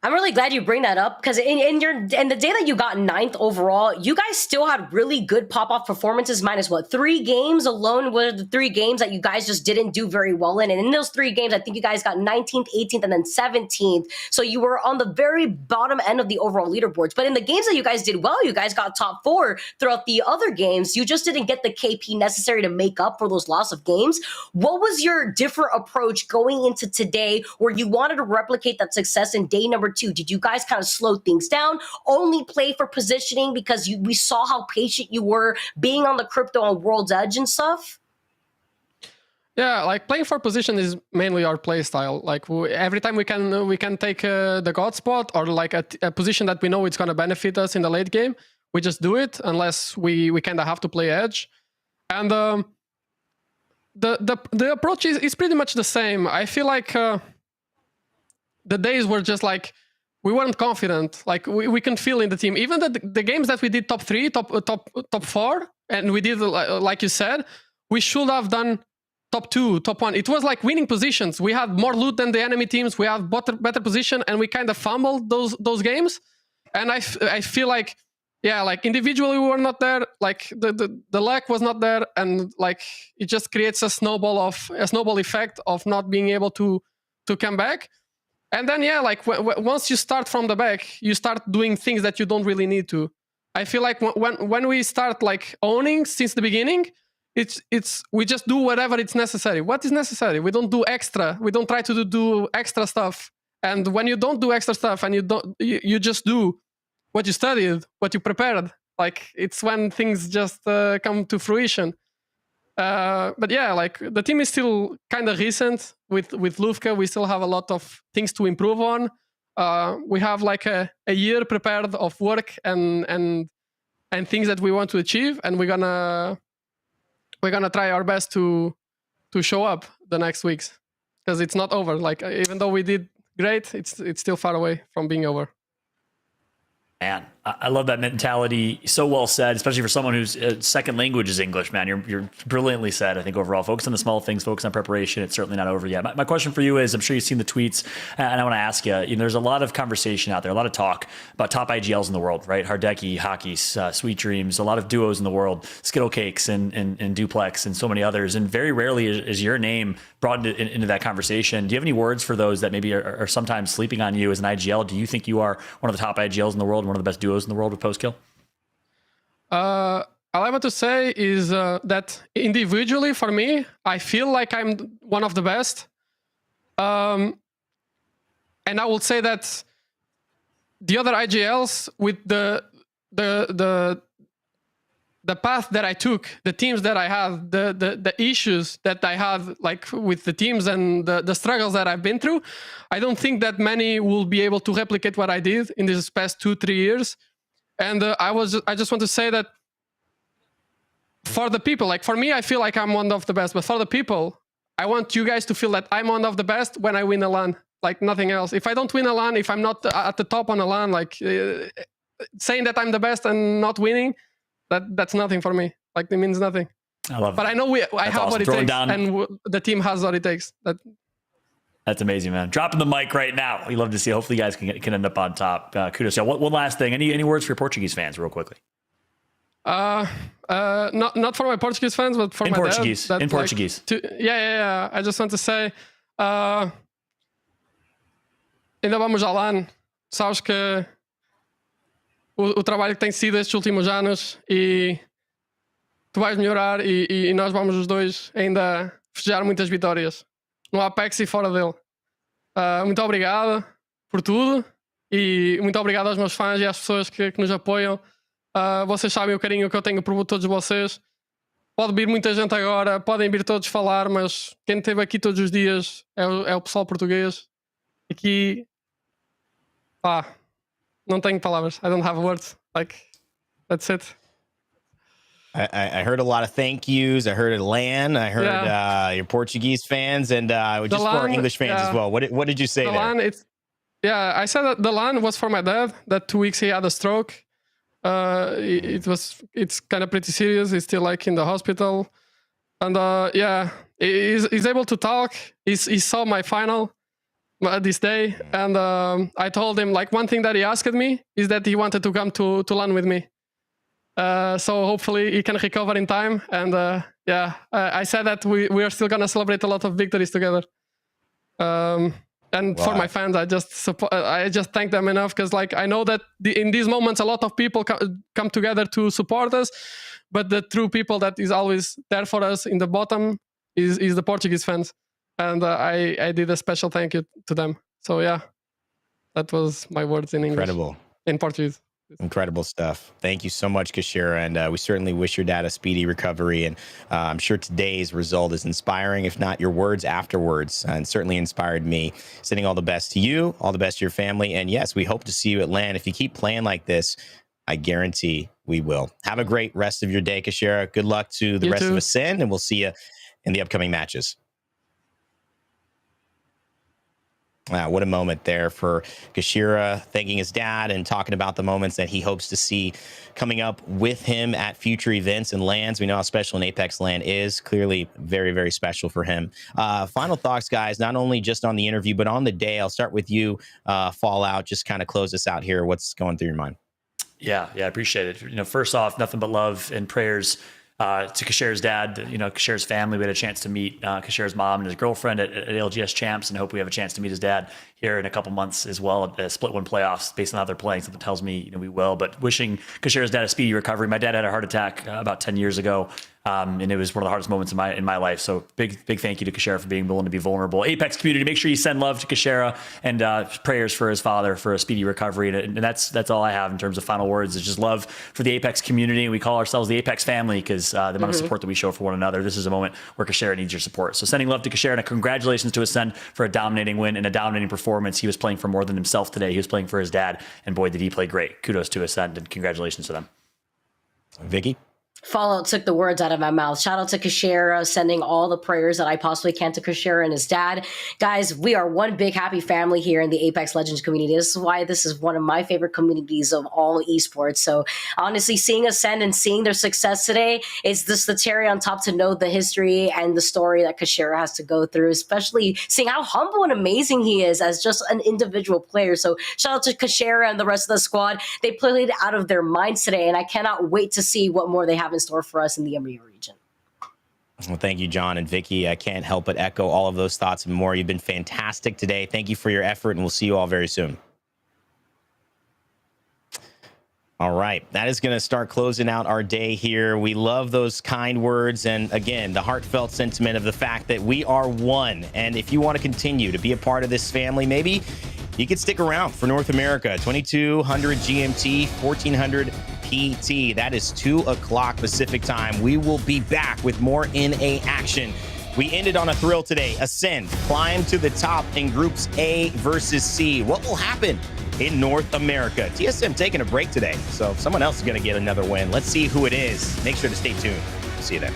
I'm really glad you bring that up because in the day that you got 9th overall, you guys still had really good pop-off performances minus what, 3 games alone were the 3 games that you guys just didn't do very well in. And in those 3 games, I think you guys got 19th, 18th, and then 17th. So you were on the very bottom end of the overall leaderboards. But in the games that you guys did well, you guys got top 4 throughout the other games. You just didn't get the KP necessary to make up for those loss of games. What was your different approach going into today where you wanted to replicate that success in day number 2? Did you guys kind of slow things down, only play for positioning because we saw how patient you were being on the crypto and World's Edge and stuff? Yeah, like playing for position is mainly our play style. Like every time we can take the God spot or like a position that we know it's going to benefit us in the late game, we just do it unless we kind of have to play edge. And the approach is pretty much the same. I feel like the days were just like we weren't confident. Like we can feel in the team. Even the games that we did top 3, top 4, and we did like you said, we should have done top 2, top 1. It was like winning positions. We had more loot than the enemy teams. We had better position, and we kind of fumbled those games. And I feel like yeah, like individually we were not there. Like the lack was not there, and like it just creates a snowball effect of not being able to come back. And then yeah, like once you start from the back, you start doing things that you don't really need to. I feel like when we start like owning since the beginning, it's we just do whatever it's necessary. What is necessary? We don't do extra. We don't try to do extra stuff. And when you don't do extra stuff and you just do what you studied, what you prepared, like it's when things just come to fruition. But yeah, like the team is still kind of recent with Lufka. We still have a lot of things to improve on. We have like a year prepared of work and things that we want to achieve, and we're gonna try our best to show up the next weeks, because it's not over. Like even though we did great, it's still far away from being over. Man, I love that mentality. So well said, especially for someone whose second language is English, man. You're brilliantly said, I think, overall. Focus on the small things, focus on preparation. It's certainly not over yet. My question for you is, I'm sure you've seen the tweets, and I want to ask you, there's a lot of conversation out there, a lot of talk about top IGLs in the world, right? Hardeki, Hockey, Sweet Dreams, a lot of duos in the world, Skittle Cakes and Duplex and so many others. And very rarely is your name brought into that conversation. Do you have any words for those that maybe are sometimes sleeping on you as an IGL? Do you think you are one of the top IGLs in the world, one of the best duos in the world with post kill? All I want to say is that individually for me, I feel like I'm one of the best. And I will say that the other IGLs with the path that I took, the teams that I had, the issues that I had, like with the teams and the struggles that I've been through, I don't think that many will be able to replicate what I did in these past 2-3 years. And I just want to say that for the people, like for me, I feel like I'm one of the best, but for the people, I want you guys to feel that I'm one of the best when I win a LAN, like nothing else. If I don't win a LAN, if I'm not at the top on a LAN, like saying that I'm the best and not winning, that's nothing for me. Like it means nothing. I love it. But I know I have what it takes, and the team has what it takes. That's amazing, man. Dropping the mic right now. We love to see. Hopefully, you guys can end up on top. Kudos. Yeah. One last thing. Any words for your Portuguese fans, real quickly? Not for my Portuguese fans, but for in my Portuguese. dad. In Portuguese. Yeah. I just want to say, ainda vamos ao LAN. Sabes que o trabalho que tem sido estes últimos anos, e tu vais melhorar, e nós vamos os dois ainda festejar muitas vitórias no Apex e fora dele. Muito obrigado por tudo, e muito obrigado aos meus fãs e às pessoas que nos apoiam. Vocês sabem o carinho que eu tenho por todos vocês. Pode vir muita gente agora, podem vir todos falar, mas quem esteve aqui todos os dias é o pessoal português. Aqui, não tenho palavras. I don't have words. Like, that's it. I heard a lot of thank yous. I heard a LAN. I heard your Portuguese fans, and just for our English fans as well. What did you say there? LAN, I said that the LAN was for my dad. That 2 weeks he had a stroke. It's kind of pretty serious. He's still like in the hospital, and he's able to talk. He saw my final this day, and I told him, like, one thing that he asked me is that he wanted to come to LAN with me. So hopefully he can recover in time. And I said that we are still gonna celebrate a lot of victories together. And for my fans, I just thank them enough, because like I know that in these moments a lot of people come together to support us, but the true people that is always there for us in the bottom is the Portuguese fans. And I did a special thank you to them. So yeah, that was my words in English. Incredible. In Portuguese. Incredible stuff. Thank you so much, Kashira, and we certainly wish your dad a speedy recovery. And I'm sure today's result is inspiring, if not your words afterwards, and certainly inspired me. Sending all the best to you, all the best to your family, and yes, we hope to see you at LAN. If you keep playing like this, I guarantee we will. Have a great rest of your day, Kashira. Good luck to the rest of Ascend, and we'll see you in the upcoming matches. Wow, what a moment there for Kashira, thanking his dad and talking about the moments that he hopes to see coming up with him at future events and LANs. We know how special an Apex LAN is. Clearly very, very special for him. Final thoughts, guys, not only just on the interview, but on the day. I'll start with you, Fallout. Just kind of close this out here. What's going through your mind? Yeah, I appreciate it. You know, first off, nothing but love and prayers to Kasher's dad, you know, Kasher's family. We had a chance to meet Kasher's mom and his girlfriend at LGS Champs, and hope we have a chance to meet his dad here in a couple months as well at the Split 1 playoffs. Based on how they're playing, something tells me, you know, we will. But wishing Kasher's dad a speedy recovery. My dad had a heart attack about 10 years ago. And it was one of the hardest moments in my life. So big thank you to Kashera for being willing to be vulnerable. Apex community, make sure you send love to Kashera and prayers for his father for a speedy recovery. And that's all I have in terms of final words. It's just love for the Apex community. We call ourselves the Apex family because the amount of support that we show for one another. This is a moment where Kashera needs your support. So sending love to Kashera and congratulations to Ascend for a dominating win and a dominating performance. He was playing for more than himself today. He was playing for his dad, and boy, did he play great. Kudos to Ascend and congratulations to them. Vicky? Fallout took the words out of my mouth. Shout out to Kashera, sending all the prayers that I possibly can to Kashera and his dad. Guys, we are one big happy family here in the Apex Legends community. This is why this is one of my favorite communities of all esports. So honestly, seeing Ascend and seeing their success today is just the cherry on top to know the history and the story that Kashera has to go through, especially seeing how humble and amazing he is as just an individual player. So shout out to Kashera and the rest of the squad. They played out of their minds today, and I cannot wait to see what more they have in store for us in the EMEA region. Well, thank you, John and Vicky. I can't help but echo all of those thoughts and more. You've been fantastic today. Thank you for your effort, and we'll see you all very soon. All right, that is going to start closing out our day here. We love those kind words and, again, the heartfelt sentiment of the fact that we are one. And if you want to continue to be a part of this family, maybe you could stick around for North America, 2200 GMT, 1400 PT. That is 2 o'clock Pacific time. We will be back with more NA action. We ended on a thrill today. Ascend, climb to the top in groups A versus C. What will happen in North America? TSM taking a break today, so someone else is going to get another win. Let's see who it is. Make sure to stay tuned. See you there.